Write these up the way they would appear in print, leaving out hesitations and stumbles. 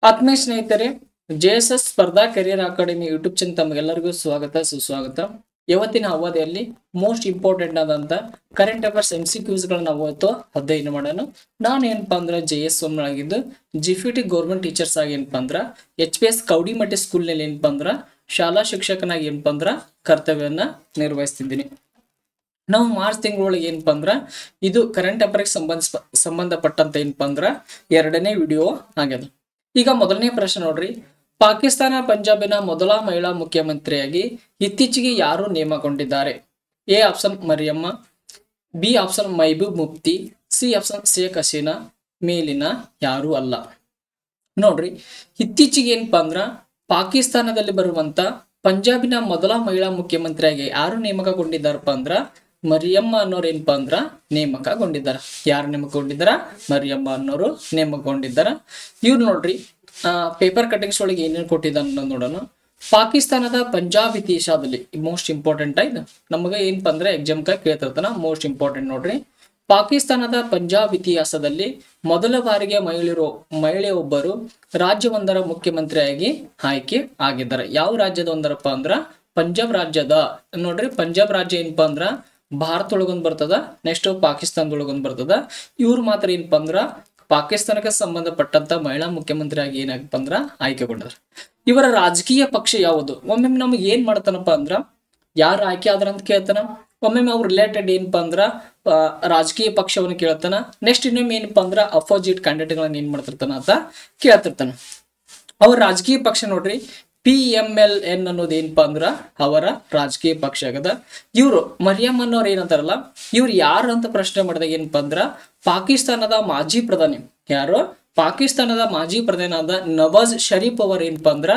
ಆತ್ಮೀಯ ಸ್ನೇಹಿತರೆ, ಜೆಎಸ್ಎಸ್ ಸ್ಪರ್ಧಾ ಕರಿಯರ್ ಅಕಾಡೆಮಿ ಯೂಟ್ಯೂಬ್ ಚಾನಲ್ ತಮಗೆಲ್ಲರಿಗೂ ಸ್ವಾಗತ ಸುಸ್ವಾಗತ. ಇವತ್ತಿನ ಅವಧಿಯಲ್ಲಿ ಮೋಸ್ಟ್ ಇಂಪಾರ್ಟೆಂಟ್ ಆದಂತ ಕರೆಂಟ್ ಅಫೇರ್ಸ್ MCQs ಗಳನ್ನ ಇವತ್ತು ಅಧ್ಯಯನ ಮಾಡೋಣ. ನಾನು ಏನಪ್ಪಾ ಅಂದ್ರೆ JS ಆಗಿದ್ದು GFT ಗೌರ್ಮೆಂಟ್ ಟೀಚರ್ಸ್ ಆಗಿ ಏನಪ್ಪಾ ಅಂದ್ರ HPS ಕೌಡಿಮಟ್ಟಿ ಸ್ಕೂಲ್ ನಲ್ಲಿ ಏನಪ್ಪಾ ಅಂದ್ರ ಶಾಲಾ ಶಿಕ್ಷಕನಾಗಿ ಏನಪ್ಪಾ ಅಂದ್ರ ಕರ್ತವ್ಯವನ್ನ ನಿರ್ವಹಿಸ್ತಿದ್ದೀನಿ. ನಾವು ಮಾರ್ಚ್ ತಿಂಗಳೊಳಗೆ ಏನಪ್ಪಾ ಅಂದ್ರ ಇದು ಕರೆಂಟ್ ಅಫೇರ್ಸ್ ಸಂಬಂಧಪಟ್ಟಂತ ಏನಪ್ಪಾ ಅಂದ್ರ ಎರಡನೇ ವಿಡಿಯೋ ಆಗ್ಯದ. ಈಗ ಮೊದಲನೇ ಪ್ರಶ್ನೆ ನೋಡ್ರಿ, ಪಾಕಿಸ್ತಾನ ಪಂಜಾಬಿನ ಮೊದಲ ಮಹಿಳಾ ಮುಖ್ಯಮಂತ್ರಿಯಾಗಿ ಇತ್ತೀಚೆಗೆ ಯಾರು ನೇಮಕಗೊಂಡಿದ್ದಾರೆ? A option Mariyamma, B option Mehboob Mufti, C option Sheikh Hasina, ಮೇಲಿನ ಯಾರು ಅಲ್ಲ. ನೋಡ್ರಿ, ಇತ್ತೀಚೆಗೆ ಏನಪ್ಪಾ ಅಂದ್ರ ಪಾಕಿಸ್ತಾನದಲ್ಲಿ ಬರುವಂತ ಪಂಜಾಬಿನ ಮೊದಲ ಮಹಿಳಾ ಮುಖ್ಯಮಂತ್ರಿಯಾಗಿ ಯಾರು ನೇಮಕಗೊಂಡಿದ್ದಾರಪ್ಪ ಅಂದ್ರ ಮರಿಯಮ್ಮ ಅನ್ನೋರು ಏನಪ್ಪಾ ಅಂದ್ರ ನೇಮಕಗೊಂಡಿದ್ದಾರ. ಯಾರು ನೇಮಕಗೊಂಡಿದ್ದಾರ? ಮರಿಯಮ್ಮ ಅನ್ನೋರು ನೇಮಕಗೊಂಡಿದ್ದಾರ. ಇವ್ರು ನೋಡ್ರಿ, ಪೇಪರ್ ಕಟಿಂಗ್ಸ್ ಒಳಗೆ ಏನೇನು ಕೊಟ್ಟಿದ್ದಾನ ನೋಡೋಣ. ಪಾಕಿಸ್ತಾನದ ಪಂಜಾಬ್ ಇತಿಹಾಸದಲ್ಲಿ ಮೋಸ್ಟ್ ಇಂಪಾರ್ಟೆಂಟ್ ಆಯ್ತು, ನಮಗೆ ಏನಪ್ಪಾ ಅಂದ್ರೆ ಎಕ್ಸಾಮ್ ಕೇಳ್ತಿರ್ತಾನ. ಮೋಸ್ಟ್ ಇಂಪಾರ್ಟೆಂಟ್ ನೋಡ್ರಿ, ಪಾಕಿಸ್ತಾನದ ಪಂಜಾಬ್ ಇತಿಹಾಸದಲ್ಲಿ ಮೊದಲ ಬಾರಿಗೆ ಮಹಿಳೆಯೊಬ್ಬರು ರಾಜ್ಯವೊಂದರ ಮುಖ್ಯಮಂತ್ರಿಯಾಗಿ ಆಯ್ಕೆ ಆಗಿದ್ದಾರೆ. ಯಾವ ರಾಜ್ಯದ ಒಂದರಪ್ಪ ಅಂದ್ರ ಪಂಜಾಬ್ ರಾಜ್ಯದ. ನೋಡ್ರಿ, ಪಂಜಾಬ್ ರಾಜ್ಯ ಏನಪ್ಪಾ ಅಂದ್ರ ಭಾರತ ಒಳಗೊಂದ್ ಬರ್ತದ, ನೆಕ್ಸ್ಟ್ ಪಾಕಿಸ್ತಾನದೊಳಗೊಂದ್ ಬರ್ತದ. ಇವ್ರು ಮಾತ್ರ ಏನಪ್ಪಾ ಅಂದ್ರ ಪಾಕಿಸ್ತಾನಕ್ಕೆ ಸಂಬಂಧಪಟ್ಟಂತ ಮಹಿಳಾ ಮುಖ್ಯಮಂತ್ರಿಯಾಗಿ ಏನಪ್ಪ ಅಂದ್ರ ಆಯ್ಕೆಗೊಂಡಾರ. ಇವರ ರಾಜಕೀಯ ಪಕ್ಷ ಯಾವುದು? ಒಮ್ಮೆ ನಮಗೆ ಏನ್ ಮಾಡ್ತಾನಪ್ಪ ಅಂದ್ರ ಯಾರು ಆಯ್ಕೆ ಆದ್ರ ಅಂತ ಕೇಳ್ತಾನ, ಒಮ್ಮೆ ಅವ್ರ ರಿಲೇಟೆಡ್ ಏನಪ್ಪಾ ಅಂದ್ರ ರಾಜಕೀಯ ಪಕ್ಷವನ್ನು ಕೇಳ್ತಾನ, ನೆಕ್ಸ್ಟ್ ಇನ್ನೊಮ್ಮೆ ಏನಪ್ಪಾ ಅಂದ್ರ ಅಪೋಸಿಟ್ ಕ್ಯಾಂಡಿಡೇಟ್ ಗಳನ್ನ ಏನ್ ಮಾಡ್ತಿರ್ತಾನ ಅಂತ ಕೇಳ್ತಿರ್ತಾನ. ಅವ್ರ ರಾಜಕೀಯ ಪಕ್ಷ ನೋಡ್ರಿ PMLN ಅನ್ನೋದು ಏನಪ್ಪಾ ಅಂದ್ರ ಅವರ ರಾಜಕೀಯ ಪಕ್ಷ ಆಗದ. ಇವ್ರು ಮರಿಯಮ್ ಅನ್ನೋರು ಏನಂತಾರಲ್ಲ, ಇವ್ರು ಯಾರು ಅಂತ ಪ್ರಶ್ನೆ ಮಾಡಿದಾಗ ಏನಪ್ಪಾ ಅಂದ್ರ ಪಾಕಿಸ್ತಾನದ ಮಾಜಿ ಪ್ರಧಾನಿ. ಯಾರು? ಪಾಕಿಸ್ತಾನದ ಮಾಜಿ ಪ್ರಧಾನಿ ಆದ ನವಾಜ್ ಶರೀಫ್ ಅವರ್ ಏನಪ್ಪಾ ಅಂದ್ರ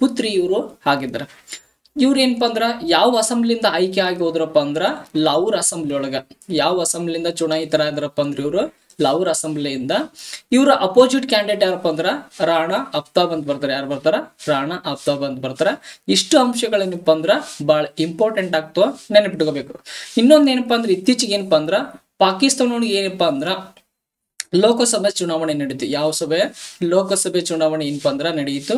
ಪುತ್ರಿ ಇವರು ಆಗಿದ್ರ. ಇವ್ರು ಏನಪ್ಪಾ ಅಂದ್ರ ಯಾವ ಅಸೆಂಬ್ಲಿಯಿಂದ ಆಯ್ಕೆ ಆಗಿ ಹೋದ್ರಪ್ಪ ಅಂದ್ರ ಲಾಹೋರ್ ಅಸೆಂಬ್ಲಿ ಒಳಗ. ಯಾವ ಅಸೆಂಬ್ಲಿಯಿಂದ ಚುನಾಯಿತರಾದ್ರಪ್ಪ ಅಂದ್ರ ಇವರು ಲಾಹೋರ್ ಅಸೆಂಬ್ಲಿಯಿಂದ. ಇವ್ರ ಅಪೋಸಿಟ್ ಕ್ಯಾಂಡಿಡೇಟ್ ಯಾರಪ್ಪ ಅಂದ್ರ ರಾಣಾ ಅಫ್ತಾಬ್ ಅಂತ ಬರ್ತಾರೆ. ಯಾರು ಬರ್ತಾರ? ರಾಣಾ ಅಫ್ತಾಬ್ ಅಂತ ಬರ್ತಾರ. ಇಷ್ಟು ಅಂಶಗಳೇನಪ್ಪ ಅಂದ್ರ ಬಹಳ ಇಂಪಾರ್ಟೆಂಟ್ ಆಗ್ತವ, ನೆನಪಿಟ್ಕೋಬೇಕು. ಇನ್ನೊಂದ್ ಏನಪ್ಪಾ ಅಂದ್ರ ಇತ್ತೀಚೆಗೆ ಏನಪ್ಪಾ ಅಂದ್ರ ಪಾಕಿಸ್ತಾನ ಏನಪ್ಪಾ ಅಂದ್ರ ಲೋಕಸಭೆ ಚುನಾವಣೆ ನಡೀತು. ಯಾವ ಸಭೆ? ಲೋಕಸಭೆ ಚುನಾವಣೆ ಏನಪ್ಪಾ ಅಂದ್ರ ನಡೆಯಿತು.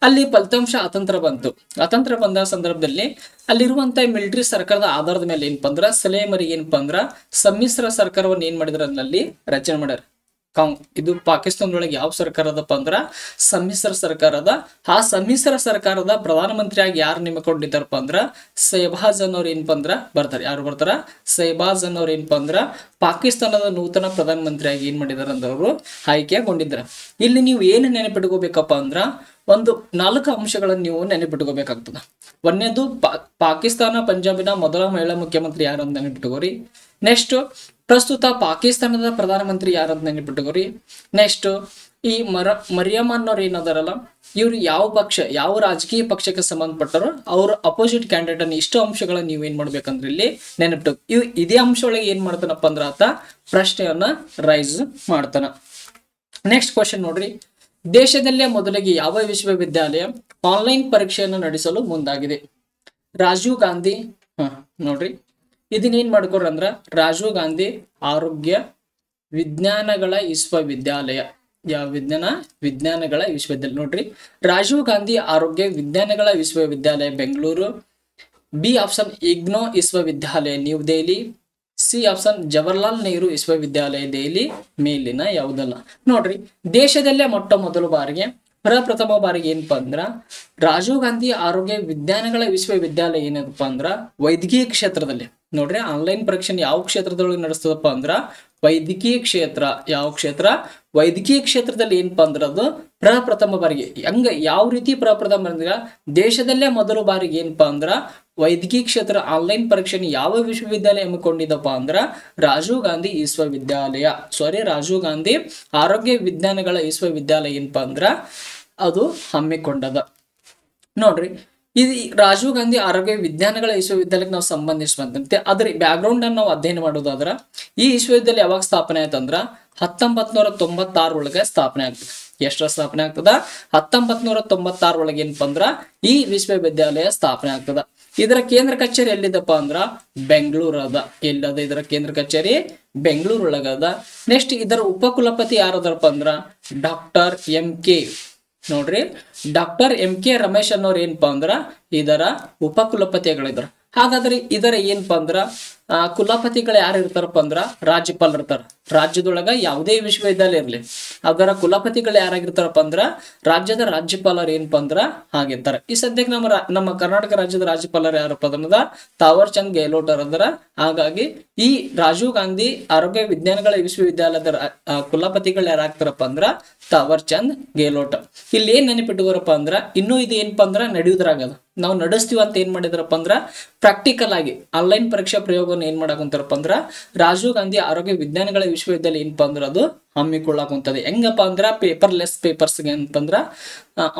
ಅಲ್ಲಿ ಫಲಿತಾಂಶ ಅತಂತ್ರ ಬಂತು. ಅತಂತ್ರ ಬಂದ ಸಂದರ್ಭದಲ್ಲಿ ಅಲ್ಲಿರುವಂತ ಮಿಲಿಟರಿ ಸರ್ಕಾರದ ಆಧಾರದ ಮೇಲೆ ಏನಪ್ಪಾ ಅಂದ್ರ ಸಲಹೆಮರಿಗೆ ಏನಪ್ಪಾ ಅಂದ್ರ ಸಮ್ಮಿಶ್ರ ಸರ್ಕಾರವನ್ನು ಏನ್ ಮಾಡಿದ್ರ ಅಲ್ಲಿ ರಚನೆ ಮಾಡ್ಯಾರ. ಇದು ಪಾಕಿಸ್ತಾನದೊಳಗೆ ಯಾವ ಸರ್ಕಾರ ಅದಪ್ಪ ಅಂದ್ರ ಸಮ್ಮಿಶ್ರ ಸರ್ಕಾರದ. ಆ ಸಮ್ಮಿಶ್ರ ಸರ್ಕಾರದ ಪ್ರಧಾನಮಂತ್ರಿಯಾಗಿ ಯಾರು ನೇಮಕೊಂಡಿದ್ದಾರಪ್ಪ ಅಂದ್ರ ಶಹಬಾಜ್ ಅನ್ನೋರು ಏನಪ್ಪಾ ಅಂದ್ರ ಬರ್ತಾರೆ. ಯಾರು ಬರ್ತಾರ? ಶಹಬಾಜ್ ಅನ್ನೋರು ಏನಪ್ಪಾ ಅಂದ್ರ ಪಾಕಿಸ್ತಾನದ ನೂತನ ಪ್ರಧಾನಮಂತ್ರಿಯಾಗಿ ಏನ್ ಮಾಡಿದಾರ ಅಂದವರು ಆಯ್ಕೆಗೊಂಡಿದ್ರ. ಇಲ್ಲಿ ನೀವು ಏನು ನೆನಪಿಟ್ಕೋಬೇಕಪ್ಪ ಅಂದ್ರ ಒಂದು 4 ಅಂಶಗಳನ್ನು ನೀವು ನೆನಪಿಟ್ಕೋಬೇಕಾಗ್ತದ. ಒಂದನೇದು ಪಾಕಿಸ್ತಾನ ಪಂಜಾಬಿನ ಮೊದಲ ಮಹಿಳಾ ಮುಖ್ಯಮಂತ್ರಿ ಯಾರು ಅಂತ ನೆನಪಿಟ್ಕೋರಿ. ನೆಕ್ಸ್ಟ್ ಪ್ರಸ್ತುತ ಪಾಕಿಸ್ತಾನದ ಪ್ರಧಾನಮಂತ್ರಿ ಯಾರಂತ ನೆನಪಿಟ್ಕೋರಿ. ನೆಕ್ಸ್ಟ್ ಈ ಮರಿಯಮ್ ಅನ್ನೋರು ಏನದಾರಲ್ಲ, ಇವ್ರು ಯಾವ ಪಕ್ಷ, ಯಾವ ರಾಜಕೀಯ ಪಕ್ಷಕ್ಕೆ ಸಂಬಂಧಪಟ್ಟರು, ಅವ್ರ ಅಪೋಸಿಟ್ ಕ್ಯಾಂಡಿಡೇಟ್ ಅನ್ನು. ಇಷ್ಟು ಅಂಶಗಳನ್ನ ನೀವು ಏನ್ ಮಾಡ್ಬೇಕಂದ್ರೆ ಇಲ್ಲಿ ನೆನಪಿಟ್ಟು ಇದೇ ಅಂಶ ಒಳಗೆ ಏನ್ ಮಾಡ್ತಾನಪ್ಪ ಅಂದ್ರ ಆತ ಪ್ರಶ್ನೆಯನ್ನ ರೈಸ್ ಮಾಡ್ತಾನ. ನೆಕ್ಸ್ಟ್ ಕ್ವಶನ್ ನೋಡ್ರಿ, ದೇಶದಲ್ಲೇ ಮೊದಲಿಗೆ ಯಾವ ವಿಶ್ವವಿದ್ಯಾಲಯ ಆನ್ಲೈನ್ ಪರೀಕ್ಷೆಯನ್ನು ನಡೆಸಲು ಮುಂದಾಗಿದೆ? ರಾಜೀವ್ ಗಾಂಧಿ. ನೋಡ್ರಿ, ಇದನ್ನೇನ್ ಮಾಡ್ಕೊಡ್ರ ಅಂದ್ರ ರಾಜೀವ್ ಗಾಂಧಿ ಆರೋಗ್ಯ ವಿಜ್ಞಾನಗಳ ವಿಶ್ವವಿದ್ಯಾಲಯ. ಯಾವ ವಿಜ್ಞಾನಗಳ ವಿಶ್ವವಿದ್ಯಾಲಯ? ನೋಡ್ರಿ, ರಾಜೀವ್ ಗಾಂಧಿ ಆರೋಗ್ಯ ವಿಜ್ಞಾನಗಳ ವಿಶ್ವವಿದ್ಯಾಲಯ ಬೆಂಗಳೂರು. ಬಿ ಆಪ್ಷನ್ ಇಗ್ನೋ ವಿಶ್ವವಿದ್ಯಾಲಯ new Delhi. C option Jawaharlal Nehru ವಿಶ್ವವಿದ್ಯಾಲಯ ದೆಹಲಿ. ಮೇಲಿನ ಯಾವುದಲ್ಲ. ನೋಡ್ರಿ, ದೇಶದಲ್ಲೇ ಮೊದಲ ಬಾರಿಗೆ ಪ್ರಥಮ ಬಾರಿಗೆ ಏನಪ್ಪಾ ಅಂದ್ರ ರಾಜೀವ್ ಗಾಂಧಿ ಆರೋಗ್ಯ ವಿಜ್ಞಾನಗಳ ವಿಶ್ವವಿದ್ಯಾಲಯ ಏನಪ್ಪಾ ಅಂದ್ರ ವೈದ್ಯಕೀಯ ಕ್ಷೇತ್ರದಲ್ಲಿ. ನೋಡ್ರಿ, ಆನ್ಲೈನ್ ಪರೀಕ್ಷೆ ಯಾವ ಕ್ಷೇತ್ರದೊಳಗೆ ನಡೆಸ್ತದಪ್ಪ ಅಂದ್ರ ವೈದ್ಯಕೀಯ ಕ್ಷೇತ್ರ. ಯಾವ ಕ್ಷೇತ್ರ? ವೈದ್ಯಕೀಯ ಕ್ಷೇತ್ರದಲ್ಲಿ ಏನಪ್ಪಾ ಅಂದ್ರ ಅದು ಪ್ರಥಮ ಬಾರಿಗೆ. ಯಾವ ರೀತಿ ಪ್ರಥಮ ಅಂದ್ರ ದೇಶದಲ್ಲೇ ಮೊದಲ ಬಾರಿಗೆ ಏನಪ್ಪಾ ಅಂದ್ರ ವೈದ್ಯಕೀಯ ಕ್ಷೇತ್ರ ಆನ್ಲೈನ್ ಪರೀಕ್ಷೆ ಯಾವ ವಿಶ್ವವಿದ್ಯಾಲಯ ಹಮ್ಮಿಕೊಂಡಿದಪ್ಪ ಅಂದ್ರ ರಾಜೀವ್ ಗಾಂಧಿ ವಿಶ್ವವಿದ್ಯಾಲಯ. ರಾಜೀವ್ ಗಾಂಧಿ ಆರೋಗ್ಯ ವಿಜ್ಞಾನಗಳ ವಿಶ್ವವಿದ್ಯಾಲಯ ಏನಪ್ಪಾ ಅಂದ್ರ ಅದು ಹಮ್ಮಿಕೊಂಡದ. ನೋಡ್ರಿ, ಇದು ರಾಜೀವ್ ಗಾಂಧಿ ಆರೋಗ್ಯ ವಿಜ್ಞಾನಗಳ ವಿಶ್ವವಿದ್ಯಾಲಯಕ್ಕೆ ನಾವು ಸಂಬಂಧಿಸುವಂತೆ ಅದ್ರ ಬ್ಯಾಕ್ ಗ್ರೌಂಡ್ ಅನ್ನು ನಾವು ಅಧ್ಯಯನ ಮಾಡೋದಾದ್ರ ಈ ವಿಶ್ವವಿದ್ಯಾಲಯ ಯಾವಾಗ ಸ್ಥಾಪನೆ ಆಯ್ತಂದ್ರ 1996 ಒಳಗೆ ಸ್ಥಾಪನೆ ಆಗ್ತದೆ. ಎಷ್ಟರ ಸ್ಥಾಪನೆ ಆಗ್ತದ? 1996 ಒಳಗೆ ಏನಪ್ಪಾ ಅಂದ್ರ ಈ ವಿಶ್ವವಿದ್ಯಾಲಯ ಸ್ಥಾಪನೆ ಆಗ್ತದ. ಇದರ ಕೇಂದ್ರ ಕಚೇರಿ ಎಲ್ಲಿದಪ್ಪ ಅಂದ್ರ ಬೆಂಗಳೂರು ಅದ. ಎಲ್ಲದ ಇದರ ಕೇಂದ್ರ ಕಚೇರಿ? ಬೆಂಗಳೂರು ಒಳಗದ. ನೆಕ್ಸ್ಟ್ ಇದರ ಉಪಕುಲಪತಿ ಯಾರದಪ್ಪ ಅಂದ್ರ ಡಾಕ್ಟರ್ MK ನೋಡ್ರಿ ಡಾಕ್ಟರ್ MK ರಮೇಶ್ ಅನ್ನೋರು ಏನಪ್ಪಾ ಅಂದ್ರ ಇದರ ಉಪಕುಲಪತಿಗಳಿದ್ರು. ಹಾಗಾದ್ರೆ ಇದರ ಏನಪ್ಪಾ ಅಂದ್ರ ಕುಲಪತಿಗಳು ಯಾರು ಇರ್ತಾರಪ್ಪ ಅಂದ್ರ ರಾಜ್ಯಪಾಲರು ಇರ್ತಾರ. ರಾಜ್ಯದೊಳಗ ಯಾವುದೇ ವಿಶ್ವವಿದ್ಯಾಲಯ ಇರ್ಲಿ ಅದರ ಕುಲಪತಿಗಳು ಯಾರಾಗಿರ್ತಾರಪ್ಪ ಅಂದ್ರ ರಾಜ್ಯದ ರಾಜ್ಯಪಾಲರು ಏನಪ್ಪಾ ಅಂದ್ರ ಆಗಿರ್ತಾರೆ. ಈ ಸದ್ಯಕ್ಕೆ ನಮ್ಮ ಕರ್ನಾಟಕ ರಾಜ್ಯದ ರಾಜ್ಯಪಾಲರು ಯಾರಪ್ಪ ಅಂದ್ರ ತಾವರ್ ಚಂದ್ ಗೆಹ್ಲೋಟ್ ಅದರ. ಹಾಗಾಗಿ ಈ ರಾಜೀವ್ ಗಾಂಧಿ ಆರೋಗ್ಯ ವಿಜ್ಞಾನಗಳ ವಿಶ್ವವಿದ್ಯಾಲಯದ ಕುಲಪತಿಗಳು ಯಾರಾಗ್ತಾರಪ್ಪ ಅಂದ್ರ ತಾವರ್ ಚಂದ್ ಗೆಹ್ಲೋಟ್. ಇಲ್ಲಿ ಏನ್ ನೆನಪಿಟ್ಟುವರಪ್ಪ ಅಂದ್ರ ಇನ್ನೂ ಇದು ಏನಪ್ಪಾ ಅಂದ್ರ ನಡೆಯುವುದ್ರಾಗದ ನಾವು ನಡೆಸ್ತೀವಿ ಅಂತ ಏನ್ ಮಾಡಿದ್ರಪ್ಪ ಅಂದ್ರ ಪ್ರಾಕ್ಟಿಕಲ್ ಆಗಿ ಆನ್ಲೈನ್ ಪರೀಕ್ಷಾ ಪ್ರಯೋಗವನ್ನು ಏನ್ ಮಾಡಾಕುಂತಾರಪ್ಪ ಅಂದ್ರ ರಾಜೀವ್ ಗಾಂಧಿ ಆರೋಗ್ಯ ವಿಜ್ಞಾನಗಳ ವಿಶ್ವವಿದ್ಯಾಲಯ ಏನಪ್ಪಾ ಅಂದ್ರ ಅದು ಹಮ್ಮಿಕೊಳ್ಳಾಕುಂತದೆ. ಹೆಂಗಪ್ಪ ಅಂದ್ರ ಪೇಪರ್ಲೆಸ್ ಪೇಪರ್ಸ್ ಏನಪ್ಪ ಅಂದ್ರ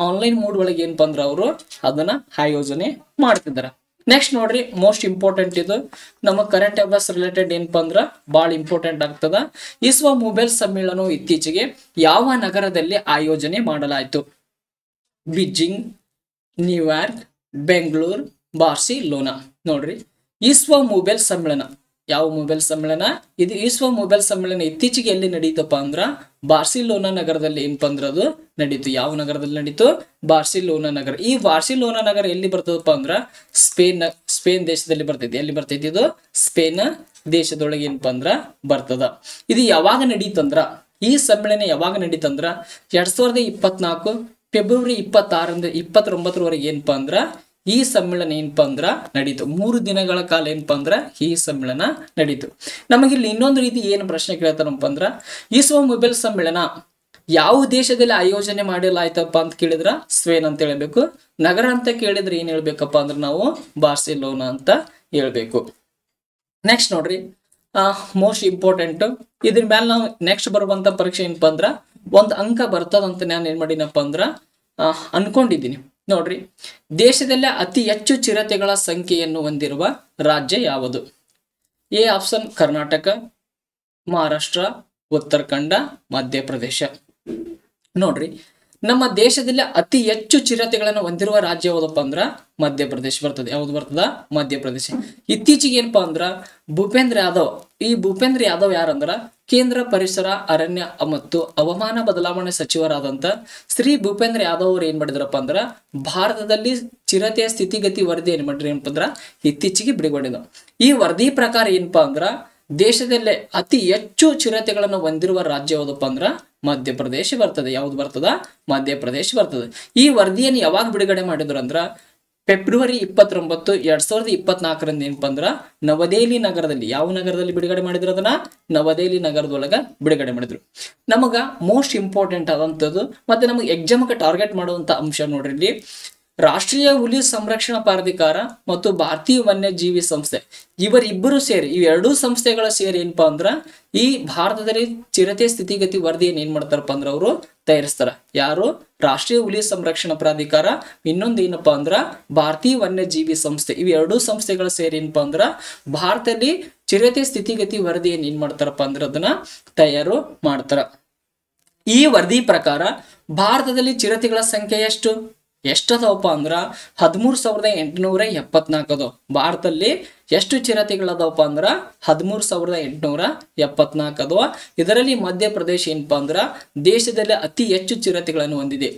ಆನ್ಲೈನ್ ಮೋಡ್ ಒಳಗೆ ಏನಪ್ಪ ಅಂದ್ರ ಅವರು ಅದನ್ನ ಆಯೋಜನೆ ಮಾಡ್ತಿದ್ದಾರೆ. ನೆಕ್ಸ್ಟ್ ನೋಡ್ರಿ ಮೋಸ್ಟ್ ಇಂಪಾರ್ಟೆಂಟ್ ಇದು ನಮ್ಮ ಕರೆಂಟ್ ಅಫೇರ್ಸ್ ರಿಲೇಟೆಡ್ ಏನಪ್ಪಾ ಅಂದ್ರ ಬಹಳ ಇಂಪಾರ್ಟೆಂಟ್ ಆಗ್ತದ. ISWA ಮೊಬೈಲ್ ಸಮ್ಮೇಳನವು ಇತ್ತೀಚೆಗೆ ಯಾವ ನಗರದಲ್ಲಿ ಆಯೋಜನೆ ಮಾಡಲಾಯಿತು? Beijing, New York, Bengaluru, Barcelona. ನೋಡ್ರಿ ISWA ಮೊಬೈಲ್ ಸಮ್ಮೇಳನ ಯಾವ ಮೊಬೈಲ್ ಸಮ್ಮೇಳನ ಇದು? ISWA ಮೊಬೈಲ್ ಸಮ್ಮೇಳನ ಇತ್ತೀಚೆಗೆ ಎಲ್ಲಿ ನಡೀತಪ್ಪ ಅಂದ್ರ ಬಾರ್ಸಿಲೋನಾ ನಗರದಲ್ಲಿ ಏನಪ್ಪ ಅಂದ್ರ ಅದು ನಡೀತು. ಯಾವ ನಗರದಲ್ಲಿ ನಡೀತು? ಬಾರ್ಸಿಲೋನಾ ನಗರ. ಈ ಬಾರ್ಸಿಲೋನಾ ನಗರ ಎಲ್ಲಿ ಬರ್ತದಪ್ಪ ಅಂದ್ರ ಸ್ಪೇನ್ ದೇಶದಲ್ಲಿ ಬರ್ತೈತಿ. ಎಲ್ಲಿ ಬರ್ತೈತಿ ಇದು? ಸ್ಪೇನ್ ದೇಶದೊಳಗೆ ಏನಪ್ಪಾ ಅಂದ್ರ ಬರ್ತದ. ಇದು ಯಾವಾಗ ನಡೀತಂದ್ರ ಈ ಸಮ್ಮೇಳನ ಯಾವಾಗ ನಡೀತಂದ್ರ 2024 ಫೆಬ್ರವರಿ 26-29 ಏನಪ್ಪಾ ಅಂದ್ರ ಈ ಸಮ್ಮೇಳನ ಏನಪ್ಪಾ ಅಂದ್ರ ನಡೀತು. 3 ದಿನಗಳ ಕಾಲ ಏನಪ್ಪಾ ಅಂದ್ರ ಈ ಸಮ್ಮೇಳನ ನಡೀತು. ನಮಗಿಲ್ಲಿ ಇನ್ನೊಂದು ರೀತಿ ಏನು ಪ್ರಶ್ನೆ ಕೇಳ್ತಾರಪ್ಪ ಅಂದ್ರ ISWA ಮೊಬೈಲ್ ಸಮ್ಮೇಳನ ಯಾವ ದೇಶದಲ್ಲಿ ಆಯೋಜನೆ ಮಾಡಲಾಯ್ತಪ್ಪ ಅಂತ ಕೇಳಿದ್ರ ಸ್ಪೇನ್ ಅಂತ ಹೇಳ್ಬೇಕು. ನಗರ ಅಂತ ಕೇಳಿದ್ರೆ ಏನ್ ಹೇಳ್ಬೇಕಪ್ಪ ಅಂದ್ರ ನಾವು ಬಾರ್ಸಿಲೋನಾ ಅಂತ ಹೇಳ್ಬೇಕು. ನೆಕ್ಸ್ಟ್ ನೋಡ್ರಿ ಮೋಸ್ಟ್ ಇಂಪಾರ್ಟೆಂಟ್ ಇದ್ರ ಮೇಲೆ ನಾವು ನೆಕ್ಸ್ಟ್ ಬರುವಂತ ಪರೀಕ್ಷೆ ಏನಪ್ಪಾ ಅಂದ್ರ ಒಂದ್ ಅಂಕ ಬರ್ತದಂತ ನಾನು ಏನ್ ಮಾಡಿನಪ್ಪ ಅಂದ್ರ ಅನ್ಕೊಂಡಿದ್ದೀನಿ. ನೋಡ್ರಿ ದೇಶದಲ್ಲೇ ಅತಿ ಹೆಚ್ಚು ಚಿರತೆಗಳ ಸಂಖ್ಯೆಯನ್ನು ಹೊಂದಿರುವ ರಾಜ್ಯ ಯಾವುದು? A option Karnataka, Maharashtra, Uttarakhand, Madhya Pradesh. ನೋಡ್ರಿ ನಮ್ಮ ದೇಶದಲ್ಲಿ ಅತಿ ಹೆಚ್ಚು ಚಿರತೆಗಳನ್ನು ಹೊಂದಿರುವ ರಾಜ್ಯ ಯಾವ್ದಪ್ಪ ಅಂದ್ರ ಮಧ್ಯಪ್ರದೇಶ ಬರ್ತದೆ. ಯಾವ್ದು ಬರ್ತದ? ಮಧ್ಯಪ್ರದೇಶ. ಇತ್ತೀಚೆಗೆ ಏನಪ್ಪಾ ಅಂದ್ರ ಭೂಪೇಂದ್ರ ಯಾದವ್, ಈ ಭೂಪೇಂದ್ರ ಯಾದವ್ ಯಾರಂದ್ರ ಕೇಂದ್ರ ಪರಿಸರ, ಅರಣ್ಯ ಮತ್ತು ಹವಾಮಾನ ಬದಲಾವಣೆ ಸಚಿವರಾದಂತ ಶ್ರೀ ಭೂಪೇಂದ್ರ ಯಾದವ್ ಅವರು ಏನ್ ಮಾಡಿದ್ರಪ್ಪ ಅಂದ್ರ ಭಾರತದಲ್ಲಿ ಚಿರತೆಯ ಸ್ಥಿತಿಗತಿ ವರದಿ ಏನ್ ಮಾಡ್ರಿ ಏನಪ್ಪ ಅಂದ್ರ ಇತ್ತೀಚೆಗೆ ಬಿಡುಗಡೆ. ಈ ವರದಿ ಪ್ರಕಾರ ಏನಪ್ಪಾ ಅಂದ್ರ ದೇಶದಲ್ಲೇ ಅತಿ ಹೆಚ್ಚು ಚಿರತೆಗಳನ್ನು ಹೊಂದಿರುವ ರಾಜ್ಯ ಯಾವ್ದಪ್ಪ ಅಂದ್ರ ಮಧ್ಯಪ್ರದೇಶ ಬರ್ತದೆ. ಯಾವ್ದು ಬರ್ತದ? ಮಧ್ಯಪ್ರದೇಶ ಬರ್ತದೆ. ಈ ವರದಿಯನ್ನು ಯಾವಾಗ ಬಿಡುಗಡೆ ಮಾಡಿದ್ರು ಅಂದ್ರ ಫೆಬ್ರವರಿ 29, 2024 ಏನಪ್ಪಾ ಅಂದ್ರ ನವದೆಹಲಿ ನಗರದಲ್ಲಿ. ಯಾವ ನಗರದಲ್ಲಿ ಬಿಡುಗಡೆ ಮಾಡಿದ್ರು? ಅದನ್ನ ನವದೆಹಲಿ ನಗರದೊಳಗ ಬಿಡುಗಡೆ ಮಾಡಿದ್ರು. ನಮಗ ಮೋಸ್ಟ್ ಇಂಪಾರ್ಟೆಂಟ್ ಆದಂತದ್ದು ಮತ್ತೆ ನಮಗೆ ಎಕ್ಸಾಮ್ಗೆ ಟಾರ್ಗೆಟ್ ಮಾಡುವಂತ ಅಂಶ ನೋಡ್ರಿ ಇಲ್ಲಿ ರಾಷ್ಟ್ರೀಯ ಹುಲಿ ಸಂರಕ್ಷಣಾ ಪ್ರಾಧಿಕಾರ ಮತ್ತು ಭಾರತೀಯ ವನ್ಯಜೀವಿ ಸಂಸ್ಥೆ ಇವರಿಬ್ಬರು ಸೇರಿ ಈ ಎರಡೂ ಸಂಸ್ಥೆಗಳ ಸೇರಿ ಏನಪ್ಪಾ ಅಂದ್ರ ಈ ಭಾರತದಲ್ಲಿ ಚಿರತೆ ಸ್ಥಿತಿಗತಿ ವರದಿಯನ್ನು ಏನ್ ಮಾಡ್ತಾರಪ್ಪ ಅಂದ್ರ ಅವರು ತಯಾರಿಸ್ತಾರ. ಯಾರು? ರಾಷ್ಟ್ರೀಯ ಹುಲಿ ಸಂರಕ್ಷಣಾ ಪ್ರಾಧಿಕಾರ, ಇನ್ನೊಂದು ಏನಪ್ಪಾ ಅಂದ್ರ ಭಾರತೀಯ ವನ್ಯಜೀವಿ ಸಂಸ್ಥೆ. ಇವು ಎರಡೂ ಸಂಸ್ಥೆಗಳ ಸೇರಿ ಏನಪ್ಪಾ ಅಂದ್ರ ಭಾರತದಲ್ಲಿ ಚಿರತೆ ಸ್ಥಿತಿಗತಿ ವರದಿಯನ್ನು ಏನ್ ಮಾಡ್ತಾರಪ್ಪ ಅಂದ್ರ ಅದನ್ನ ತಯಾರು ಮಾಡ್ತಾರ. ಈ ವರದಿ ಪ್ರಕಾರ ಭಾರತದಲ್ಲಿ ಚಿರತೆಗಳ ಸಂಖ್ಯೆ ಎಷ್ಟದವಪ್ಪ ಅಂದ್ರ 13,874 ಅದಾವ. ಭಾರತದಲ್ಲಿ ಎಷ್ಟು ಚಿರತೆಗಳದವಪ್ಪ ಅಂದ್ರ 13,874 ಅದಾವ. ಇದರಲ್ಲಿ ಮಧ್ಯಪ್ರದೇಶ ಏನಪ್ಪಾ ಅಂದ್ರ ದೇಶದಲ್ಲಿ ಅತಿ ಹೆಚ್ಚು ಚಿರತೆಗಳನ್ನು ಹೊಂದಿದೆ.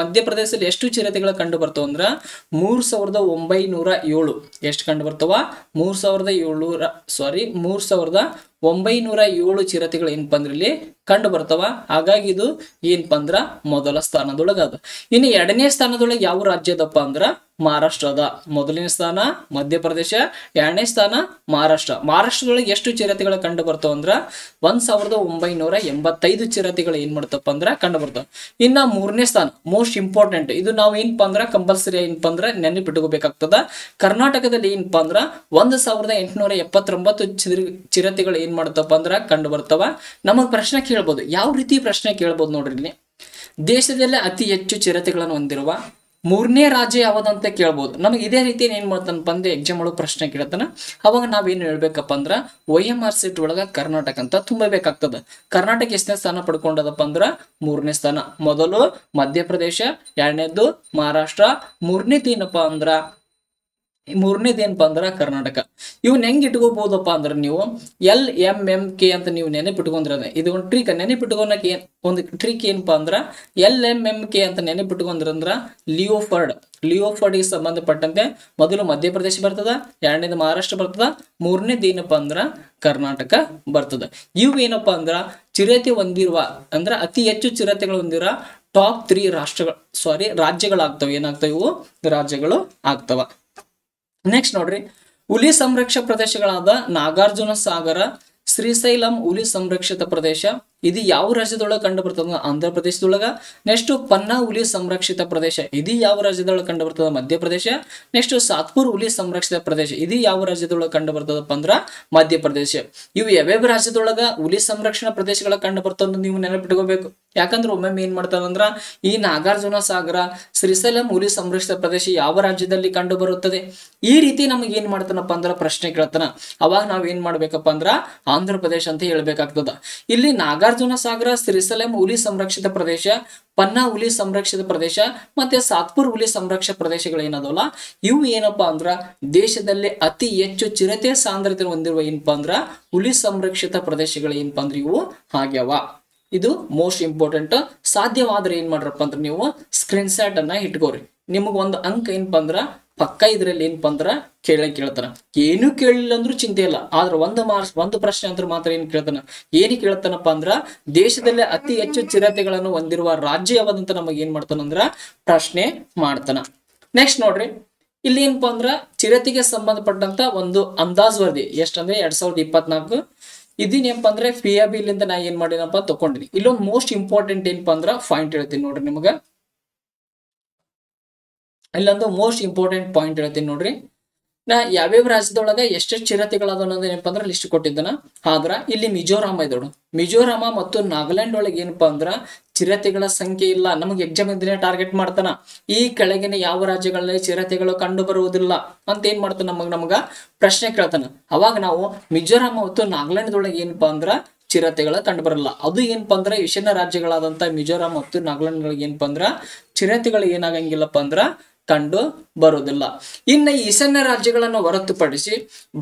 ಮಧ್ಯಪ್ರದೇಶದಲ್ಲಿ ಎಷ್ಟು ಚಿರತೆಗಳು ಕಂಡು ಬರ್ತಾವ ಅಂದ್ರ 3,907. ಎಷ್ಟು ಕಂಡು ಬರ್ತಾವ? 3,907 ಚಿರತೆಗಳು ಏನಪ್ಪಾ ಅಂದ್ರ ಇಲ್ಲಿ ಕಂಡು ಬರ್ತಾವ. ಹಾಗಾಗಿ ಇದು ಏನಪ್ಪಾ ಅಂದ್ರ ಮೊದಲ ಸ್ಥಾನದೊಳಗ ಅದ. ಇನ್ನು ಎರಡನೇ ಸ್ಥಾನದೊಳಗೆ ಯಾವ ರಾಜ್ಯ ಅದಪ್ಪ ಅಂದ್ರ ಮಹಾರಾಷ್ಟ್ರದ. ಮೊದಲನೇ ಸ್ಥಾನ ಮಧ್ಯಪ್ರದೇಶ, ಎರಡನೇ ಸ್ಥಾನ ಮಹಾರಾಷ್ಟ್ರ. ಮಹಾರಾಷ್ಟ್ರದೊಳಗೆ ಎಷ್ಟು ಚಿರತೆಗಳು ಕಂಡು ಬರ್ತಾವ ಅಂದ್ರ 1,985 ಚಿರತೆಗಳು ಏನ್ ಮಾಡ್ತಪ್ಪ ಅಂದ್ರ ಕಂಡು ಬರ್ತಾವ. ಇನ್ನ ಮೂರನೇ ಸ್ಥಾನ ಮೋಸ್ಟ್ ಇಂಪಾರ್ಟೆಂಟ್, ಇದು ನಾವು ಏನಪ್ಪಾ ಅಂದ್ರ ಕಂಪಲ್ಸರಿ ಏನಪ್ಪಾ ಅಂದ್ರ ನೆನಪಿಟ್ಕೋಬೇಕಾಗ್ತದ. ಕರ್ನಾಟಕದಲ್ಲಿ ಏನಪ್ಪಾ ಅಂದ್ರ 1,879 ಚಿರತೆಗಳು ಏನ್ ಮಾಡ್ತಪ್ಪ ಅಂದ್ರ ಕಂಡು ಬರ್ತಾವ. ನಮಗ್ ಪ್ರಶ್ನೆ ಕೇಳ್ಬೋದು, ಯಾವ ರೀತಿ ಪ್ರಶ್ನೆ ಕೇಳ್ಬೋದು ನೋಡ್ರಿ ಇಲ್ಲಿ. ದೇಶದಲ್ಲೇ ಅತಿ ಹೆಚ್ಚು ಚಿರತೆಗಳನ್ನು ಹೊಂದಿರುವ ಮೂರನೇ ರಾಜ್ಯ ಯಾವ್ದಂತ ಕೇಳ್ಬೋದು. ನಮಗೆ ಇದೇ ರೀತಿ ಏನ್ ಮಾಡ್ತಾನಪ್ಪ ಅಂದ್ರೆ ಎಕ್ಸಾಮ್ ಒಳಗೆ ಪ್ರಶ್ನೆ ಕೇಳ್ತಾನ. ಅವಾಗ ನಾವೇನ್ ಹೇಳ್ಬೇಕಪ್ಪ ಅಂದ್ರ OMR ಸೀಟ್ ಒಳಗ ಕರ್ನಾಟಕ ಅಂತ ತುಂಬಬೇಕಾಗ್ತದ. ಕರ್ನಾಟಕ ಎಷ್ಟನೇ ಸ್ಥಾನ ಪಡ್ಕೊಂಡದಪ್ಪ ಅಂದ್ರ ಮೂರನೇ ಸ್ಥಾನ. ಮೊದಲು ಮಧ್ಯಪ್ರದೇಶ, ಎರಡನೇದು ಮಹಾರಾಷ್ಟ್ರ, ಮೂರನೇದು ಏನಪ್ಪಾ ಅಂದ್ರ ಮೂರನೇದು ಏನಪ್ಪಾ ಅಂದ್ರ ಕರ್ನಾಟಕ. ಇವನ್ ಹೆಂಗ್ ಇಟ್ಕೋಬಹುದಪ್ಪ ಅಂದ್ರ ನೀವು LMMK ಅಂತ ನೀವು ನೆನಪಿಟ್ಕೊಂಡ್ರ ಇದು ಒಂದು ಟ್ರಿಕ್. ನೆನಪಿಟ್ಕೊಳಕ್ ಒಂದು ಟ್ರಿಕ್ ಏನಪ್ಪಾ ಅಂದ್ರ LMMK ಅಂತ ನೆನಪಿಟ್ಕೊಂಡ್ರಂದ್ರ ಲಿಯೋಫರ್ಡ್ ಗೆ ಸಂಬಂಧಪಟ್ಟಂತೆ ಮೊದಲು ಮಧ್ಯಪ್ರದೇಶ ಬರ್ತದ, ಎರಡನೇದು ಮಹಾರಾಷ್ಟ್ರ ಬರ್ತದ, ಮೂರನೇದು ಏನಪ್ಪಾ ಅಂದ್ರ ಕರ್ನಾಟಕ ಬರ್ತದ. ಇವು ಏನಪ್ಪಾ ಅಂದ್ರ ಚಿರತೆ ಹೊಂದಿರುವ ಅಂದ್ರ ಅತಿ ಹೆಚ್ಚು ಚಿರತೆಗಳು ಹೊಂದಿರುವ ಟಾಪ್ 3 ರಾಜ್ಯಗಳಾಗ್ತವೆ. ಏನಾಗ್ತವೆ ಇವು ರಾಜ್ಯಗಳು ಆಗ್ತವ. ನೆಕ್ಸ್ಟ್ ನೋಡ್ರಿ, ಹುಲಿ ಸಂರಕ್ಷಿತ ಪ್ರದೇಶಗಳಾದ ನಾಗಾರ್ಜುನ ಸಾಗರ, ಶ್ರೀಶೈಲಂ ಹುಲಿ ಸಂರಕ್ಷಿತ ಪ್ರದೇಶ ಇದು ಯಾವ ರಾಜ್ಯದೊಳಗೆ ಕಂಡು ಬರ್ತದ? ಆಂಧ್ರ ಪ್ರದೇಶದೊಳಗ. ನೆಕ್ಸ್ಟ್ ಪನ್ನಾ ಹುಲಿ ಸಂರಕ್ಷಿತ ಪ್ರದೇಶ ಇದು ಯಾವ ರಾಜ್ಯದೊಳಗೆ ಕಂಡು ಬರ್ತದ? ಮಧ್ಯಪ್ರದೇಶ. ನೆಕ್ಸ್ಟ್ ಸಾತ್ಪುರ್ ಹುಲಿ ಸಂರಕ್ಷಿತ ಪ್ರದೇಶ ಇದು ಯಾವ ರಾಜ್ಯದೊಳಗೆ ಕಂಡು ಬರ್ತದಪ್ಪ ಅಂದ್ರ ಮಧ್ಯಪ್ರದೇಶ. ಇವು ಯಾವ್ಯಾವ ರಾಜ್ಯದೊಳಗ ಹುಲಿ ಸಂರಕ್ಷಣಾ ಪ್ರದೇಶಗಳ ಕಂಡು ಬರ್ತದ ನೀವು ನೆನಪಿಟ್ಕೋಬೇಕು. ಯಾಕಂದ್ರೆ ಒಮ್ಮೊಮ್ಮೆ ಏನ್ ಮಾಡ್ತಾರಂದ್ರ ಈ ನಾಗಾರ್ಜುನ ಸಾಗರ, ಶ್ರೀಶೈಲಂ ಹುಲಿ ಸಂರಕ್ಷಿತ ಪ್ರದೇಶ ಯಾವ ರಾಜ್ಯದಲ್ಲಿ ಕಂಡು ಬರುತ್ತದೆ ಈ ರೀತಿ ನಮಗೆ ಏನ್ ಮಾಡ್ತಾನಪ್ಪ ಅಂದ್ರ ಪ್ರಶ್ನೆ ಕೇಳ್ತಾನ. ಅವಾಗ ನಾವ್ ಏನ್ ಮಾಡ್ಬೇಕಪ್ಪ ಅಂದ್ರ ಆಂಧ್ರ ಪ್ರದೇಶ ಅಂತ ಹೇಳ್ಬೇಕಾಗ್ತದ. ಇಲ್ಲಿ ನಾಗಾರ್ಜುನ ಸಾಗರ, ಶ್ರೀಶೈಲಂ ಹುಲಿ ಸಂರಕ್ಷಿತ ಪ್ರದೇಶ, ಪನ್ನಾ ಹುಲಿ ಸಂರಕ್ಷಿತ ಪ್ರದೇಶ ಮತ್ತೆ ಸಾತ್ಪುರ್ ಹುಲಿ ಸಂರಕ್ಷಿತ ಪ್ರದೇಶಗಳು ಏನದಲ್ಲ ಇವು ಏನಪ್ಪಾ ಅಂದ್ರ ದೇಶದಲ್ಲಿ ಅತಿ ಹೆಚ್ಚು ಚಿರತೆ ಸಾಂದ್ರತೆ ಹೊಂದಿರುವ ಏನಪ್ಪಾ ಅಂದ್ರ ಹುಲಿ ಸಂರಕ್ಷಿತ ಪ್ರದೇಶಗಳು ಏನಪ್ಪಾ ಅಂದ್ರ ಇವು ಆಗ್ಯಾವ. ಇದು ಮೋಸ್ಟ್ ಇಂಪಾರ್ಟೆಂಟ್. ಸಾಧ್ಯವಾದ್ರೆ ಏನ್ ಮಾಡ್ರಪ್ಪ ಅಂದ್ರ ನೀವು ಸ್ಕ್ರೀನ್ ಶಾಟ್ ಅನ್ನ ಇಟ್ಕೋರಿ. ನಿಮಗ್ ಒಂದು ಅಂಕ ಏನಪ್ಪಾ ಅಂದ್ರ ಪಕ್ಕ ಇದ್ರಲ್ಲಿ ಏನಪ್ಪಾ ಅಂದ್ರ ಕೇಳ್ತಾನ. ಏನು ಕೇಳಿಲ್ಲ ಅಂದ್ರೂ ಚಿಂತೆ ಇಲ್ಲ, ಆದ್ರೆ ಒಂದು ಪ್ರಶ್ನೆ ಅಂತ ಮಾತ್ರ ಏನ್ ಕೇಳ್ತಾನ, ಕೇಳ್ತಾನಪ್ಪ ಅಂದ್ರ ದೇಶದಲ್ಲಿ ಅತಿ ಹೆಚ್ಚು ಚಿರತೆಗಳನ್ನು ಹೊಂದಿರುವ ರಾಜ್ಯ ಯಾವ್ದಂತ ನಮಗ್ ಏನ್ ಮಾಡ್ತಾನಂದ್ರ ಪ್ರಶ್ನೆ ಮಾಡ್ತಾನ. ನೆಕ್ಸ್ಟ್ ನೋಡ್ರಿ, ಇಲ್ಲಿ ಏನಪ್ಪಾ ಅಂದ್ರ ಚಿರತೆಗೆ ಸಂಬಂಧಪಟ್ಟಂತ ಒಂದು ಅಂದಾಜು ವರದಿ ಎಷ್ಟಂದ್ರೆ 2024 ಇದೇನಪ್ಪ ಅಂದ್ರೆ PIB ನಾ ಏನ್ ಮಾಡಿನಪ್ಪ ತಕೊಂಡಿನಿ. ಇಲ್ಲೊಂದು ಮೋಸ್ಟ್ ಇಂಪಾರ್ಟೆಂಟ್ ಏನಪ್ಪಾ ಅಂದ್ರ ಪಾಯಿಂಟ್ ಹೇಳ್ತೀನಿ ನೋಡ್ರಿ ನಿಮಗ. ಇಲ್ಲೊಂದು ಮೋಸ್ಟ್ ಇಂಪಾರ್ಟೆಂಟ್ ಪಾಯಿಂಟ್ ಹೇಳ್ತೀನಿ ನೋಡ್ರಿ. ನಾ ಯಾವ್ಯಾವ ರಾಜ್ಯದೊಳಗ ಎಷ್ಟೆಷ್ಟು ಚಿರತೆಗಳದ ಅನ್ನೋದು ಏನಪ್ಪಾ ಅಂದ್ರ ಲಿಸ್ಟ್ ಕೊಟ್ಟಿದ್ದನ. ಆದ್ರ ಇಲ್ಲಿ ಮಿಜೋರಾಮ ಇದೋಡು. ಮಿಜೋರಾಮ ಮತ್ತು ನಾಗಾಲ್ಯಾಂಡ್ ಒಳಗೆ ಏನಪ್ಪಾ ಅಂದ್ರ ಚಿರತೆಗಳ ಸಂಖ್ಯೆ ಇಲ್ಲ. ನಮಗೆ ಎಕ್ಸಾಮ್ ಇದ್ರೆ ಟಾರ್ಗೆಟ್ ಮಾಡ್ತಾನ ಈ ಕೆಳಗಿನ ಯಾವ ರಾಜ್ಯಗಳಲ್ಲಿ ಚಿರತೆಗಳು ಕಂಡು ಬರುವುದಿಲ್ಲ ಅಂತ ಏನ್ ಮಾಡ್ತಾನ ನಮಗ ಪ್ರಶ್ನೆ ಕೇಳ್ತಾನ. ಅವಾಗ ನಾವು ಮಿಜೋರಾಮ ಮತ್ತು ನಾಗಾಲ್ಯಾಂಡ್ ಒಳಗೆ ಏನಪ್ಪಾ ಅಂದ್ರ ಚಿರತೆಗಳ ಕಂಡು ಬರಲ್ಲ. ಅದು ಏನಪ್ಪಾ ಅಂದ್ರ ಈಶಾನ್ಯ ರಾಜ್ಯಗಳಾದಂತ ಮಿಜೋರಾಂ ಮತ್ತು ನಾಗಾಲ್ಯಾಂಡ್ ಗಳಿಗೆ ಏನಪ್ಪಾ ಅಂದ್ರ ಚಿರತೆಗಳು ಏನಾಗಂಗಿಲ್ಲಪ್ಪ ಅಂದ್ರ ಕಂಡು ಬರುವುದಿಲ್ಲ. ಇನ್ನು ಈಶಾನ್ಯ ರಾಜ್ಯಗಳನ್ನು ಹೊರತುಪಡಿಸಿ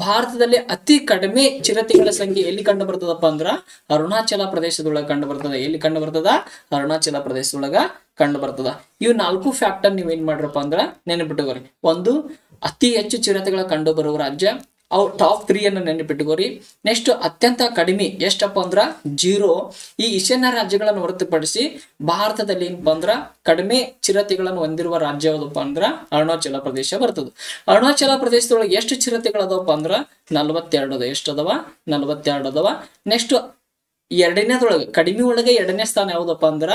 ಭಾರತದಲ್ಲಿ ಅತಿ ಕಡಿಮೆ ಚಿರತೆಗಳ ಸಂಖ್ಯೆ ಎಲ್ಲಿ ಕಂಡು ಬರ್ತದಪ್ಪ ಅಂದ್ರ ಅರುಣಾಚಲ ಪ್ರದೇಶದೊಳಗ ಕಂಡು ಬರ್ತದ. ಎಲ್ಲಿ ಕಂಡು ಬರ್ತದ? ಅರುಣಾಚಲ ಪ್ರದೇಶದೊಳಗ ಕಂಡು ಬರ್ತದ. ಇವು 4 ಫ್ಯಾಕ್ಟರ್ ನೀವ್ ಏನ್ ಮಾಡ್ರಪ್ಪ ಅಂದ್ರ ನೆನಪಿಟ್ಟುಕೋರಿ. ಒಂದು, ಅತಿ ಹೆಚ್ಚು ಚಿರತೆಗಳ ಕಂಡು ಬರುವ ರಾಜ್ಯ, ಅವು ಟಾಪ್ 3 ಅನ್ನ ನೆನಪಿಟ್ಟುಕೋರಿ. ನೆಕ್ಸ್ಟ್ ಅತ್ಯಂತ ಕಡಿಮೆ ಎಷ್ಟಪ್ಪ ಅಂದ್ರ 0. ಈ ಈಶಾನ್ಯ ರಾಜ್ಯಗಳನ್ನು ಹೊರತುಪಡಿಸಿ ಭಾರತದಲ್ಲಿ ಏನಪ್ಪಾ ಅಂದ್ರ ಕಡಿಮೆ ಚಿರತೆಗಳನ್ನು ಹೊಂದಿರುವ ರಾಜ್ಯ ಯಾವ್ದಪ್ಪ ಅಂದ್ರ ಅರುಣಾಚಲ ಪ್ರದೇಶ ಬರ್ತದೆ. ಅರುಣಾಚಲ ಪ್ರದೇಶದೊಳಗೆ ಎಷ್ಟು ಚಿರತೆಗಳು ಅದಾವಪ್ಪ ಅಂದ್ರ 42 ಅದ. ಎಷ್ಟು ಅದಾವ? 42 ಅದಾವ. ನೆಕ್ಸ್ಟ್ ಎರಡನೇದೊಳಗೆ ಕಡಿಮೆ ಒಳಗೆ ಎರಡನೇ ಸ್ಥಾನ ಯಾವ್ದಪ್ಪ ಅಂದ್ರ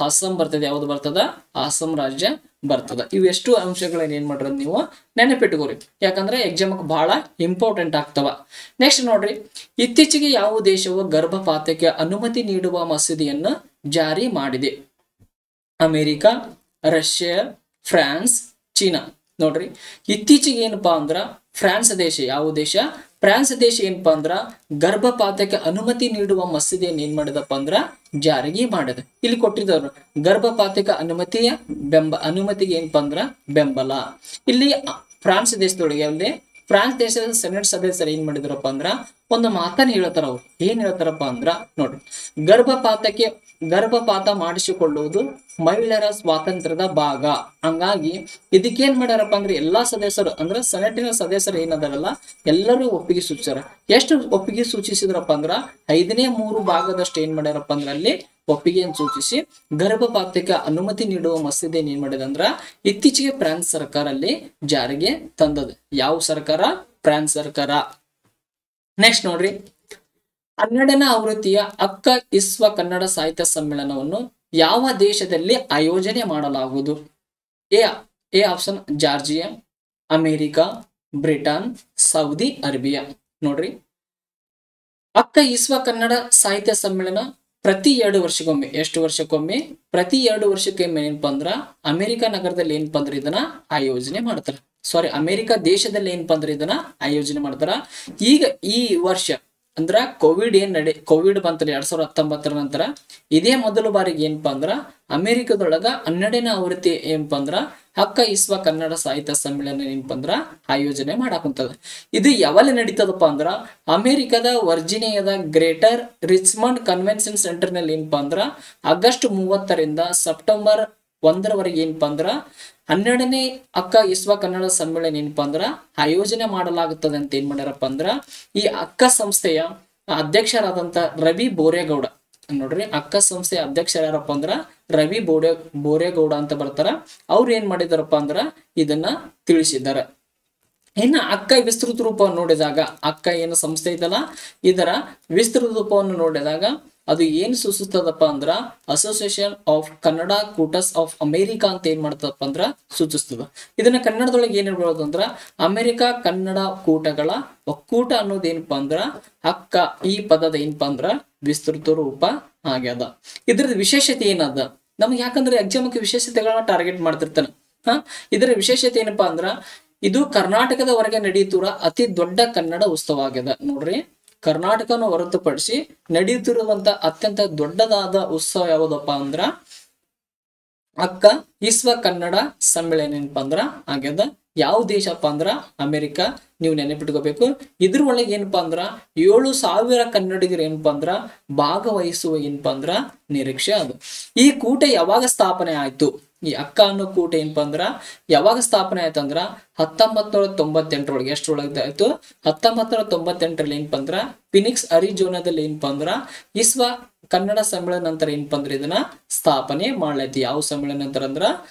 ಅಸ್ಸಾಂ ಬರ್ತದೆ. ಯಾವ್ದು ಬರ್ತದ? ಅಸ್ಸಾಂ ರಾಜ್ಯ ಬರ್ತದ. ಇವೆಷ್ಟು ಅಂಶಗಳನ್ನ ಏನ್ ಮಾಡ್ರ ನೀವು ನೆನಪಿಟ್ಟುಕೋರಿ, ಯಾಕಂದ್ರೆ ಎಕ್ಸಾಮ್ ಬಹಳ ಇಂಪಾರ್ಟೆಂಟ್ ಆಗ್ತವ. ನೆಕ್ಸ್ಟ್ ನೋಡ್ರಿ, ಇತ್ತೀಚೆಗೆ ಯಾವ ದೇಶವು ಗರ್ಭಪಾತಕ್ಕೆ ಅನುಮತಿ ನೀಡುವ ಮಸೂದೆಯನ್ನು ಜಾರಿ ಮಾಡಿದೆ? America, Russia, France, China. ನೋಡ್ರಿ, ಇತ್ತೀಚೆಗೆ ಏನಪ್ಪಾ ಅಂದ್ರ ಫ್ರಾನ್ಸ್ ದೇಶ, ಯಾವ ದೇಶ? ಫ್ರಾನ್ಸ್ ದೇಶ ಏನಪ್ಪಾ ಅಂದ್ರ ಗರ್ಭಪಾತಕ್ಕೆ ಅನುಮತಿ ನೀಡುವ ಮಸೂದೆಯನ್ನು ಏನ್ ಮಾಡಿದಪ್ಪ ಅಂದ್ರ ಜಾರಿಗೆ ಮಾಡಿದೆ. ಇಲ್ಲಿ ಕೊಟ್ಟಿದ್ದವ್ರು ಗರ್ಭಪಾತಕ್ಕೆ ಅನುಮತಿಗೆ ಏನಪ್ಪಾ ಅಂದ್ರ ಬೆಂಬಲ. ಇಲ್ಲಿ ಫ್ರಾನ್ಸ್ ದೇಶದೊಳಗೆ ಅಲ್ಲಿ ಫ್ರಾನ್ಸ್ ದೇಶದ ಸೆನೆಟ್ ಸದಸ್ಯರು ಏನ್ ಮಾಡಿದ್ರಪ್ಪ ಅಂದ್ರ ಒಂದು ಮಾತನ್ನ ಹೇಳ್ತಾರ. ಅವ್ರು ಏನ್ ಹೇಳ್ತಾರಪ್ಪ ಅಂದ್ರ ನೋಡ್ರಿ, ಗರ್ಭಪಾತ ಮಾಡಿಸಿಕೊಳ್ಳುವುದು ಮಹಿಳೆಯರ ಸ್ವಾತಂತ್ರ್ಯದ ಭಾಗ. ಹಂಗಾಗಿ ಇದಕ್ಕೇನ್ ಮಾಡ್ಯಾರಪ್ಪ ಅಂದ್ರೆ ಎಲ್ಲಾ ಸದಸ್ಯರು ಅಂದ್ರೆ ಸೆನೆಟಿನ ಸದಸ್ಯರು ಏನದಾರಲ್ಲ ಎಲ್ಲರೂ ಒಪ್ಪಿಗೆ ಸೂಚಿಸ್ಯಾರ. ಎಷ್ಟು ಒಪ್ಪಿಗೆ ಸೂಚಿಸಿದ್ರಪ್ಪ ಅಂದ್ರ 5/3 ಭಾಗದಷ್ಟು ಏನ್ ಮಾಡ್ಯಾರಪ್ಪ ಅಂದ್ರ ಅಲ್ಲಿ ಒಪ್ಪಿಗೆಯನ್ನು ಸೂಚಿಸಿ ಗರ್ಭಪಾತಕ್ಕೆ ಅನುಮತಿ ನೀಡುವ ಮಸೂದೆ ಏನ್ ಮಾಡಿದ ಅಂದ್ರ ಇತ್ತೀಚೆಗೆ ಫ್ರಾನ್ಸ್ ಸರ್ಕಾರ ಅಲ್ಲಿ ಜಾರಿಗೆ ತಂದದ. ಯಾವ ಸರ್ಕಾರ? ಫ್ರಾನ್ಸ್ ಸರ್ಕಾರ. ನೆಕ್ಸ್ಟ್ ನೋಡ್ರಿ, 12ನೇ ಆವೃತ್ತಿಯ ಅಕ್ಕ ಇಸ್ವ ಕನ್ನಡ ಸಾಹಿತ್ಯ ಸಮ್ಮೇಳನವನ್ನು ಯಾವ ದೇಶದಲ್ಲಿ ಆಯೋಜನೆ ಮಾಡಲಾಗುವುದು? A option Georgia, America, Britain, Saudi Arabia. ನೋಡ್ರಿ, ಅಕ್ಕ ಇಸ್ವ ಕನ್ನಡ ಸಾಹಿತ್ಯ ಸಮ್ಮೇಳನ ಪ್ರತಿ 2 ವರ್ಷಕ್ಕೊಮ್ಮೆ, ಎಷ್ಟು ವರ್ಷಕ್ಕೊಮ್ಮೆ? ಪ್ರತಿ 2 ವರ್ಷಕ್ಕೊಮ್ಮೆ ಏನಪ್ಪಾ ಅಂದ್ರ ಅಮೆರಿಕ ನಗರದಲ್ಲಿ ಏನಪ್ಪಾ ಅಂದ್ರ ಇದನ್ನ ಆಯೋಜನೆ ಮಾಡ್ತಾರ. ಅಮೆರಿಕ ದೇಶದಲ್ಲಿ ಏನಪ್ಪಾ ಅಂದ್ರ ಇದನ್ನ ಆಯೋಜನೆ ಮಾಡ್ತಾರ. ಈಗ ಈ ವರ್ಷ ಅಂದ್ರ ಕೋವಿಡ್ ಬಂತಲ್ಲ 2019 ನಂತರ ಇದೇ ಮೊದಲ ಬಾರಿಗೆ ಏನಪ್ಪಾ ಅಂದ್ರ ಅಮೆರಿಕದೊಳಗ 12ನೇ ಆವೃತ್ತಿ ಏನಪ್ಪಾ ಅಂದ್ರ ಹಕ್ಕ ಇಸ್ವ ಕನ್ನಡ ಸಾಹಿತ್ಯ ಸಮ್ಮೇಳನ ಏನಪ್ಪಾ ಅಂದ್ರ ಆಯೋಜನೆ ಮಾಡಾಕುಂತದ. ಇದು ಯಾವಲ್ಲಿ ನಡೀತದಪ್ಪ ಅಂದ್ರ ಅಮೆರಿಕದ ವರ್ಜಿನಿಯಾದ ಗ್ರೇಟರ್ ರಿಚ್ಮಂಡ್ ಕನ್ವೆನ್ಷನ್ ಸೆಂಟರ್ ನಲ್ಲಿ ಏನಪ್ಪಾ ಅಂದ್ರ ಆಗಸ್ಟ್ 30ರಿಂದ ಸೆಪ್ಟೆಂಬರ್ 1ರವರೆಗೆ ಏನಪ್ಪಾ ಅಂದ್ರ 12ನೇ ಅಕ್ಕ ಇಸ್ವ ಕನ್ನಡ ಸಮ್ಮೇಳನ ಏನಪ್ಪಾ ಅಂದ್ರ ಆಯೋಜನೆ ಮಾಡಲಾಗುತ್ತದೆ ಅಂತ ಏನ್ ಮಾಡ್ಯಾರಪ್ಪ ಅಂದ್ರ ಈ ಅಕ್ಕ ಸಂಸ್ಥೆಯ ಅಧ್ಯಕ್ಷರಾದಂತ ರವಿ ಬೋರೇಗೌಡ ನೋಡ್ರಿ. ಅಕ್ಕ ಸಂಸ್ಥೆಯ ಅಧ್ಯಕ್ಷರ ಯಾರಪ್ಪ ಅಂದ್ರ ರವಿ ಬೋರೇಗೌಡ ಅಂತ ಬರ್ತಾರ. ಅವ್ರು ಏನ್ ಮಾಡಿದಾರಪ್ಪ ಅಂದ್ರ ಇದನ್ನ ತಿಳಿಸಿದ್ದಾರೆ. ಇನ್ನು ಅಕ್ಕ ವಿಸ್ತೃತ ರೂಪವನ್ನು ನೋಡಿದಾಗ ಅಕ್ಕ ಏನು ಸಂಸ್ಥೆ ಇದಲ್ಲ ಇದರ ವಿಸ್ತೃತ ರೂಪವನ್ನು ನೋಡಿದಾಗ ಅದು ಏನ್ ಸೂಚಿಸ್ತದಪ್ಪ ಅಂದ್ರ association of Kannada Kootas of America ಅಂತ ಏನ್ ಮಾಡ್ತದಪ್ಪ ಅಂದ್ರ ಸೂಚಿಸ್ತದ. ಇದನ್ನ ಕನ್ನಡದೊಳಗೆ ಏನ್ ಹೇಳ್ಬೋದು ಅಂದ್ರ ಅಮೆರಿಕ ಕನ್ನಡ ಕೂಟಗಳ ಒಕ್ಕೂಟ ಅನ್ನೋದೇನಪ್ಪಾ ಅಂದ್ರ ಅಕ್ಕ ಈ ಪದದ ಏನಪ್ಪಾ ಅಂದ್ರ ವಿಸ್ತೃತ ರೂಪ ಆಗ್ಯದ. ಇದ್ರದ ವಿಶೇಷತೆ ಏನದ ನಮ್ಗೆ, ಯಾಕಂದ್ರೆ ಎಕ್ಸಾಮ್ಗೆ ವಿಶೇಷತೆಗಳನ್ನ ಟಾರ್ಗೆಟ್ ಮಾಡ್ತಿರ್ತಾನೆ. ಇದರ ವಿಶೇಷತೆ ಏನಪ್ಪಾ ಅಂದ್ರ ಇದು ಕರ್ನಾಟಕದ ಹೊರಗೆ ನಡೆಯುತ್ತಿರುವ ಅತಿ ದೊಡ್ಡ ಕನ್ನಡ ಉತ್ಸವ ಆಗ್ಯದ. ನೋಡ್ರಿ, ಕರ್ನಾಟಕವನ್ನು ಹೊರತುಪಡಿಸಿ ನಡೆಯುತ್ತಿರುವಂತ ಅತ್ಯಂತ ದೊಡ್ಡದಾದ ಉತ್ಸವ ಯಾವುದಪ್ಪ ಅಂದ್ರ ಅಕ್ಕ ಇಸ್ವ ಕನ್ನಡ ಸಮ್ಮೇಳನ ಏನಪ್ಪಾ ಅಂದ್ರ ಆಗ್ಯದ. ಯಾವ ದೇಶಪ್ಪ ಅಂದ್ರ ಅಮೆರಿಕ. ನೀವು ನೆನಪಿಟ್ಕೋಬೇಕು. ಇದ್ರ ಒಳಗೆ ಏನಪ್ಪಾ ಅಂದ್ರ 7,000 ಕನ್ನಡಿಗರು ಏನಪ್ಪಾ ಅಂದ್ರ ಭಾಗವಹಿಸುವ ಏನಪ್ಪಾ ಅಂದ್ರ ನಿರೀಕ್ಷೆ ಅದು. ಈ ಕೂಟ ಯಾವಾಗ ಸ್ಥಾಪನೆ ಆಯ್ತು? ಈ ಅಕ್ಕ ಅನ್ನೋ ಕೂಟ ಏನಪ್ಪಾ ಅಂದ್ರ ಯಾವಾಗ ಸ್ಥಾಪನೆ ಆಯ್ತು ಅಂದ್ರ 1998ರೊಳಗೆ. ಎಷ್ಟರೊಳಗೆ ಆಯ್ತು? 1998ರಲ್ಲಿ ಏನಪ್ಪಾ ಅಂದ್ರ ಫಿನಿಕ್ಸ್ ಅರಿಜೋನಾದಲ್ಲಿ ಏನಪ್ಪಾ ಅಂದ್ರ ಇಸ್ವ ಕನ್ನಡ ಸಮ್ಮೇಳನ ನಂತರ ಏನಪ್ಪಾ ಅಂದ್ರ ಇದನ್ನ ಸ್ಥಾಪನೆ ಮಾಡ್ಲೈತಿ. ಯಾವ ಸಮ್ಮೇಳನ ನಂತರ ಅಂದ್ರ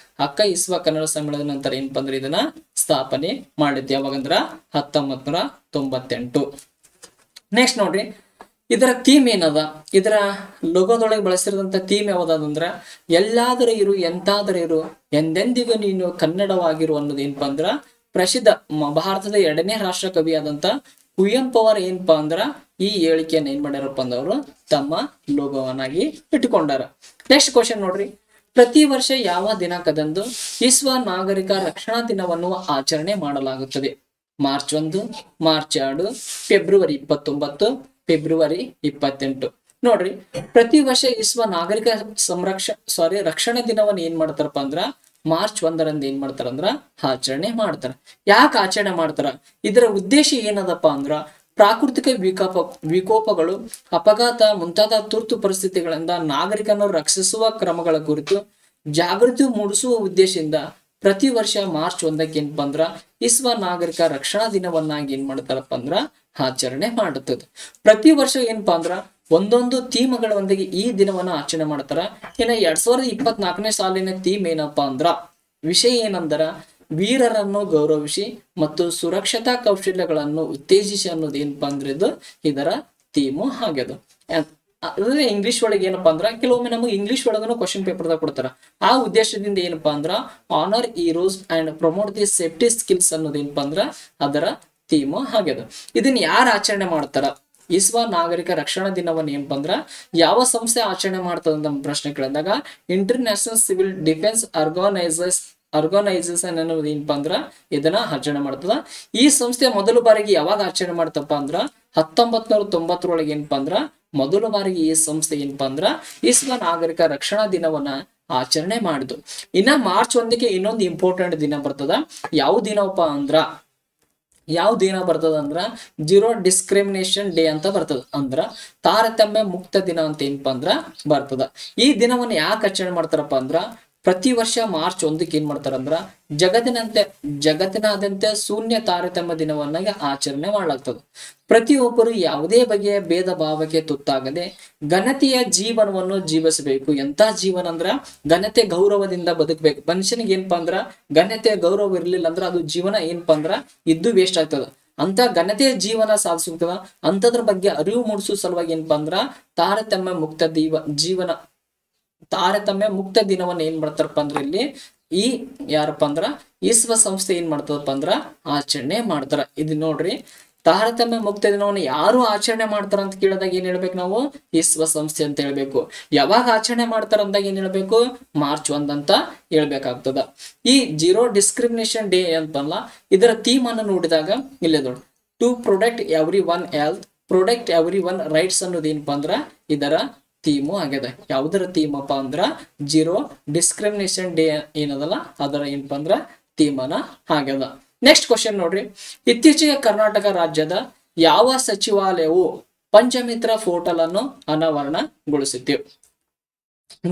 ಅಕ್ಕ ಇಸ್ವ ಕನ್ನಡ ಸಮ್ಮೇಳನ ನಂತರ ಏನಪ್ಪಾ ಅಂದ್ರ ಇದನ್ನ ಸ್ಥಾಪನೆ ಮಾಡೈತಿ. ಯಾವಾಗಂದ್ರ 1998. ನೆಕ್ಸ್ಟ್ ನೋಡ್ರಿ, ಇದರ ಥೀಮ್ ಏನದ? ಇದರ ಲೋಗೋದೊಳಗೆ ಬಳಸಿರೋದಂತ ಥೀಮ್ ಯಾವ್ದಂದ್ರ ಎಲ್ಲಾದರೂ ಇರು ಎಂತಾದರೂ ಇರು ಎಂದೆಂದಿಗೂ ನೀನು ಕನ್ನಡವಾಗಿರು ಅನ್ನೋದು ಏನಪ್ಪಾ ಅಂದ್ರ ಪ್ರಸಿದ್ಧ ಭಾರತದ 2ನೇ ರಾಷ್ಟ್ರ ಕವಿ ಆದಂತ ಕುವೆಂಪು ಅವರ ಏನಪ್ಪಾ ಅಂದ್ರ ಈ ಹೇಳಿಕೆಯನ್ನು ಏನ್ ಮಾಡ್ಯಾರಪ್ಪ ಅಂದವರು ತಮ್ಮ ಲೋಗೋವನ್ನಾಗಿ ಇಟ್ಟುಕೊಂಡಾರ. ನೆಕ್ಸ್ಟ್ ಕ್ವಶನ್ ನೋಡ್ರಿ, ಪ್ರತಿ ವರ್ಷ ಯಾವ ದಿನಾಂಕದಂದು ವಿಶ್ವ ನಾಗರಿಕ ರಕ್ಷಣಾ ದಿನವನ್ನು ಆಚರಣೆ ಮಾಡಲಾಗುತ್ತದೆ? March 1, March 2, February 29, February 28. ನೋಡ್ರಿ, ಪ್ರತಿ ವರ್ಷ ವಿಶ್ವ ನಾಗರಿಕ ರಕ್ಷಣಾ ದಿನವನ್ನು ಏನ್ ಮಾಡ್ತಾರಪ್ಪ ಅಂದ್ರ ಮಾರ್ಚ್ 1ರಂದು ಏನ್ ಮಾಡ್ತಾರಂದ್ರ ಆಚರಣೆ ಮಾಡ್ತಾರ. ಯಾಕೆ ಆಚರಣೆ ಮಾಡ್ತಾರ? ಇದರ ಉದ್ದೇಶ ಏನದಪ್ಪ ಅಂದ್ರ ಪ್ರಾಕೃತಿಕ ವಿಕೋಪಗಳು, ಅಪಘಾತ ಮುಂತಾದ ತುರ್ತು ಪರಿಸ್ಥಿತಿಗಳಿಂದ ನಾಗರಿಕರನ್ನು ರಕ್ಷಿಸುವ ಕ್ರಮಗಳ ಕುರಿತು ಜಾಗೃತಿ ಮೂಡಿಸುವ ಉದ್ದೇಶದಿಂದ ಪ್ರತಿ ವರ್ಷ ಮಾರ್ಚ್ 1ಕ್ಕೆ ಏನಪ್ಪಾ ಅಂದ್ರ ವಿಶ್ವ ನಾಗರಿಕ ರಕ್ಷಣಾ ದಿನವನ್ನಾಗಿ ಏನ್ ಮಾಡ್ತಾರಪ್ಪ ಅಂದ್ರ ಆಚರಣೆ ಮಾಡುತ್ತದೆ. ಪ್ರತಿ ವರ್ಷ ಏನಪ್ಪಾ ಅಂದ್ರ ಒಂದೊಂದು ಥೀಮ್ಗಳೊಂದಿಗೆ ಈ ದಿನವನ್ನ ಆಚರಣೆ ಮಾಡ್ತಾರ. ಇನ್ನ 2024ನೇ ಸಾಲಿನ ಥೀಮ್ ಏನಪ್ಪಾ ಅಂದ್ರ ವಿಷಯ ಏನಂದ್ರ ವೀರರನ್ನು ಗೌರವಿಸಿ ಮತ್ತು ಸುರಕ್ಷತಾ ಕೌಶಲ್ಯಗಳನ್ನು ಉತ್ತೇಜಿಸಿ ಅನ್ನೋದು ಏನಪ್ಪಾ ಅಂದ್ರೆ ಇದರ ಥೀಮು ಆಗ್ಯದ. ಅದೇ ಇಂಗ್ಲಿಷ್ ಒಳಗೆ ಏನಪ್ಪಾ ಅಂದ್ರ ಕೆಲವೊಮ್ಮೆ ನಮಗೆ ಇಂಗ್ಲಿಷ್ ಒಳಗನು ಕ್ವಶನ್ ಪೇಪರ್ದಾಗ ಕೊಡ್ತಾರ. ಆ ಉದ್ದೇಶದಿಂದ ಏನಪ್ಪಾ ಅಂದ್ರ honour heroes and promote the safety skills ಅನ್ನೋದು ಏನಪ್ಪಾ ಅಂದ್ರ ಅದರ ಥೀಮು ಆಗ್ಯದ. ಇದನ್ನ ಯಾರು ಆಚರಣೆ ಮಾಡ್ತಾರ? ವಿಶ್ವ ನಾಗರಿಕ ರಕ್ಷಣಾ ದಿನವನ್ನು ಏನಪ್ಪಾ ಅಂದ್ರ ಯಾವ ಸಂಸ್ಥೆ ಆಚರಣೆ ಮಾಡ್ತದ ನಮ್ಮ ಪ್ರಶ್ನೆ ಕೇಳಿದಾಗ ಇಂಟರ್ನ್ಯಾಷನಲ್ ಸಿವಿಲ್ ಡಿಫೆನ್ಸ್ ಆರ್ಗನೈಸೇಷನ್ ಅನ್ನೋದು ಏನಪ್ಪಾ ಅಂದ್ರ ಇದನ್ನ ಆಚರಣೆ ಮಾಡ್ತದ. ಈ ಸಂಸ್ಥೆ ಮೊದಲ ಬಾರಿಗೆ ಯಾವಾಗ ಆಚರಣೆ ಮಾಡ್ತಪ್ಪ ಅಂದ್ರ 1990ರೊಳಗೆ ಏನಪ್ಪಾ ಅಂದ್ರ ಮೊದಲ ಬಾರಿಗೆ ಈ ಸಂಸ್ಥೆ ಏನಪ್ಪಾ ಅಂದ್ರ ವಿಶ್ವ ನಾಗರಿಕ ರಕ್ಷಣಾ ದಿನವನ್ನ ಆಚರಣೆ ಮಾಡಿತು. ಇನ್ನ ಮಾರ್ಚ್ 1ಕ್ಕೆ ಇನ್ನೊಂದು ಇಂಪಾರ್ಟೆಂಟ್ ದಿನ ಬರ್ತದ. ಯಾವ ದಿನಪ್ಪ ಅಂದ್ರ ಜೀರೋ ಡಿಸ್ಕ್ರಿಮಿನೇಷನ್ ಡೇ ಅಂತ ಬರ್ತದ. ಅಂದ್ರ ತಾರತಮ್ಯ ಮುಕ್ತ ದಿನ ಅಂತ ಏನಪ್ಪಾ ಅಂದ್ರ ಬರ್ತದ. ಈ ದಿನವನ್ನ ಯಾಕೆ ಆಚರಣೆ ಮಾಡ್ತಾರಪ್ಪ ಅಂದ್ರ ಪ್ರತಿ ವರ್ಷ ಮಾರ್ಚ್ 1ಕ್ಕೆ ಏನ್ ಮಾಡ್ತಾರಂದ್ರ ಜಗತ್ತಿನಾದ್ಯಂತ ಶೂನ್ಯ ತಾರತಮ್ಯ ದಿನವನ್ನಾಗಿ ಆಚರಣೆ ಮಾಡಲಾಗ್ತದೆ. ಪ್ರತಿಯೊಬ್ಬರು ಯಾವುದೇ ಬಗೆಯ ಭೇದ ಭಾವಕ್ಕೆ ತುತ್ತಾಗದೆ ಘನತೆಯ ಜೀವನವನ್ನು ಜೀವಿಸಬೇಕು. ಎಂತ ಜೀವನ ಅಂದ್ರ ಘನತೆ ಗೌರವದಿಂದ ಬದುಕಬೇಕು. ಮನುಷ್ಯನಿಗೆ ಏನಪ್ಪಾ ಅಂದ್ರ ಘನತೆ ಗೌರವ ಇರ್ಲಿಲ್ಲ ಅಂದ್ರ ಅದು ಜೀವನ ಏನಪ್ಪಾ ಅಂದ್ರ ಇದ್ದು ವೇಸ್ಟ್ ಆಗ್ತದ. ಅಂತ ಘನತೆಯ ಜೀವನ ಸಾಧಿಸುತ್ತದ. ಅಂತದ್ರ ಬಗ್ಗೆ ಅರಿವು ಮೂಡಿಸುವ ಸಲುವಾಗಿ ಏನಪ್ಪಾ ಅಂದ್ರ ತಾರತಮ್ಯ ಮುಕ್ತ ದಿನವನ್ನ ಏನ್ ಮಾಡ್ತಾರಪ್ಪ ಅಂದ್ರ ಇಲ್ಲಿ ಈ ಯಾರಪ್ಪ ಅಂದ್ರ ವಿಶ್ವ ಸಂಸ್ಥೆ ಏನ್ ಮಾಡ್ತದಪ್ಪ ಅಂದ್ರ ಆಚರಣೆ ಮಾಡ್ತಾರ. ಇದು ನೋಡ್ರಿ, ತಾರತಮ್ಯ ಮುಕ್ತ ದಿನವನ್ನು ಯಾರು ಆಚರಣೆ ಮಾಡ್ತಾರ ಅಂತ ಕೇಳಿದಾಗ ಏನ್ ಹೇಳ್ಬೇಕು ನಾವು? ವಿಶ್ವ ಸಂಸ್ಥೆ ಅಂತ ಹೇಳ್ಬೇಕು. ಯಾವಾಗ ಆಚರಣೆ ಮಾಡ್ತಾರ ಅಂದಾಗ ಏನ್ ಹೇಳ್ಬೇಕು? ಮಾರ್ಚ್ 1 ಅಂತ ಹೇಳ್ಬೇಕಾಗ್ತದ. ಈ ಜೀರೋ ಡಿಸ್ಕ್ರಿಮಿನೇಷನ್ ಡೇ ಅಂತಲ್ಲ ಇದರ ಥೀಮ್ ಅನ್ನು ನೋಡಿದಾಗ ಇಲ್ಲೇ ನೋಡಿ, to protect everyone health protect everyone rights ಅನ್ನೋದು ಏನಪ್ಪಾ ಅಂದ್ರ ಇದರ ಥೀಮು ಆಗ್ಯದ. ಯಾವುದರ ಥೀಮಪ್ಪ ಅಂದ್ರ ಜೀರೋ ಡಿಸ್ಕ್ರಿಮಿನೇಷನ್ ಡೇ ಏನದಲ್ಲ ಅದರ ಏನಪ್ಪಾ ಅಂದ್ರ ಥೀಮನ ಆಗ್ಯದ. ನೆಕ್ಸ್ಟ್ ಕ್ವಶನ್ ನೋಡ್ರಿ, ಇತ್ತೀಚೆಗೆ ಕರ್ನಾಟಕ ರಾಜ್ಯದ ಯಾವ ಸಚಿವಾಲಯವು ಪಂಚಮಿತ್ರ ಪೋರ್ಟಲ್ ಅನ್ನು ಅನಾವರಣಗೊಳಿಸಿತ್ತು?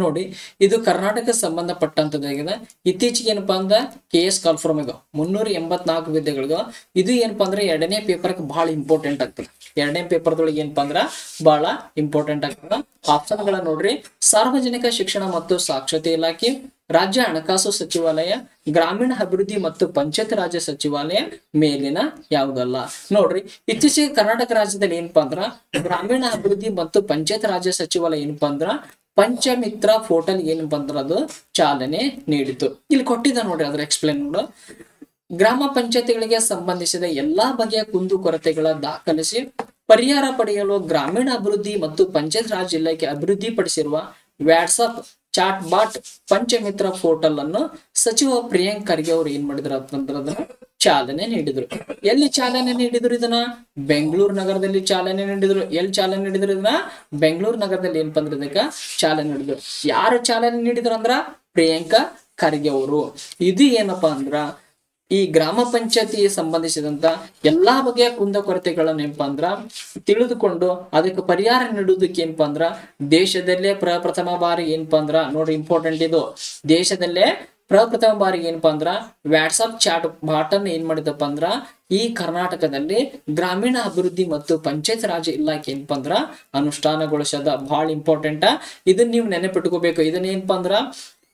ನೋಡಿ, ಇದು ಕರ್ನಾಟಕ ಸಂಬಂಧಪಟ್ಟಂತದಾಗಿದೆ. ಇತ್ತೀಚೆಗೆ ಏನಪ್ಪಾ ಅಂದ್ರ KS ಕಾಲ್ಫಾರ್ಮ್ 384 ವಿದ್ಯೆಗಳಿಗ ಇದು ಏನಪ್ಪಾ ಅಂದ್ರೆ ಎರಡನೇ ಪೇಪರ್ ಬಹಳ ಇಂಪಾರ್ಟೆಂಟ್ ಆಗ್ತದೆ. ಎರಡನೇ ಪೇಪರ್ದೊಳಗೆ ಏನಪ್ಪಾ ಅಂದ್ರ ಬಹಳ ಇಂಪಾರ್ಟೆಂಟ್ ಆಗ್ತದ. ಆಪ್ಷನ್ ಗಳ ನೋಡ್ರಿ, ಸಾರ್ವಜನಿಕ ಶಿಕ್ಷಣ ಮತ್ತು ಸಾಕ್ಷರತೆ ಇಲಾಖೆ, ರಾಜ್ಯ ಹಣಕಾಸು ಸಚಿವಾಲಯ, ಗ್ರಾಮೀಣ ಅಭಿವೃದ್ಧಿ ಮತ್ತು ಪಂಚಾಯತ್ ರಾಜ್ಯ ಸಚಿವಾಲಯ, ಮೇಲಿನ ಯಾವುದಲ್ಲ. ನೋಡ್ರಿ, ಇತ್ತೀಚೆಗೆ ಕರ್ನಾಟಕ ರಾಜ್ಯದಲ್ಲಿ ಏನಪ್ಪಾ ಅಂದ್ರ ಗ್ರಾಮೀಣ ಅಭಿವೃದ್ಧಿ ಮತ್ತು ಪಂಚಾಯತ್ ರಾಜ್ಯ ಸಚಿವಾಲಯ ಏನಪ್ಪಾ ಅಂದ್ರ ಪಂಚಮಿತ್ರ ಪೋರ್ಟಲ್ ಏನಪ್ಪಾ ಅಂದ್ರ ಅದು ಚಾಲನೆ ನೀಡಿತು. ಇಲ್ಲಿ ಕೊಟ್ಟಿದ್ದ ನೋಡ್ರಿ ಅದರ ಎಕ್ಸ್ಪ್ಲೇನ್ ನೋಡು. ಗ್ರಾಮ ಪಂಚಾಯತಿಗಳಿಗೆ ಸಂಬಂಧಿಸಿದ ಎಲ್ಲಾ ಬಗೆಯ ಕುಂದುಕೊರತೆಗಳ ದಾಖಲಿಸಿ ಪರಿಹಾರ ಪಡೆಯಲು ಗ್ರಾಮೀಣ ಅಭಿವೃದ್ಧಿ ಮತ್ತು ಪಂಚಾಯತ್ ರಾಜ್ ಇಲಾಖೆ ಅಭಿವೃದ್ಧಿಪಡಿಸಿರುವ ವಾಟ್ಸ್ಆಪ್ ಚಾಟ್ ಬಾಟ್ ಪಂಚಮಿತ್ರ ಪೋರ್ಟಲ್ ಅನ್ನು ಸಚಿವ ಪ್ರಿಯಾಂಕ್ ಖರ್ಗೆ ಅವರು ಏನ್ ಮಾಡಿದ್ರು ಅಂತಂದ್ರೆ ಅದನ್ನ ಚಾಲನೆ ನೀಡಿದ್ರು. ಎಲ್ಲಿ ಚಾಲನೆ ನೀಡಿದ್ರು? ಇದನ್ನ ಬೆಂಗಳೂರು ನಗರದಲ್ಲಿ ಚಾಲನೆ ನೀಡಿದ್ರು. ಎಲ್ಲಿ ಚಾಲನೆ ನೀಡಿದ್ರು? ಇದನ್ನ ಬೆಂಗಳೂರು ನಗರದಲ್ಲಿ ಏನಪ್ಪಾ ಅಂದ್ರೆ ಇದಕ್ಕ ಚಾಲನೆ ನೀಡಿದ್ರು. ಯಾರು ಚಾಲನೆ ನೀಡಿದ್ರು ಅಂದ್ರ ಪ್ರಿಯಾಂಕ ಖರ್ಗೆ ಅವರು. ಇದು ಏನಪ್ಪಾ ಅಂದ್ರ ಈ ಗ್ರಾಮ ಪಂಚಾಯತಿ ಸಂಬಂಧಿಸಿದಂತ ಎಲ್ಲಾ ಬಗೆಯ ಕುಂದುಕೊರತೆಗಳನ್ನ ಏನಪ್ಪಾ ಅಂದ್ರ ತಿಳಿದುಕೊಂಡು ಅದಕ್ಕೆ ಪರಿಹಾರ ನೀಡುವುದಕ್ಕೆ ಏನಪ್ಪಾ ಅಂದ್ರ ದೇಶದಲ್ಲೇ ಪ್ರಪ್ರಥಮ ಬಾರಿ ಏನಪ್ಪಾ ಅಂದ್ರ ನೋಡ್ರಿ ಇಂಪಾರ್ಟೆಂಟ್ ಇದು, ದೇಶದಲ್ಲೇ ಪ್ರಪ್ರಥಮ ಬಾರಿಗೆ ಏನಪ್ಪಾ ಅಂದ್ರ ವಾಟ್ಸ್ಆಪ್ ಚಾಟ್ ಬಾಟ್ ಅನ್ನು ಏನ್ ಮಾಡಿದಪ್ಪ ಅಂದ್ರ ಈ ಕರ್ನಾಟಕದಲ್ಲಿ ಗ್ರಾಮೀಣ ಅಭಿವೃದ್ಧಿ ಮತ್ತು ಪಂಚಾಯತ್ ರಾಜ್ ಇಲಾಖೆ ಏನಪ್ಪಾ ಅಂದ್ರ ಅನುಷ್ಠಾನಗೊಳಿಸದ. ಬಹಳ ಇಂಪಾರ್ಟೆಂಟ್, ಇದನ್ನ ನೀವು ನೆನಪಿಟ್ಕೋಬೇಕು. ಇದನ್ನ ಏನಪ್ಪಾ ಅಂದ್ರ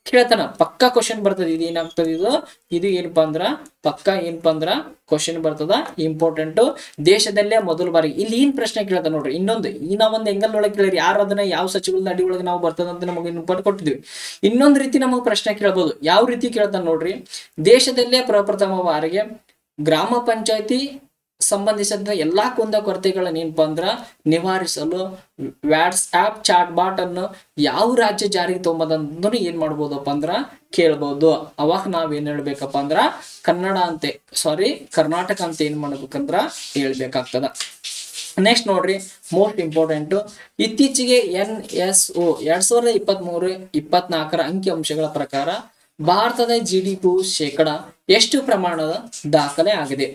ಕೇಳ್ತಾನ, ಪಕ್ಕಾ ಕ್ವಶನ್ ಬರ್ತದ. ಇದು ಏನಾಗ್ತದ? ಇದು ಏನಪ್ಪಾ ಅಂದ್ರ ಪಕ್ಕಾ ಏನಪ್ಪಾ ಅಂದ್ರ ಕ್ವಶನ್ ಬರ್ತದ, ಇಂಪಾರ್ಟೆಂಟ್. ದೇಶದಲ್ಲೇ ಮೊದಲ ಬಾರಿ ಇಲ್ಲಿ ಏನ್ ಪ್ರಶ್ನೆ ಕೇಳ್ತಾನ ನೋಡ್ರಿ. ಇನ್ನೊಂದು ನಾವೊಂದು ಎಂಗಲ್ ಒಳಗೆ ಕೇಳಿರಿ, ಯಾರು ಅದನ್ನ ಯಾವ ಸಚಿವರ ಅಡಿ ಒಳಗೆ ನಾವು ಬರ್ತದ ಅಂತ ನಮಗೆ ಇಂಪಾರ್ಟೆಂಟ್ ಕೊಟ್ಟಿದ್ವಿ. ಇನ್ನೊಂದು ರೀತಿ ನಮಗೆ ಪ್ರಶ್ನೆ ಕೇಳಬಹುದು. ಯಾವ ರೀತಿ ಕೇಳ್ತಾನ ನೋಡ್ರಿ, ದೇಶದಲ್ಲೇ ಪ್ರಪ್ರಥಮ ಬಾರಿಗೆ ಗ್ರಾಮ ಪಂಚಾಯತಿ ಸಂಬಂಧಿಸಿದ ಎಲ್ಲಾ ಕುಂದುಕೊರತೆಗಳನ್ನ ಏನಪ್ಪಾ ಅಂದ್ರ ನಿವಾರಿಸಲು ವಾಟ್ಸ್ಆಪ್ ಚಾಟ್ ಬಾಟ್ ಅನ್ನು ಯಾವ ರಾಜ್ಯ ಜಾರಿಗೆ ತಗೊಂಬಂದ್ರೆ ಏನ್ ಮಾಡ್ಬೋದಪ್ಪ ಅಂದ್ರ ಕೇಳ್ಬಹುದು. ಅವಾಗ ನಾವ್ ಏನ್ ಹೇಳ್ಬೇಕಪ್ಪ ಅಂದ್ರ ಕರ್ನಾಟಕ ಅಂತ ಏನ್ ಮಾಡ್ಬೇಕಂದ್ರ ಹೇಳ್ಬೇಕಾಗ್ತದ. ನೆಕ್ಸ್ಟ್ ನೋಡ್ರಿ, ಮೋಸ್ಟ್ ಇಂಪಾರ್ಟೆಂಟ್, ಇತ್ತೀಚೆಗೆ NSO 2023-24 ಅಂಕಿ ಅಂಶಗಳ ಪ್ರಕಾರ ಭಾರತದ GDP ಶೇಕಡ ಎಷ್ಟು ಪ್ರಮಾಣದ ದಾಖಲೆ ಆಗಿದೆ?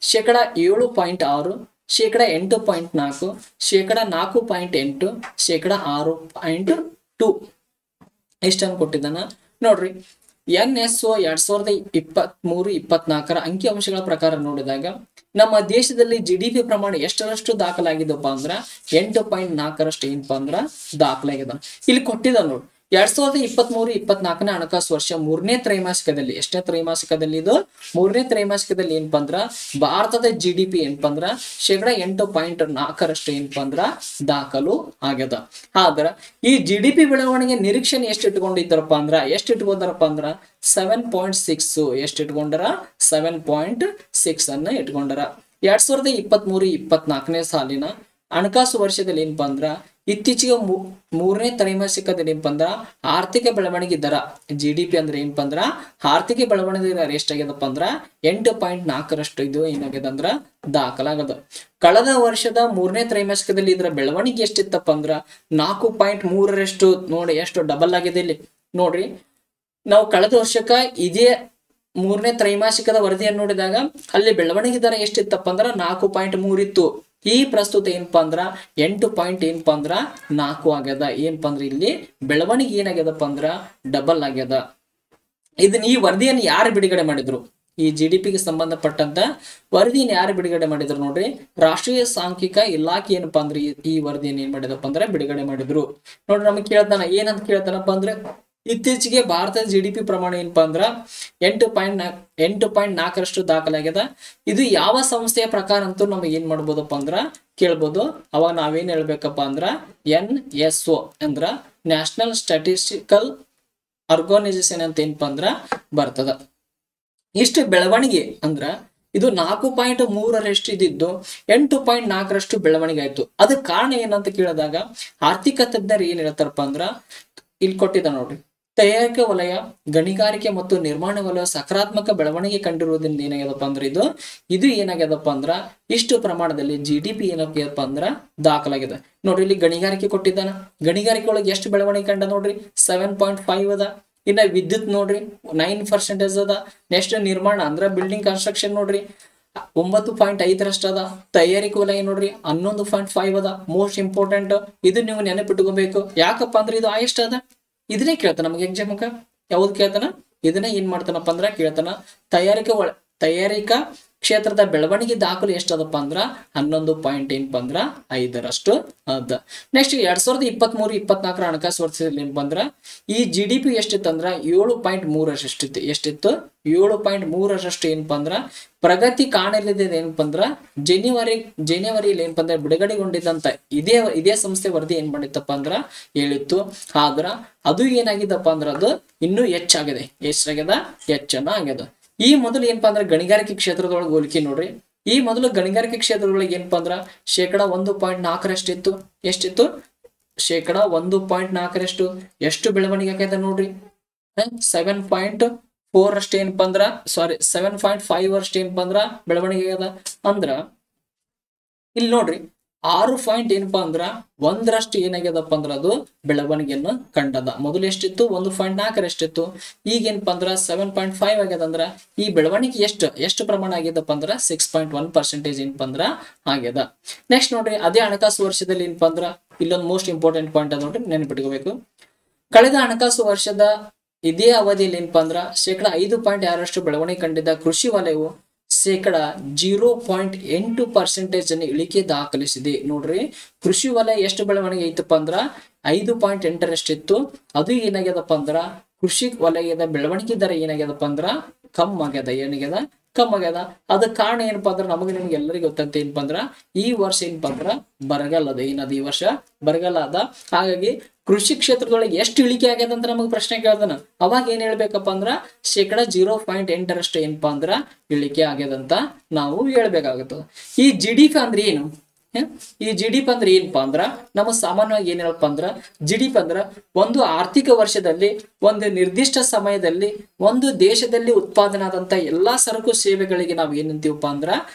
ಶೇಕಡ 7.6, ಶೇಕಡ 8.4, ಶೇಕಡ 4.8, ಶೇಕಡ 6.2 ಎಷ್ಟನ್ನು ಕೊಟ್ಟಿದ್ದಾನ ನೋಡ್ರಿ. NSO 2023-24 ಅಂಕಿ ಅಂಶಗಳ ಪ್ರಕಾರ ನೋಡಿದಾಗ ನಮ್ಮ ದೇಶದಲ್ಲಿ GDP ಪ್ರಮಾಣ ಎಷ್ಟರಷ್ಟು ದಾಖಲಾಗಿದಪ್ಪ ಅಂದ್ರ 8.4ರಷ್ಟು ಏನಪ್ಪಾ ಅಂದ್ರ ದಾಖಲಾಗಿದೆ. ಇಲ್ಲಿ ಕೊಟ್ಟಿದ ನೋಡಿ, 2023-24 ಹಣಕಾಸು ವರ್ಷ ಮೂರನೇ ತ್ರೈಮಾಸಿಕದಲ್ಲಿ, ಎಷ್ಟನೇ ತ್ರೈಮಾಸಿಕದಲ್ಲಿ? ಇದು ಮೂರನೇ ತ್ರೈಮಾಸಿಕದಲ್ಲಿ ಏನಪ್ಪಾ ಅಂದ್ರ ಭಾರತದ GDP ಏನಪ್ಪಾ ಅಂದ್ರ ಶೇಕಡ 8.4ರಷ್ಟು ಏನಪ್ಪಾ ಅಂದ್ರ ದಾಖಲು ಆಗ್ಯದ. ಆದ್ರ ಈ GDP ಬೆಳವಣಿಗೆ ನಿರೀಕ್ಷಣೆ ಎಷ್ಟು ಇಟ್ಕೊಂಡಿದ್ದಾರಪ್ಪ ಅಂದ್ರ 7.6. ಎಷ್ಟು ಇಟ್ಕೊಂಡಾರ? 7.6 ಅನ್ನ ಇಟ್ಕೊಂಡಾರ. 2023-24 ಸಾಲಿನ ಹಣಕಾಸು ವರ್ಷದಲ್ಲಿ ಏನಪ್ಪಾ ಅಂದ್ರ ಇತ್ತೀಚೆಗೆ ಮೂರನೇ ತ್ರೈಮಾಸಿಕದಲ್ಲಿ ಏನಪ್ಪಾ ಅಂದ್ರ ಆರ್ಥಿಕ ಬೆಳವಣಿಗೆ ದರ GDP ಅಂದ್ರೆ ಏನಪ್ಪಾ ಅಂದ್ರ ಆರ್ಥಿಕ ಬೆಳವಣಿಗೆ ದರ ಎಷ್ಟಾಗ್ಯದಪ್ಪ ಅಂದ್ರ 8.4ರಷ್ಟು ಇದು ಏನಾಗ್ಯದ ಅಂದ್ರ ದಾಖಲಾಗದ. ಕಳೆದ ವರ್ಷದ ಮೂರನೇ ತ್ರೈಮಾಸಿಕದಲ್ಲಿ ಇದರ ಬೆಳವಣಿಗೆ ಎಷ್ಟಿತ್ತಪ್ಪ ಅಂದ್ರ 4.3ರಷ್ಟು. ನೋಡಿ ಎಷ್ಟು ಡಬಲ್ ಆಗಿದೆ ಇಲ್ಲಿ ನೋಡ್ರಿ. ನಾವು ಕಳೆದ ವರ್ಷಕ್ಕ ಇದೇ ಮೂರನೇ ತ್ರೈಮಾಸಿಕದ ವರದಿಯನ್ನು ನೋಡಿದಾಗ ಅಲ್ಲಿ ಬೆಳವಣಿಗೆ ದರ ಎಷ್ಟಿತ್ತಪ್ಪ ಅಂದ್ರ 4.3 ಇತ್ತು. ಈ ಪ್ರಸ್ತುತ ಏನಪ್ಪಾ ಅಂದ್ರ 8.4 ಆಗ್ಯದ. ಏನಪ್ಪಾ ಅಂದ್ರ ಇಲ್ಲಿ ಬೆಳವಣಿಗೆ ಏನಾಗ್ಯದಪ್ಪ ಅಂದ್ರ ಡಬಲ್ ಆಗ್ಯದ. ಇದನ್ನ ಈ ವರದಿಯನ್ನು ಯಾರು ಬಿಡುಗಡೆ ಮಾಡಿದ್ರು? ಈ GDPಗೆ ಸಂಬಂಧಪಟ್ಟಂತ ವರದಿಯನ್ನು ಯಾರು ಬಿಡುಗಡೆ ಮಾಡಿದ್ರು ನೋಡ್ರಿ, ರಾಷ್ಟ್ರೀಯ ಸಾಂಖ್ಯಿಕ ಇಲಾಖೆ ಏನಪ್ಪಾ ಅಂದ್ರೆ ಈ ವರದಿಯನ್ನು ಏನ್ ಮಾಡಿದಪ್ಪ ಅಂದ್ರೆ ಬಿಡುಗಡೆ ಮಾಡಿದ್ರು. ನೋಡ್ರಿ, ನಮಗೆ ಕೇಳ್ತಾನ ಏನಂತ ಕೇಳ್ತಾನಪ್ಪ ಅಂದ್ರೆ ಇತ್ತೀಚೆಗೆ ಭಾರತದ GDP ಪ್ರಮಾಣ ಏನಪ್ಪಾ ಅಂದ್ರ 8.4ರಷ್ಟು ದಾಖಲಾಗ್ಯದ. ಇದು ಯಾವ ಸಂಸ್ಥೆಯ ಪ್ರಕಾರ ಅಂತೂ ನಮಗೆ ಏನ್ ಮಾಡ್ಬೋದಪ್ಪ ಅಂದ್ರ ಕೇಳ್ಬೋದು. ಅವಾಗ ನಾವೇನ್ ಹೇಳ್ಬೇಕಪ್ಪ ಅಂದ್ರ NSO ಅಂದ್ರ ನ್ಯಾಷನಲ್ ಸ್ಟ್ಯಾಟಿಸ್ಟಿಕಲ್ ಆರ್ಗನೈಸೇಷನ್ ಅಂತ ಏನಪ್ಪಾ ಅಂದ್ರ ಬರ್ತದ. ಇಷ್ಟು ಬೆಳವಣಿಗೆ ಅಂದ್ರ ಇದು 4.3ರಷ್ಟು ಇದ್ದಿದ್ದು 8.4ರಷ್ಟು ಬೆಳವಣಿಗೆ ಆಯ್ತು. ಅದಕ್ಕೆ ಕಾರಣ ಏನಂತ ಕೇಳಿದಾಗ ಆರ್ಥಿಕ ತಜ್ಞರು ಏನ್ ಹೇಳ್ತಾರಪ್ಪ ಅಂದ್ರ ಇಲ್ಲಿ ಕೊಟ್ಟಿದ್ದ ನೋಡ್ರಿ, ತಯಾರಿಕಾ ವಲಯ, ಗಣಿಗಾರಿಕೆ ಮತ್ತು ನಿರ್ಮಾಣ ವಲಯ ಸಕಾರಾತ್ಮಕ ಬೆಳವಣಿಗೆ ಕಂಡಿರುವುದರಿಂದ ಏನಾಗ್ಯದಪ್ಪ ಅಂದ್ರೆ ಇದು ಏನಾಗ್ಯದಪ್ಪ ಅಂದ್ರ ಇಷ್ಟು ಪ್ರಮಾಣದಲ್ಲಿ GDP ಏನಾಗ್ಯದಪ್ಪ ಅಂದ್ರ ದಾಖಲಾಗಿದೆ. ನೋಡ್ರಿ ಇಲ್ಲಿ ಗಣಿಗಾರಿಕೆ ಕೊಟ್ಟಿದ್ದಾನ, ಗಣಿಗಾರಿಕೆ ಒಳಗೆ ಎಷ್ಟು ಬೆಳವಣಿಗೆ ಕಂಡ ನೋಡ್ರಿ 7.5 ಅದ. ಇನ್ನ ವಿದ್ಯುತ್ ನೋಡ್ರಿ 9% ಅದ. ನೆಕ್ಸ್ಟ್ ನಿರ್ಮಾಣ ಅಂದ್ರ ಬಿಲ್ಡಿಂಗ್ ಕನ್ಸ್ಟ್ರಕ್ಷನ್ ನೋಡ್ರಿ 9.5 ಅದ. ತಯಾರಿಕಾ ವಲಯ ನೋಡ್ರಿ 11.5 ಅದ. ಮೋಸ್ಟ್ ಇಂಪಾರ್ಟೆಂಟ್ ಇದು ನೀವು ನೆನಪಿಟ್ಕೋಬೇಕು. ಯಾಕಪ್ಪ ಅಂದ್ರೆ ಇದು ಹೈಯೆಸ್ಟ್ ಅದ. ಇದನ್ನೇ ಕೇಳ್ತಾನ ನಮಗೆ ಎಕ್ಸಾಮಕ್ಕ. ಯಾವ್ದು ಕೇಳ್ತಾನ? ಇದನ್ನ ಏನ್ ಮಾಡ್ತಾನಪ್ಪ ಅಂದ್ರ ಕೇಳ್ತಾನ. ತಯಾರಿಕಾ ಕ್ಷೇತ್ರದ ಬೆಳವಣಿಗೆ ದಾಖಲು ಎಷ್ಟದಪ್ಪ ಅಂದ್ರ 11.5 ಅದ. ನೆಕ್ಸ್ಟ್ 2023-24 ಹಣಕಾಸು ವರ್ಷದಲ್ಲಿ ಏನಪ್ಪ ಅಂದ್ರ ಈ GDP ಎಷ್ಟಿತ್ತಂದ್ರ 7.3 ಎಷ್ಟಿತ್ತು 7.3 ಏನಪ್ಪ ಅಂದ್ರ ಪ್ರಗತಿ ಕಾಣಲಿದೆ ಏನಪ್ಪ ಅಂದ್ರ ಜನವರಿಯಲ್ಲಿ ಏನಪ್ಪ ಅಂದ್ರ ಬಿಡುಗಡೆಗೊಂಡಿದ್ದಂತ ಇದೇ ಸಂಸ್ಥೆ ವರದಿ ಏನ್ ಮಾಡಿತ್ತಪ್ಪ ಅಂದ್ರ ಹೇಳಿತ್ತು. ಆದ್ರ ಅದು ಏನಾಗಿದಪ್ಪ ಅಂದ್ರ ಅದು ಇನ್ನೂ ಹೆಚ್ಚಾಗಿದೆ. ಎಷ್ಟಾಗ್ಯದ? ಹೆಚ್ಚನ ಆಗ್ಯದ. ಈ ಮೊದಲು ಏನಪ್ಪಾ ಅಂದ್ರೆ ಗಣಿಗಾರಿಕೆ ಕ್ಷೇತ್ರದೊಳಗೆ ಹೋಲಿಕೆ ನೋಡ್ರಿ. ಈ ಮೊದಲು ಗಣಿಗಾರಿಕೆ ಕ್ಷೇತ್ರದೊಳಗೆ ಏನಪ್ಪಾ ಅಂದ್ರ 1.4% ಇತ್ತು. ಎಷ್ಟಿತ್ತು? 1.4%. ಎಷ್ಟು ಬೆಳವಣಿಗೆ ಆಗ್ಯದ ನೋಡ್ರಿ. 7.4 ಏನಪ್ಪಾ ಅಂದ್ರ 7.5 ಏನಪ್ಪಾ ಅಂದ್ರ ಬೆಳವಣಿಗೆ ಆಗ್ಯದ. ಅಂದ್ರ ಇಲ್ಲಿ ನೋಡ್ರಿ 6 ಏನಪ್ಪಾ ಅಂದ್ರ 1 ಏನಾಗ್ಯದಪ್ಪ ಅಂದ್ರ ಅದು ಬೆಳವಣಿಗೆಯನ್ನು ಕಂಡದ. ಮೊದಲು ಎಷ್ಟಿತ್ತು? 1.4 ಇತ್ತು. ಈಗ ಏನಪ್ಪಾ ಅಂದ್ರ 7.5 ಆಗ್ಯದ. ಅಂದ್ರ ಈ ಬೆಳವಣಿಗೆ ಎಷ್ಟು ಪ್ರಮಾಣ ಆಗ್ಯದಪ್ಪ ಅಂದ್ರ 6.1% ಏನಪ್ಪಾ ಅಂದ್ರ ಆಗ್ಯದ. ನೆಕ್ಸ್ಟ್ ನೋಡ್ರಿ ಅದೇ ಹಣಕಾಸು ವರ್ಷದಲ್ಲಿ ಏನಪ್ಪಾ ಅಂದ್ರ ಇಲ್ಲೊಂದು ಮೋಸ್ಟ್ ಇಂಪಾರ್ಟೆಂಟ್ ಪಾಯಿಂಟ್ ಅದ ನೋಡ್ರಿ, ನೆನಪಿಟ್ಕೋಬೇಕು. ಕಳೆದ ಹಣಕಾಸು ವರ್ಷದ ಇದೇ ಅವಧಿಯಲ್ಲಿ ಏನಪ್ಪಾ ಅಂದ್ರ 5.2% ಬೆಳವಣಿಗೆ ಕಂಡಿದ್ದ ಕೃಷಿ ವಲಯವು 0.8% ಅನ್ನು ಇಳಿಕೆ ದಾಖಲಿಸಿದೆ. ನೋಡ್ರಿ ಕೃಷಿ ವಲಯ ಎಷ್ಟು ಬೆಳವಣಿಗೆ ಐತಪ್ಪ ಅಂದ್ರ 5.8 ಇತ್ತು. ಅದು ಏನಾಗ್ಯದಪ್ಪ ಅಂದ್ರ ಕೃಷಿ ವಲಯದ ಬೆಳವಣಿಗೆ ದರ ಏನಾಗ್ಯದಪ್ಪ ಅಂದ್ರ ಕಮ್ಮಾಗ್ಯದ. ಅದ ಕಾರಣ ಏನಪ್ಪಾ ಅಂದ್ರ ನಮಗೆ ನಿಮ್ಗೆ ಎಲ್ಲರಿಗೂ ಗೊತ್ತಂತ ಏನಪ್ಪಾ ಅಂದ್ರ ಈ ವರ್ಷ ಏನಪ್ಪಾ ಅಂದ್ರ ಬರಗಾಲ ಅದ. ಏನದ? ಈ ವರ್ಷ ಬರಗಾಲ ಅದ. ಹಾಗಾಗಿ ಕೃಷಿ ಕ್ಷೇತ್ರದೊಳಗೆ ಎಷ್ಟು ಇಳಿಕೆ ಆಗ್ಯದ ಅಂತ ನಮಗೆ ಪ್ರಶ್ನೆ ಕೇಳ್ತಾನ. ಅವಾಗ ಏನ್ ಹೇಳ್ಬೇಕಪ್ಪ ಅಂದ್ರ 0.8% ಏನಪ್ಪಾ ಅಂದ್ರ ಇಳಿಕೆ ಆಗ್ಯದಂತ ನಾವು ಹೇಳ್ಬೇಕಾಗುತ್ತದೆ. ಈ GDP ಅಂದ್ರೆ ಏನು? ಈ GDP ಅಂದ್ರೆ ಏನಪ್ಪಾ ಅಂದ್ರ ನಮ್ಮ ಸಾಮಾನ್ಯವಾಗಿ ಏನ್ ಹೇಳಪ್ಪ ಅಂದ್ರ GDP ಅಂದ್ರ ಒಂದು ಆರ್ಥಿಕ ವರ್ಷದಲ್ಲಿ ಒಂದು ನಿರ್ದಿಷ್ಟ ಸಮಯದಲ್ಲಿ ಒಂದು ದೇಶದಲ್ಲಿ ಉತ್ಪಾದನಾದಂತ ಎಲ್ಲಾ ಸರಕು ಸೇವೆಗಳಿಗೆ ನಾವು ಏನಂತೀವಪ್ಪ ಅಂದ್ರ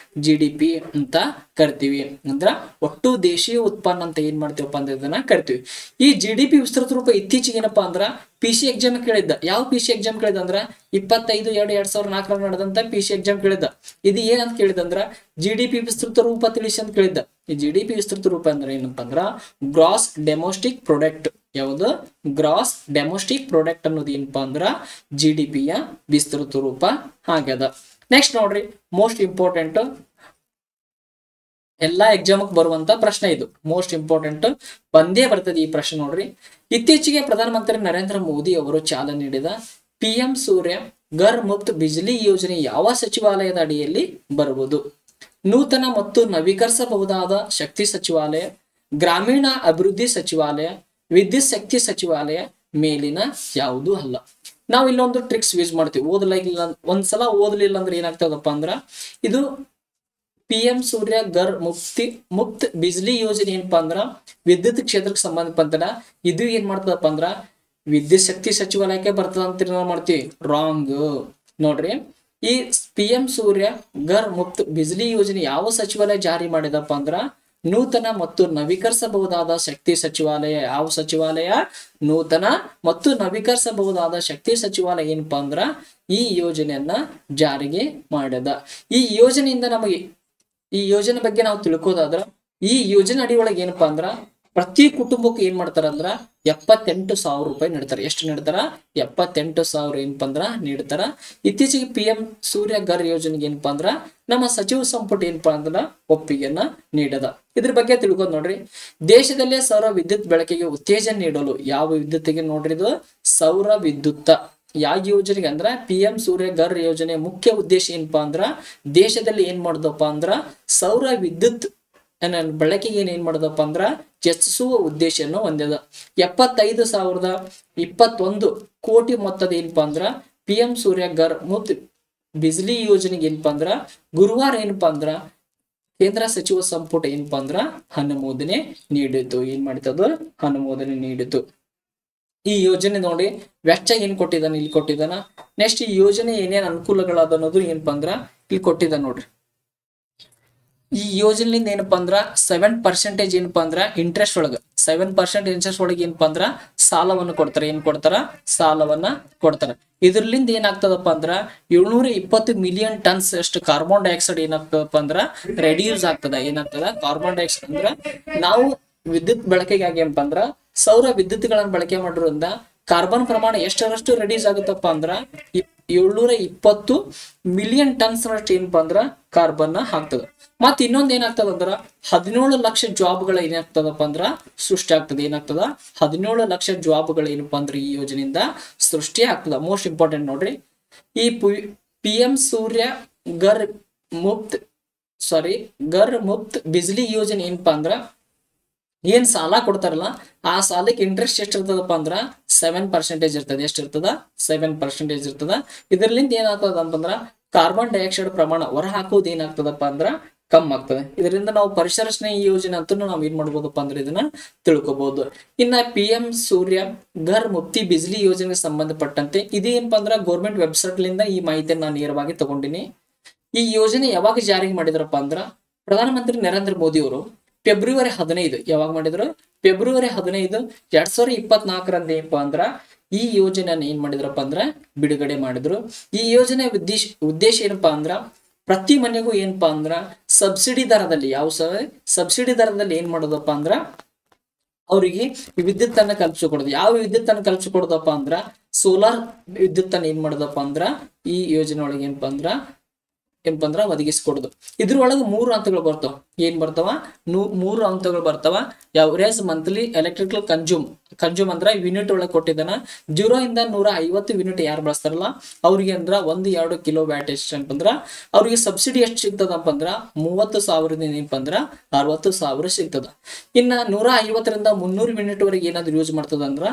GDP ಅಂತ ಕರಿತೀವಿ. ಅಂದ್ರ ಒಟ್ಟು ದೇಶೀಯ ಉತ್ಪನ್ನ ಅಂತ ಏನ್ ಮಾಡ್ತೀವಪ್ಪ ಅಂದ್ರೆ ಇದನ್ನ ಕರಿತೀವಿ. ಈ GDP ವಿಸ್ತೃತ ರೂಪ ಇತ್ತೀಚೆಗೆ ಏನಪ್ಪಾ ಅಂದ್ರ PC ಎಕ್ಸಾಮ್ ಕೇಳಿದ್ದ. ಯಾವ PC ಎಕ್ಸಾಮ್ ಕೇಳಿದ ಅಂದ್ರ 25/2/2004 ನಡೆದಂತ PC ಎಕ್ಸಾಮ್ ಕೇಳಿದ್ದ. ಇದು ಏನಂತ ಕೇಳಿದಂದ್ರ GDP ವಿಸ್ತೃತ ರೂಪ ತಿಳಿಸಿ ಅಂತ ಕೇಳಿದ್ದ. ಈ GDP ವಿಸ್ತೃತ ರೂಪ ಅಂದ್ರೆ ಏನಪ್ಪಾ ಅಂದ್ರ ಗ್ರಾಸ್ ಡೊಮೆಸ್ಟಿಕ್ ಪ್ರಾಡಕ್ಟ್. ಯಾವುದು? ಗ್ರಾಸ್ ಡೊಮೆಸ್ಟಿಕ್ ಪ್ರಾಡಕ್ಟ್ ಅನ್ನೋದು ಏನಪ್ಪಾ ಅಂದ್ರ GDP ಯ ವಿಸ್ತೃತ ರೂಪ ಆಗ್ಯದ. ನೆಕ್ಸ್ಟ್ ನೋಡ್ರಿ ಮೋಸ್ಟ್ ಇಂಪಾರ್ಟೆಂಟ್ ಎಲ್ಲಾ ಎಕ್ಸಾಮಕ್ ಬರುವಂತ ಪ್ರಶ್ನೆ ಇದು. ಮೋಸ್ಟ್ ಇಂಪಾರ್ಟೆಂಟ್ ಬಂದೇ ಬರ್ತದೆ ಈ ಪ್ರಶ್ನೆ ನೋಡ್ರಿ. ಇತ್ತೀಚೆಗೆ ಪ್ರಧಾನಮಂತ್ರಿ ನರೇಂದ್ರ ಮೋದಿ ಅವರು ಚಾಲನೆ ನೀಡಿದ PM ಸೂರ್ಯ ಘರ್ ಮುಫ್ತ್ ಬಿಜ್ಲಿ ಯೋಜನೆ ಯಾವ ಸಚಿವಾಲಯದ ಅಡಿಯಲ್ಲಿ ಬರುವುದು? ನೂತನ ಮತ್ತು ನವೀಕರಿಸಬಹುದಾದ ಶಕ್ತಿ ಸಚಿವಾಲಯ, ಗ್ರಾಮೀಣ ಅಭಿವೃದ್ಧಿ ಸಚಿವಾಲಯ, ವಿದ್ಯುತ್ ಶಕ್ತಿ ಸಚಿವಾಲಯ, ಮೇಲಿನ ಯಾವುದು ಅಲ್ಲ. ನಾವು ಇಲ್ಲೊಂದು ಟ್ರಿಕ್ಸ್ ಯೂಸ್ ಮಾಡ್ತೀವಿ. ಒಂದ್ಸಲ ಓದಲಿಲ್ಲ ಅಂದ್ರೆ ಏನಾಗ್ತದಪ್ಪ ಅಂದ್ರ ಇದು PM ಸೂರ್ಯ ಘರ್ ಮುಫ್ತ್ ಬಿಜ್ಲಿ ಯೋಜನೆ ಏನಪ್ಪಾ ಅಂದ್ರ ವಿದ್ಯುತ್ ಕ್ಷೇತ್ರಕ್ಕೆ ಸಂಬಂಧಪಟ್ಟ ಇದು ಏನ್ ಮಾಡ್ತದಪ್ಪ ಅಂದ್ರ ವಿದ್ಯುತ್ ಶಕ್ತಿ ಸಚಿವಾಲಯಕ್ಕೆ ಬರ್ತದ ಅಂತ ನಾವು ಮಾಡ್ತೀವಿ. ರಾಂಗ್ ನೋಡ್ರಿ. ಈ PM ಸೂರ್ಯ ಘರ್ ಮುಫ್ತ್ ಬಿಜ್ಲಿ ಯೋಜನೆ ಯಾವ ಸಚಿವಾಲಯ ಜಾರಿ ಮಾಡಿದಪ್ಪ ಅಂದ್ರ ನೂತನ ಮತ್ತು ನವೀಕರಿಸಬಹುದಾದ ಶಕ್ತಿ ಸಚಿವಾಲಯ. ಯಾವ ಸಚಿವಾಲಯ? ನೂತನ ಮತ್ತು ನವೀಕರಿಸಬಹುದಾದ ಶಕ್ತಿ ಸಚಿವಾಲಯ ಏನಪ್ಪಾ ಅಂದ್ರ ಈ ಯೋಜನೆಯನ್ನ ಜಾರಿಗೆ ಮಾಡದ. ಈ ಯೋಜನೆಯಿಂದ ನಮಗೆ ಈ ಯೋಜನೆ ಬಗ್ಗೆ ನಾವು ತಿಳ್ಕೋದಾದ್ರ ಈ ಯೋಜನೆ ಅಡಿ ಒಳಗೆ ಏನಪ್ಪಾ ಅಂದ್ರ ಪ್ರತಿ ಕುಟುಂಬಕ್ಕೂ ಏನ್ ಮಾಡ್ತಾರ ಅಂದ್ರ 78,000 ರೂಪಾಯಿ ನೀಡ್ತಾರ. ಎಷ್ಟು ನೀಡ್ತಾರ? 78,000 ಏನಪ್ಪಾ ಅಂದ್ರ ನೀಡ್ತಾರ. ಇತ್ತೀಚೆಗೆ PM ಸೂರ್ಯ ಘರ್ ಯೋಜನೆಗೆ ಏನಪ್ಪಾ ಅಂದ್ರ ನಮ್ಮ ಸಚಿವ ಸಂಪುಟ ಏನಪ್ಪಾ ಅಂದ್ರ ಒಪ್ಪಿಗೆಯನ್ನ ನೀಡದ. ಇದ್ರ ಬಗ್ಗೆ ತಿಳ್ಕೊಂಡ್ ನೋಡ್ರಿ. ದೇಶದಲ್ಲೇ ಸೌರ ವಿದ್ಯುತ್ ಬೆಳಕಿಗೆ ಉತ್ತೇಜನ ನೀಡಲು ಯಾವ ವಿದ್ಯುತ್ತಿಗೆ ನೋಡ್ರಿ ಇದು ಸೌರ ವಿದ್ಯುತ್ ಯಾವ ಯೋಜನೆಗೆ ಅಂದ್ರ PM ಸೂರ್ಯ ಘರ್ ಯೋಜನೆ ಮುಖ್ಯ ಉದ್ದೇಶ ಏನಪ್ಪಾ ಅಂದ್ರ ದೇಶದಲ್ಲಿ ಏನ್ ಮಾಡೋದಪ್ಪ ಅಂದ್ರ ಸೌರ ವಿದ್ಯುತ್ ಬೆಳಕಿಗೆ ಏನ್ ಮಾಡೋದಪ್ಪ ಅಂದ್ರ ಹೆಚ್ಚಿಸುವ ಉದ್ದೇಶವನ್ನು ಹೊಂದಿದ. 75,021 ಕೋಟಿ ಮೊತ್ತದ ಏನಪ್ಪಾ ಅಂದ್ರ PM ಸೂರ್ಯ ಘರ್ ಮುಫ್ತ್ ಬಿಜ್ಲಿ ಯೋಜನೆಗೆ ಏನಪ್ಪಾ ಅಂದ್ರ ಗುರುವಾರ ಏನಪ್ಪಾ ಅಂದ್ರ ಕೇಂದ್ರ ಸಚಿವ ಸಂಪುಟ ಏನಪ್ಪಾ ಅಂದ್ರ ಅನುಮೋದನೆ ನೀಡಿತು. ಏನ್ ಮಾಡಿತದು? ಅನುಮೋದನೆ ನೀಡಿತು. ಈ ಯೋಜನೆ ನೋಡಿ ವೆಚ್ಚ ಏನ್ ಕೊಟ್ಟಿದ್ದಾನೆ ಇಲ್ಲಿ ಕೊಟ್ಟಿದ್ದಾನ. ನೆಕ್ಸ್ಟ್ ಈ ಯೋಜನೆ ಏನೇನ್ ಅನುಕೂಲಗಳಾದ ಅನ್ನೋದು ಏನಪ್ಪಾ ಅಂದ್ರ ಇಲ್ಲಿ ಕೊಟ್ಟಿದ್ದಾನ ನೋಡ್ರಿ. ಈ ಯೋಜನೆಯಿಂದ ಏನಪ್ಪಾ ಅಂದ್ರ 7% ಏನಪ್ಪಾ ಅಂದ್ರ ಇಂಟ್ರೆಸ್ಟ್ ಒಳಗ 7% ಇಂಟ್ರೆಸ್ಟ್ ಒಳಗೆ ಏನಪ್ಪಾ ಅಂದ್ರ ಸಾಲವನ್ನು ಕೊಡ್ತಾರ. ಏನ್ ಕೊಡ್ತಾರ? ಸಾಲವನ್ನ ಕೊಡ್ತಾರ. ಇದ್ರಲಿಂದ ಏನಾಗ್ತದಪ್ಪ ಅಂದ್ರ 720 ಮಿಲಿಯನ್ ಟನ್ಸ್ ಅಷ್ಟು ಕಾರ್ಬನ್ ಡೈಆಕ್ಸೈಡ್ ಏನಾಗ್ತದಪ್ಪ ಅಂದ್ರ ರೆಡ್ಯೂಸ್ ಆಗ್ತದ. ಏನಾಗ್ತದ? ಕಾರ್ಬನ್ ಡೈಆಕ್ಸೈಡ್ ಅಂದ್ರ ನಾವು ವಿದ್ಯುತ್ ಬಳಕೆಗಾಗಿ ಏನಪ್ಪಾ ಅಂದ್ರ ಸೌರ ವಿದ್ಯುತ್ಗಳನ್ನ ಬಳಕೆ ಮಾಡೋದ್ರಿಂದ ಕಾರ್ಬನ್ ಪ್ರಮಾಣ ಎಷ್ಟರಷ್ಟು ರೆಡ್ಯೂಸ್ ಆಗುತ್ತಪ್ಪ ಅಂದ್ರ 720 ಮಿಲಿಯನ್ ಟನ್ಸ್ ಅಷ್ಟು ಏನಪ್ಪಾ ಅಂದ್ರ ಕಾರ್ಬನ್ ಹಾಕ್ತದ. ಮತ್ ಇನ್ನೊಂದ್ ಏನಾಗ್ತದ ಅಂದ್ರ 17 ಲಕ್ಷ ಜಾಬ್ಗಳು ಏನಾಗ್ತದಪ್ಪ ಅಂದ್ರ ಸೃಷ್ಟಿ ಆಗ್ತದೆ. ಏನಾಗ್ತದ? 17 ಲಕ್ಷ ಜಾಬ್ಗಳು ಏನಪ್ಪಾ ಅಂದ್ರ ಈ ಯೋಜನೆಯಿಂದ ಸೃಷ್ಟಿ ಆಗ್ತದ. ಮೋಸ್ಟ್ ಇಂಪಾರ್ಟೆಂಟ್ ನೋಡ್ರಿ, ಈ PM ಸೂರ್ಯ ಗರ್ ಮುಕ್ತ್ ಬಿಜ್ಲಿ ಯೋಜನೆ ಏನಪ್ಪಾ ಅಂದ್ರ ಏನ್ ಸಾಲ ಕೊಡ್ತಾರಲ್ಲ ಆ ಸಾಲಕ್ಕೆ ಇಂಟ್ರೆಸ್ಟ್ ಎಷ್ಟು ಇರ್ತದಪ್ಪ ಅಂದ್ರ 7% ಇರ್ತದೆ. ಎಷ್ಟಿರ್ತದ? 7% ಇರ್ತದ. ಇದರ್ಲಿಂದ ಏನಾಗ್ತದ ಅಂತಂದ್ರ ಕಾರ್ಬನ್ ಡೈಆಕ್ಸೈಡ್ ಪ್ರಮಾಣ ಹೊರ ಹಾಕೋದು ಏನಾಗ್ತದಪ್ಪ ಅಂದ್ರ ಕಮ್ಮಿ ಆಗ್ತದೆ. ಇದರಿಂದ ನಾವು ಪರಿಸರ ಸ್ನೇಹಿ ಯೋಜನೆ ಅಂತೂ ನಾವು ಏನ್ ಮಾಡ್ಬೋದಪ್ಪ ಅಂದ್ರೆ ಇದನ್ನ ತಿಳ್ಕೊಬಹುದು. ಇನ್ನ PM ಸೂರ್ಯ ಘರ್ ಮುಕ್ತಿ ಬಿಜ್ಲಿ ಯೋಜನೆಗೆ ಸಂಬಂಧಪಟ್ಟಂತೆ ಇದೇನಪ್ಪ ಅಂದ್ರ ಗೌರ್ಮೆಂಟ್ ವೆಬ್ಸೈಟ್ ಲಿಂದ ಈ ಮಾಹಿತಿಯನ್ನು ನಾನು ನೇರವಾಗಿ ತಗೊಂಡಿನಿ. ಈ ಯೋಜನೆ ಯಾವಾಗ ಜಾರಿಗೆ ಮಾಡಿದ್ರಪ್ಪ ಅಂದ್ರ ಪ್ರಧಾನಮಂತ್ರಿ ನರೇಂದ್ರ ಮೋದಿ ಅವರು ಫೆಬ್ರವರಿ 15 ಯಾವಾಗ ಮಾಡಿದ್ರು? ಫೆಬ್ರವರಿ 15, 2024ರಂದು ಏನಪ್ಪ ಅಂದ್ರ ಈ ಯೋಜನೆಯನ್ನ ಏನ್ ಮಾಡಿದ್ರಪ್ಪ ಅಂದ್ರ ಬಿಡುಗಡೆ ಮಾಡಿದ್ರು. ಈ ಯೋಜನೆ ಉದ್ದೇಶ ಏನಪ್ಪಾ ಅಂದ್ರ ಪ್ರತಿ ಮನೆಗೂ ಏನಪ್ಪಾ ಅಂದ್ರ ಸಬ್ಸಿಡಿ ದರದಲ್ಲಿ ಸಬ್ಸಿಡಿ ದರದಲ್ಲಿ ಏನ್ ಮಾಡೋದಪ್ಪ ಅಂದ್ರ ಅವರಿಗೆ ವಿದ್ಯುತ್ ಅನ್ನ ಕಲ್ಪಿಸಿಕೊಡೋದು. ಯಾವ ವಿದ್ಯುತ್ ಅನ್ನ ಕಲ್ಪಿಸಿಕೊಡೋದಪ್ಪ ಅಂದ್ರ ಸೋಲಾರ್ ವಿದ್ಯುತ್ ಅನ್ನ ಏನ್ ಮಾಡೋದಪ್ಪ ಅಂದ್ರ ಈ ಯೋಜನೆ ಒಳಗೆ ಏನಪ್ಪಾ ಅಂದ್ರ ಒದಗಿಸಿಕೊಡುದು. ಇದ್ರೊಳಗೆ 3 ಹಂತಗಳು ಬರ್ತಾವ. ಏನ್ ಬರ್ತಾವ? 3 ಹಂತಗಳು ಬರ್ತಾವ. ಎವರೇಜ್ ಮಂತ್ಲಿ ಎಲೆಕ್ಟ್ರಿಕಲ್ ಕನ್ಸ್ಯೂಮ್ ಅಂದ್ರ ಯೂನಿಟ್ ಒಳಗೆ ಕೊಟ್ಟಿದ್ದಾನ. 0 ಇಂದ 150 ಯೂನಿಟ್ ಯಾರು ಬಳಸ್ತಾರಲ್ಲ ಅವ್ರಿಗೆ ಅಂದ್ರ 1-2 ಕಿಲೋ ವ್ಯಾಟ್ ಎಷ್ಟು ಅಂತಂದ್ರ ಅವ್ರಿಗೆ ಸಬ್ಸಿಡಿ ಎಷ್ಟು ಸಿಗ್ತದಪ್ಪ ಅಂದ್ರ 30,000 ಏನಪ್ಪ ಅಂದ್ರ 60,000 ಸಿಗ್ತದ. ಇನ್ನ 150ರಿಂದ 300 ಯೂನಿಟ್ ವರೆಗೆ ಏನಾದ್ರು ಯೂಸ್ ಮಾಡ್ತದ ಅಂದ್ರ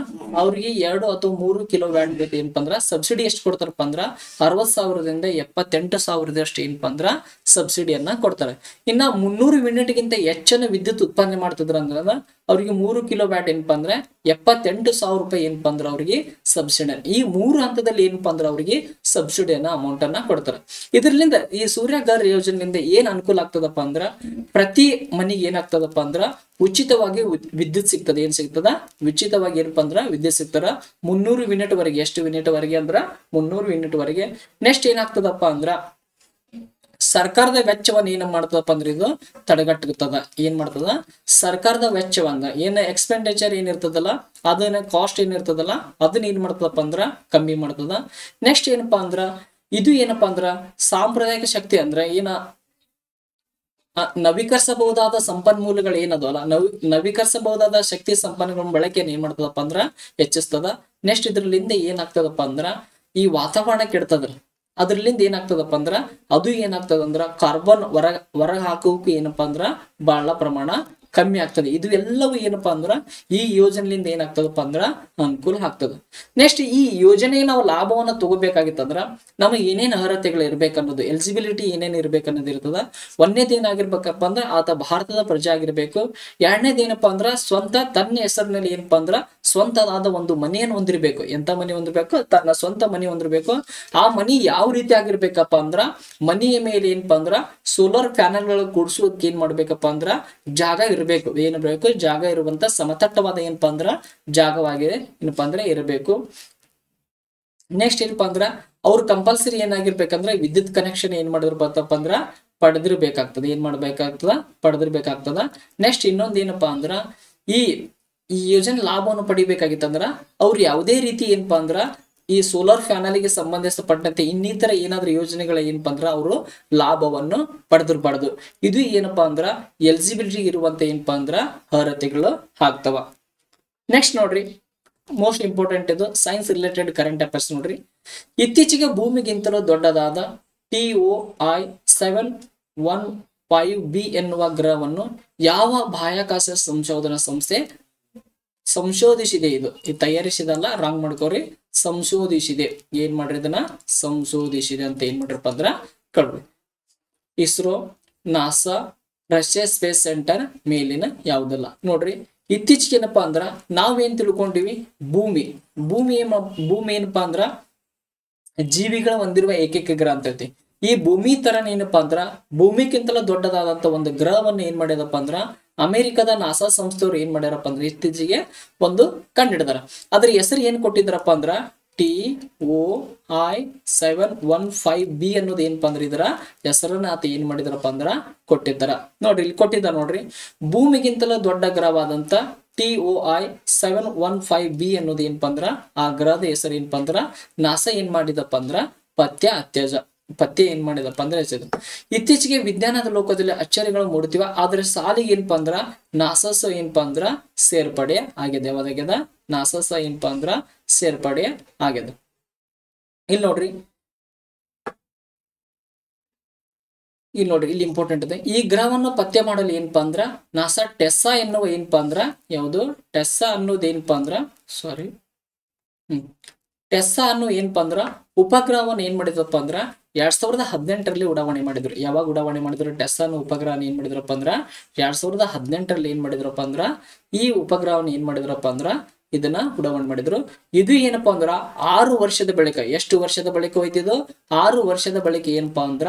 ಅವ್ರಿಗೆ 2 ಅಥವಾ 3 ಕಿಲೋ ವ್ಯಾಟ್ ಬೇಕು. ಏನಪ್ಪ ಅಂದ್ರ ಸಬ್ಸಿಡಿ ಎಷ್ಟು ಕೊಡ್ತಾರಪ್ಪ ಅಂದ್ರ 60,000ದಿಂದ 78,000 ಏನಪ್ಪ ಅಂದ್ರ ಸಬ್ಸಿಡಿಯನ್ನ ಕೊಡ್ತಾರೆ. ಇನ್ನ 300 ಯೂನಿಟ್ ಗಿಂತ ಹೆಚ್ಚಿನ ವಿದ್ಯುತ್ ಉತ್ಪಾದನೆ ಮಾಡ್ತಿದ್ರ ಅಂದ್ರ ಅವ್ರಿಗೆ 3 ಕಿಲೋ ವ್ಯಾಟ್ ಏನಪ್ಪ ಅಂದ್ರೆ 78,000 ರೂಪಾಯಿ ಏನಪ್ಪ ಅಂದ್ರ ಅವ್ರಿಗೆ ಸಬ್ಸಿಡಿ. ಈ 3 ಹಂತದಲ್ಲಿ ಏನಪ್ಪ ಅಂದ್ರ ಅವ್ರಿಗೆ ಸಬ್ಸಿಡಿಯನ್ನ ಅಮೌಂಟ್ ಅನ್ನ ಕೊಡ್ತಾರೆ. ಇದರಿಂದ ಈ ಸೂರ್ಯಘರ್ ಯೋಜನೆಯಿಂದ ಏನ್ ಅನುಕೂಲ ಆಗ್ತದಪ್ಪ ಅಂದ್ರ ಪ್ರತಿ ಮನೆಗೆ ಏನಾಗ್ತದಪ್ಪ ಅಂದ್ರ ಉಚಿತವಾಗಿ ವಿದ್ಯುತ್ ಸಿಗ್ತದೆ. ಏನ್ ಸಿಗ್ತದ? ಉಚಿತವಾಗಿ ಏನಪ್ಪ ಅಂದ್ರ ವಿದ್ಯುತ್ ಸಿಗ್ತಾರ. 300 ಯೂನಿಟ್ ವರೆಗೆ. ಎಷ್ಟು ಯೂನಿಟ್ ವರೆಗೆ ಅಂದ್ರ 300 ಯೂನಿಟ್ ವರೆಗೆ. ನೆಕ್ಸ್ಟ್ ಏನಾಗ್ತದಪ್ಪ ಅಂದ್ರ ಸರ್ಕಾರದ ವೆಚ್ಚವನ್ನ ಏನ್ ಮಾಡ್ತದಪ್ಪ ಅಂದ್ರೆ ಇದು ತಡೆಗಟ್ಟುತ್ತದೆ. ಏನ್ ಮಾಡ್ತದ? ಸರ್ಕಾರದ ವೆಚ್ಚವನ್ನ ಏನ್ ಎಕ್ಸ್ಪೆಂಡಿಚರ್ ಏನಿರ್ತದಲ್ಲ ಅದನ್ನ ಕಾಸ್ಟ್ ಏನಿರ್ತದಲ್ಲ ಅದನ್ನ ಏನ್ ಮಾಡ್ತದಪ್ಪ ಅಂದ್ರ ಕಮ್ಮಿ ಮಾಡ್ತದ. ನೆಕ್ಸ್ಟ್ ಏನಪ್ಪಾ ಅಂದ್ರ ಇದು ಏನಪ್ಪಾ ಅಂದ್ರ ಸಾಂಪ್ರದಾಯಿಕ ಶಕ್ತಿ ಅಂದ್ರ ಏನ ನವೀಕರಿಸಬಹುದಾದ ಸಂಪನ್ಮೂಲಗಳು ಏನದಲ್ಲ ನವೀಕರಿಸಬಹುದಾದ ಶಕ್ತಿ ಸಂಪನ್ಮೂಲ ಬಳಕೆಯನ್ನು ಏನ್ ಮಾಡ್ತದಪ್ಪ ಅಂದ್ರ ಹೆಚ್ಚಿಸ್ತದ. ನೆಕ್ಸ್ಟ್ ಇದ್ರಲಿಂದ ಏನಾಗ್ತದಪ್ಪ ಅಂದ್ರ ಈ ವಾತಾವರಣ ಕೆಡ್ತದ್ರ. ಅದ್ರಲಿಂದ ಏನಾಗ್ತದಪ್ಪ ಅಂದ್ರ ಅದು ಏನಾಗ್ತದ ಅಂದ್ರ ಕಾರ್ಬನ್ ಹೊರಗ ಹಾಕೋಕೆ ಏನಪ್ಪಾ ಅಂದ್ರ ಬಹಳ ಪ್ರಮಾಣ ಕಮ್ಮಿ ಆಗ್ತದೆ. ಇದು ಎಲ್ಲವೂ ಏನಪ್ಪಾ ಅಂದ್ರ ಈ ಯೋಜನೆಯಿಂದ ಏನಾಗ್ತದಪ್ಪ ಅಂದ್ರ ಅನುಕೂಲ ಆಗ್ತದೆ. ನೆಕ್ಸ್ಟ್ ಈ ಯೋಜನೆಗೆ ನಾವು ಲಾಭವನ್ನ ತಗೋಬೇಕಾಗಿತ್ತಂದ್ರ ನಮಗೆ ಏನೇನ್ ಅರ್ಹತೆಗಳು ಇರ್ಬೇಕನ್ನೋದು ಎಲಿಜಿಬಿಲಿಟಿ ಏನೇನ್ ಇರ್ಬೇಕನ್ನೋದು ಇರ್ತದ. ಒಂದನೇದು ಏನಾಗಿರ್ಬೇಕಪ್ಪ ಅಂದ್ರ ಆತ ಭಾರತದ ಪ್ರಜೆ ಆಗಿರ್ಬೇಕು. ಎರಡನೇದು ಏನಪ್ಪಾ ಅಂದ್ರ ಸ್ವಂತ ತನ್ನ ಹೆಸರಿನಲ್ಲಿ ಏನಪ್ಪಾ ಅಂದ್ರ ಸ್ವಂತದಾದ ಒಂದು ಮನೆಯನ್ನು ಹೊಂದಿರ್ಬೇಕು. ಎಂತ ಮನೆ ಹೊಂದಿರ್ಬೇಕು? ತನ್ನ ಸ್ವಂತ ಮನೆ ಹೊಂದಿರ್ಬೇಕು. ಆ ಮನಿ ಯಾವ ರೀತಿ ಆಗಿರ್ಬೇಕಪ್ಪ ಅಂದ್ರ ಮನೆಯ ಮೇಲೆ ಏನಪ್ಪಾ ಅಂದ್ರ ಸೋಲಾರ್ ಪ್ಯಾನಲ್ ಗಳು ಕೂಡ್ಸೋದಕ್ಕೆ ಏನ್ ಮಾಡ್ಬೇಕಪ್ಪ ಅಂದ್ರ ಜಾಗ ಇರಬೇಕು. ಏನಿರ್ಬೇಕು? ಜಾಗ ಇರುವಂತ ಸಮತಟ್ಟವಾದ ಏನಪ್ಪಾ ಅಂದ್ರ ಜಾಗವಾಗಿದೆ ಏನಪ್ಪಾ ಅಂದ್ರೆ ಇರಬೇಕು. ನೆಕ್ಸ್ಟ್ ಏನಪ್ಪಾ ಅಂದ್ರ ಅವ್ರು ಕಂಪಲ್ಸರಿ ಏನಾಗಿರ್ಬೇಕಂದ್ರ ವಿದ್ಯುತ್ ಕನೆಕ್ಷನ್ ಏನ್ ಮಾಡಿರ್ಬೇಕಪ್ಪ ಅಂದ್ರ ಪಡೆದಿರ್ಬೇಕಾಗ್ತದೆ. ಏನ್ ಮಾಡ್ಬೇಕಾಗ್ತದ? ಪಡೆದಿರ್ಬೇಕಾಗ್ತದ. ನೆಕ್ಸ್ಟ್ ಇನ್ನೊಂದ್ ಏನಪ್ಪಾ ಅಂದ್ರ ಈ ಯೋಜನೆ ಲಾಭವನ್ನು ಪಡಿಬೇಕಾಗಿತ್ತಂದ್ರ ಅವ್ರು ಯಾವುದೇ ರೀತಿ ಏನಪ್ಪಾ ಅಂದ್ರ ಈ ಸೋಲಾರ್ ಪ್ಯಾನಲ್ಗೆ ಸಂಬಂಧಿಸಪಟ್ಟಂತೆ ಇನ್ನಿತರ ಏನಾದ್ರೂ ಯೋಜನೆಗಳ ಏನಪ್ಪಾ ಅಂದ್ರ ಅವರು ಲಾಭವನ್ನು ಪಡೆದಿರಬಾರ್ದು. ಇದು ಏನಪ್ಪಾ ಅಂದ್ರ ಎಲಿಜಿಬಿಲಿಟಿ ಇರುವಂತ ಏನಪ್ಪಾ ಅಂದ್ರ ಅರ್ಹತೆಗಳು ಆಗ್ತವ. ನೆಕ್ಸ್ಟ್ ನೋಡ್ರಿ, ಮೋಸ್ಟ್ ಇಂಪಾರ್ಟೆಂಟ್ ಇದು ಸೈನ್ಸ್ ರಿಲೇಟೆಡ್ ಕರೆಂಟ್ ಅಫೇರ್ಸ್ ನೋಡ್ರಿ. ಇತ್ತೀಚೆಗೆ ಭೂಮಿಗಿಂತಲೂ ದೊಡ್ಡದಾದ TOI 715b ಎನ್ನುವ ಗ್ರಹವನ್ನು ಯಾವ ಬಾಹ್ಯಾಕಾಶ ಸಂಶೋಧನಾ ಸಂಸ್ಥೆ ಸಂಶೋಧಿಸಿದೆ? ಇದು ತಯಾರಿಸಿದಲ್ಲ, ರಾಂಗ್ ಮಾಡ್ಕೋರಿ. ಸಂಶೋಧಿಸಿದೆ. ಏನ್ ಮಾಡ್ರಿ? ಇದನ್ನ ಸಂಶೋಧಿಸಿದೆ ಅಂತ ಏನ್ ಮಾಡ್ರಪ್ಪ ಅಂದ್ರ ಕಳ್ರಿ. ISRO, NASA, Russia space centre ಮೇಲಿನ ಯಾವುದಲ್ಲ ನೋಡ್ರಿ. ಇತ್ತೀಚೆಗೆ ಏನಪ್ಪಾ ಅಂದ್ರ ನಾವೇನ್ ತಿಳ್ಕೊಂಡಿವಿ, ಭೂಮಿ ಭೂಮಿ ಏನಪ್ಪಾ ಅಂದ್ರ ಜೀವಿಗಳ ಹೊಂದಿರುವ ಏಕೈಕ ಗ್ರಹ ಅಂತ ಹೇಳ್ತಿ. ಈ ಭೂಮಿ ತರ ಏನಪ್ಪಾ ಅಂದ್ರ ಭೂಮಿಗಿಂತಲೂ ದೊಡ್ಡದಾದಂತ ಒಂದು ಗ್ರಹವನ್ನ ಏನ್ ಮಾಡ್ಯದಪ್ಪ ಅಂದ್ರ ಅಮೆರಿಕದ ನಾಸಾ ಸಂಸ್ಥೆಯವರು ಏನ್ ಮಾಡ್ಯಾರಪ್ಪ ಅಂದ್ರೆ ಇತ್ತೀಚೆಗೆ ಒಂದು ಕಂಡಿಡಿದಾರ. ಅದ್ರ ಹೆಸರು ಏನ್ ಕೊಟ್ಟಿದ್ದಾರಪ್ಪ ಅಂದ್ರ TOI-715b ಅನ್ನೋದು ಏನಪ್ಪಾ ಅಂದ್ರೆ ಇದರ ಹೆಸರನ್ನ ಆತ ಏನ್ ಮಾಡಿದಾರಪ್ಪ ಅಂದ್ರ ಕೊಟ್ಟಿದ್ದಾರ. ನೋಡ್ರಿ ಇಲ್ಲಿ ಕೊಟ್ಟಿದ್ದಾರೆ ನೋಡ್ರಿ, ಭೂಮಿಗಿಂತಲೂ ದೊಡ್ಡ ಗ್ರಹವಾದಂತ TOI-715b ಅನ್ನೋದು ಏನಪ್ಪಾ ಅಂದ್ರ ಆ ಗ್ರಹದ ಹೆಸರು ಏನಪ್ಪಾ ಅಂದ್ರ ನಾಸಾ ಏನ್ ಮಾಡಿದಪ್ಪ ಅಂದ್ರ ಪತ್ತೆ ಏನ್ ಮಾಡಿದಪ್ಪ ಅಂದ್ರೆ ಹೆಸರು. ಇತ್ತೀಚೆಗೆ ವಿಜ್ಞಾನದ ಲೋಕದಲ್ಲಿ ಅಚ್ಚರಿಗಳು ಮೂಡುತ್ತಿವ, ಆದ್ರೆ ಸಾಲಿಗೆ ಏನಪ್ಪಾ ಅಂದ್ರ ನಾಸಾಸ ಏನಪ್ಪಾ ಅಂದ್ರ ಸೇರ್ಪಡೆ ಆಗಿದೆ. ಯಾವ್ದಾಗ್ಯದ? ನಾಸಾಸ ಏನಪ್ಪಾ ಅಂದ್ರ ಸೇರ್ಪಡೆ ಆಗ್ಯದ. ಇಲ್ಲಿ ನೋಡ್ರಿ ಇಲ್ಲಿ ಇಂಪಾರ್ಟೆಂಟ್ ಇದೆ. ಈ ಗ್ರಹವನ್ನು ಪತ್ತೆ ಮಾಡಲು ಏನಪ್ಪಾ ಅಂದ್ರ ನಾಸಾ ಟೆಸ್ಸಾ ಎನ್ನುವ ಏನಪ್ಪಾ ಅಂದ್ರ ಯಾವುದು ಟೆಸ್ಸಾ ಅನ್ನೋದು ಏನಪ್ಪಾ ಅಂದ್ರ ಟೆಸ್ಸಾ ಅನ್ನೋ ಏನಪ್ಪಾ ಅಂದ್ರ ಉಪಗ್ರಹವನ್ನು ಏನ್ ಮಾಡಿದಪ್ಪ ಅಂದ್ರ 2018ರಲ್ಲಿ ಉಡಾವಣೆ ಮಾಡಿದ್ರು. ಯಾವಾಗ ಉಡಾವಣೆ ಮಾಡಿದ್ರು? ಟೆಸ್ಸಾ ಅನ್ನೋ ಉಪಗ್ರಹನ ಏನ್ ಮಾಡಿದ್ರಪ್ಪ ಅಂದ್ರ 2018ರಲ್ಲಿ ಏನ್ ಮಾಡಿದ್ರಪ್ಪ ಅಂದ್ರ ಈ ಉಪಗ್ರಹವನ್ನು ಏನ್ ಮಾಡಿದ್ರಪ್ಪ ಅಂದ್ರ ಇದನ್ನ ಉಡಾವಣೆ ಮಾಡಿದ್ರು. ಇದು ಏನಪ್ಪಾ ಅಂದ್ರ 6 ವರ್ಷದ ಬಳಿಕ, ಎಷ್ಟು ವರ್ಷದ ಬಳಿಕ ಹೋಯ್ತಿದ್ದು? 6 ವರ್ಷದ ಬಳಿಕ ಏನಪ್ಪಾ ಅಂದ್ರ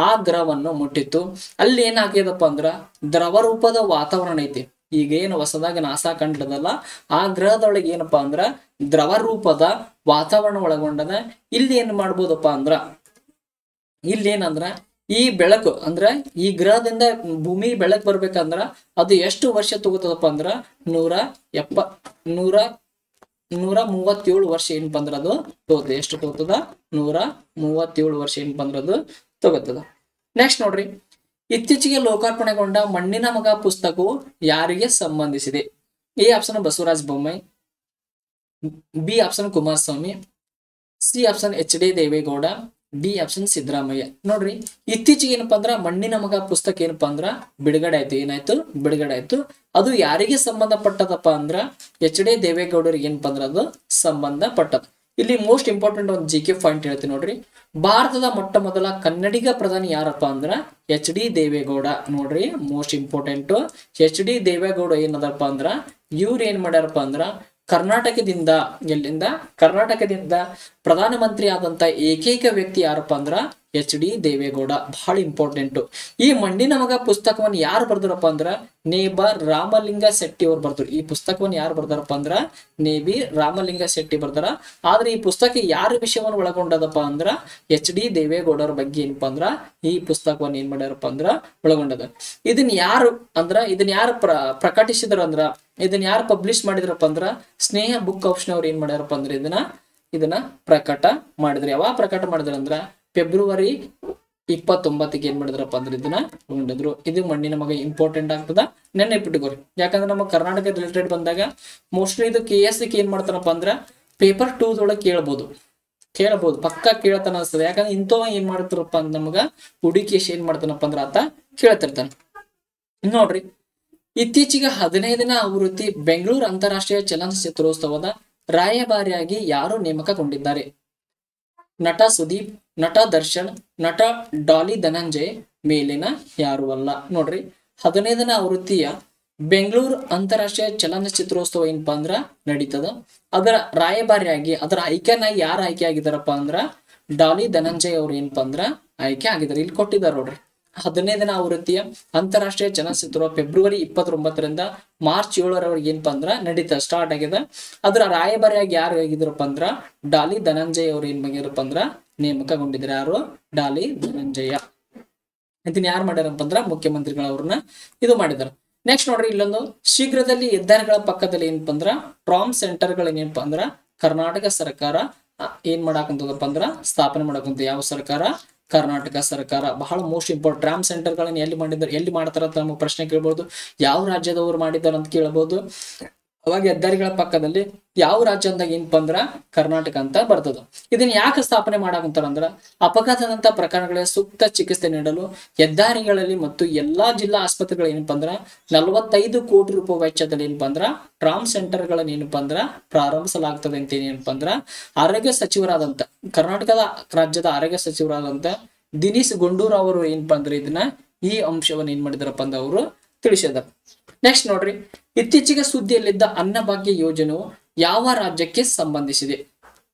ಆ ಗ್ರಹವನ್ನು ಮುಟ್ಟಿತ್ತು. ಅಲ್ಲಿ ಏನಾಗ್ಯದಪ್ಪ ಅಂದ್ರ ದ್ರವ ರೂಪದ ವಾತಾವರಣ ಐತಿ. ಈಗ ಏನು ಹೊಸದಾಗಿ ನಾಸಾ ಕಂಡಿಡದಲ್ಲ, ಆ ಗ್ರಹದೊಳಗೆ ಏನಪ್ಪಾ ಅಂದ್ರ ದ್ರವ ರೂಪದ ವಾತಾವರಣ ಒಳಗೊಂಡದ. ಇಲ್ಲಿ ಏನ್ ಮಾಡ್ಬೋದಪ್ಪ ಅಂದ್ರ ಇಲ್ಲಿ ಏನಂದ್ರ ಈ ಬೆಳಕು ಅಂದ್ರ ಈ ಗ್ರಹದಿಂದ ಭೂಮಿ ಬೆಳಕು ಬರ್ಬೇಕಂದ್ರ ಅದು ಎಷ್ಟು ವರ್ಷ ತಗೋತದಪ್ಪ ಅಂದ್ರ 137 ವರ್ಷ ಏನಪ್ಪಾ ಅಂದ್ರ ಅದು ತಗೋತದ. ಎಷ್ಟು ತಗೋತದ? 137 ವರ್ಷ ಏನಪ್ಪಾ ಅಂದ್ರ ಅದು ತಗೋತದ. ನೆಕ್ಸ್ಟ್ ನೋಡ್ರಿ, ಇತ್ತೀಚೆಗೆ ಲೋಕಾರ್ಪಣೆಗೊಂಡ ಮಣ್ಣಿನ ಮಗ ಪುಸ್ತಕವು ಯಾರಿಗೆ ಸಂಬಂಧಿಸಿದೆ? A option Basavaraj Bommai, B option Kumaraswamy, C option HD Deve Gowda, D option Siddaramaiah. ನೋಡ್ರಿ, ಇತ್ತೀಚೆಗೆ ಏನಪ್ಪಾ ಅಂದ್ರ ಮಣ್ಣಿನ ಮಗ ಪುಸ್ತಕ ಏನಪ್ಪಾ ಅಂದ್ರ ಬಿಡುಗಡೆ ಆಯ್ತು. ಏನಾಯ್ತು? ಬಿಡುಗಡೆ ಆಯ್ತು. ಅದು ಯಾರಿಗೆ ಸಂಬಂಧಪಟ್ಟದಪ್ಪ ಅಂದ್ರ HD ದೇವೇಗೌಡರಿಗೆ ಏನಪ್ಪಾ ಅಂದ್ರ ಅದು ಸಂಬಂಧಪಟ್ಟದ. ಇಲ್ಲಿ ಮೋಸ್ಟ್ ಇಂಪಾರ್ಟೆಂಟ್ ಒಂದು GK ಪಾಯಿಂಟ್ ಹೇಳ್ತೀನಿ ನೋಡ್ರಿ. ಭಾರತದ ಮೊಟ್ಟ ಮೊದಲ ಕನ್ನಡಿಗ ಪ್ರಧಾನಿ ಯಾರಪ್ಪ ಅಂದ್ರ HD ದೇವೇಗೌಡ. ನೋಡ್ರಿ, ಮೋಸ್ಟ್ ಇಂಪಾರ್ಟೆಂಟ್ HD ದೇವೇಗೌಡ ಏನದಪ್ಪ ಅಂದ್ರ ಇವ್ರು ಏನ್ ಮಾಡ್ಯಾರಪ್ಪ ಅಂದ್ರ ಕರ್ನಾಟಕದಿಂದ ಪ್ರಧಾನಮಂತ್ರಿ ಆದಂತ ಏಕೈಕ ವ್ಯಕ್ತಿ ಯಾರಪ್ಪ ಅಂದ್ರ HD ದೇವೇಗೌಡ. ಬಹಳ ಇಂಪಾರ್ಟೆಂಟ್. ಈ ಮಣ್ಣಿನ ಮಗ ಪುಸ್ತಕವನ್ನು ಯಾರು ಬರ್ದಾರಪ್ಪ ಅಂದ್ರ ನೇಬ ರಾಮಲಿಂಗ ಶೆಟ್ಟಿ ಅವ್ರು ಬರ್ದ್ರು. ಈ ಪುಸ್ತಕವನ್ನು ಯಾರು ಬರ್ದಾರಪ್ಪ ಅಂದ್ರ ನೇಬಿ ರಾಮಲಿಂಗ ಶೆಟ್ಟಿ ಬರ್ದಾರ. ಆದ್ರೆ ಈ ಪುಸ್ತಕ ಯಾರ ವಿಷಯವನ್ನು ಒಳಗೊಂಡದಪ್ಪ ಅಂದ್ರ HD ದೇವೇಗೌಡರ ಬಗ್ಗೆ ಏನಪ್ಪಾ ಅಂದ್ರ ಈ ಪುಸ್ತಕವನ್ನು ಏನ್ ಮಾಡ್ಯಾರಪ್ಪ ಅಂದ್ರ ಒಳಗೊಂಡದ. ಇದನ್ನ ಯಾರು ಪ್ರಕಟಿಸಿದ್ರ ಅಂದ್ರ ಇದನ್ನ ಯಾರು ಪಬ್ಲಿಷ್ ಮಾಡಿದ್ರಪ್ಪ ಅಂದ್ರ ಸ್ನೇಹ ಬುಕ್ ಆಪ್ಷನ್ ಅವ್ರು ಏನ್ ಮಾಡ್ಯಾರಪ್ಪ ಅಂದ್ರ ಇದನ್ನ ಪ್ರಕಟ ಮಾಡಿದ್ರು. ಯಾವಾಗ ಪ್ರಕಟ ಮಾಡಿದ್ರ ಅಂದ್ರ ಫೆಬ್ರವರಿ 29ಗೆ ಏನ್ ಮಾಡಿದ್ರಪ್ಪ ಅಂದ್ರೆ ಇದನ್ನ ಕೊಂಡಿದ್ರು. ಇದು ಮಣ್ಣಿನ ಮಗ ಇಂಪಾರ್ಟೆಂಟ್ ಆಗ್ತದ, ನೆನಪಿಟ್ಟುಕೋರಿ. ಯಾಕಂದ್ರೆ ನಮ್ಮ ಕರ್ನಾಟಕ ರಿಲೇಟೆಡ್ ಬಂದಾಗ ಮೋಸ್ಟ್ಲಿ ಇದು KS ಏನ್ ಮಾಡ್ತಾರಪ್ಪ ಅಂದ್ರ ಪೇಪರ್ 2 ಕೇಳಬಹುದು ಪಕ್ಕಾ ಕೇಳತಾನ ಅನ್ಸ್ತದೆ. ಯಾಕಂದ್ರೆ ಇಂಥವ ಏನ್ ಮಾಡ್ತಾರಪ್ಪ ಅಂದ್ರ ನಮಗ ಹುಡುಕೇಶ್ ಏನ್ ಮಾಡ್ತಾನಪ್ಪ ಅಂದ್ರ ಆತ ಕೇಳ್ತಿರ್ತಾನ. ನೋಡ್ರಿ, ಇತ್ತೀಚೆಗೆ 15ನೇ ಆವೃತ್ತಿ ಬೆಂಗಳೂರು ಅಂತಾರಾಷ್ಟ್ರೀಯ ಚಲನಚಿತ್ರೋತ್ಸವದ ರಾಯಭಾರಿಯಾಗಿ ಯಾರು ನೇಮಕಗೊಂಡಿದ್ದಾರೆ? ನಟ ಸುದೀಪ್, ನಟ ದರ್ಶನ್, ನಟ ಡಾಲಿ ಧನಂಜಯ್, ಮೇಲಿನ ಯಾರು ಅಲ್ಲ. ನೋಡ್ರಿ, 15ನೇ ಆವೃತ್ತಿಯ ಬೆಂಗಳೂರು ಅಂತಾರಾಷ್ಟ್ರೀಯ ಚಲನಚಿತ್ರೋತ್ಸವ ಏನಪ್ಪಾ ಅಂದ್ರ ನಡೀತದ. ಅದರ ರಾಯಭಾರಿಯಾಗಿ ಅದರ ಐಕ್ಯನಾಗಿ ಯಾರು ಆಯ್ಕೆ ಆಗಿದಾರಪ್ಪ ಅಂದ್ರ ಡಾಲಿ ಧನಂಜಯ್ ಅವ್ರು ಏನಪ್ಪಾ ಅಂದ್ರ ಆಯ್ಕೆ ಆಗಿದ್ದಾರೆ. ಇಲ್ಲಿ ಕೊಟ್ಟಿದ್ದಾರೆ ನೋಡ್ರಿ, 15ನೇ ಆವೃತ್ತಿಯ ಅಂತಾರಾಷ್ಟ್ರೀಯ ಚಲನಚಿತ್ರೋತ್ಸವ ಫೆಬ್ರವರಿ 29ರಿಂದ ಮಾರ್ಚ್ 7ರವರೆಗೆ ಏನಪ್ಪಾ ಅಂದ್ರ ನಡೀತಾ ಸ್ಟಾರ್ಟ್ ಆಗಿದೆ. ಅದರ ರಾಯಭಾರಿಯಾಗಿ ಯಾರು ಆಗಿದ್ರಪ್ಪ ಅಂದ್ರ ಡಾಲಿ ಧನಂಜಯ್ ಅವ್ರು ಏನ್ ಆಗಿರಪ್ಪ ಅಂದ್ರ ನೇಮಕಗೊಂಡಿದ್ದಾರೆ. ಯಾರು? ಡಾಲಿ ಧನಂಜಯ. ಇದನ್ನ ಯಾರು ಮಾಡ್ಯಾರಪ್ಪ ಅಂದ್ರ ಮುಖ್ಯಮಂತ್ರಿಗಳವ್ರನ್ನ ಇದು ಮಾಡಿದಾರೆ. ನೆಕ್ಸ್ಟ್ ನೋಡ್ರಿ, ಇಲ್ಲೊಂದು ಶೀಘ್ರದಲ್ಲಿ ಹೆದ್ದಾರಿಗಳ ಪಕ್ಕದಲ್ಲಿ ಏನಪ್ಪಾ ಅಂದ್ರ ಟ್ರಾಮ್ ಸೆಂಟರ್ಗಳು ಏನಪ್ಪಾ ಅಂದ್ರ ಕರ್ನಾಟಕ ಸರ್ಕಾರ ಏನ್ ಮಾಡಾಕಂತದಪ್ಪ ಅಂದ್ರ ಸ್ಥಾಪನೆ ಮಾಡಾಕಂತ. ಯಾವ ಸರ್ಕಾರ? ಕರ್ನಾಟಕ ಸರ್ಕಾರ. ಬಹಳ ಮೋಸ್ಟ್ ಇಂಪಾರ್ಟೆಂಟ್. ಟ್ರಾಮ್ ಸೆಂಟರ್ ಗಳನ್ನ ಎಲ್ಲಿ ಮಾಡ್ತಾರ ಅಂತ ನಮಗೆ ಪ್ರಶ್ನೆ ಕೇಳ್ಬಹುದು. ಯಾವ ರಾಜ್ಯದವ್ರು ಮಾಡಿದಾರ ಅಂತ ಕೇಳಬಹುದು. ಅವಾಗ ಹೆದ್ದಾರಿಗಳ ಪಕ್ಕದಲ್ಲಿ ಯಾವ ರಾಜ್ಯ ಅಂದಾಗ ಏನಪ್ಪಾ ಅಂದ್ರ ಕರ್ನಾಟಕ ಅಂತ ಬರ್ತದ. ಇದನ್ನ ಯಾಕೆ ಸ್ಥಾಪನೆ ಮಾಡಾಕಂತಾರ ಅಂದ್ರ ಅಪಘಾತದಂತ ಪ್ರಕರಣಗಳಿಗೆ ಸೂಕ್ತ ಚಿಕಿತ್ಸೆ ನೀಡಲು ಹೆದ್ದಾರಿಗಳಲ್ಲಿ ಮತ್ತು ಎಲ್ಲಾ ಜಿಲ್ಲಾ ಆಸ್ಪತ್ರೆಗಳು ಏನಪ್ಪಾ ಅಂದ್ರ 45 ಕೋಟಿ ರೂಪಾಯಿ ವೆಚ್ಚದಲ್ಲಿ ಏನಪ್ಪಾ ಅಂದ್ರ ಟ್ರಾಮ್ ಸೆಂಟರ್ ಗಳನ್ನ ಏನಪ್ಪಾ ಅಂದ್ರ ಪ್ರಾರಂಭಿಸಲಾಗ್ತದೆ ಅಂತ ಏನಪ್ಪಾ ಅಂದ್ರ ಆರೋಗ್ಯ ಸಚಿವರಾದಂತ ಕರ್ನಾಟಕದ ರಾಜ್ಯದ ಆರೋಗ್ಯ ಸಚಿವರಾದಂತ ದಿನೇಶ್ ಗುಂಡೂರಾವ್ ಅವರು ಏನಪ್ಪಾ ಅಂದ್ರ ಈ ಅಂಶವನ್ನು ಏನ್ ಮಾಡಿದಾರಪ್ಪ ಅಂದ್ರ ಅವರು ತಿಳಿಸಿದಾರೆ. ನೆಕ್ಸ್ಟ್ ನೋಡ್ರಿ, ಇತ್ತೀಚೆಗೆ ಸುದ್ದಿಯಲ್ಲಿದ್ದ ಅನ್ನಭಾಗ್ಯ ಯೋಜನೆಯು ಯಾವ ರಾಜ್ಯಕ್ಕೆ ಸಂಬಂಧಿಸಿದೆ?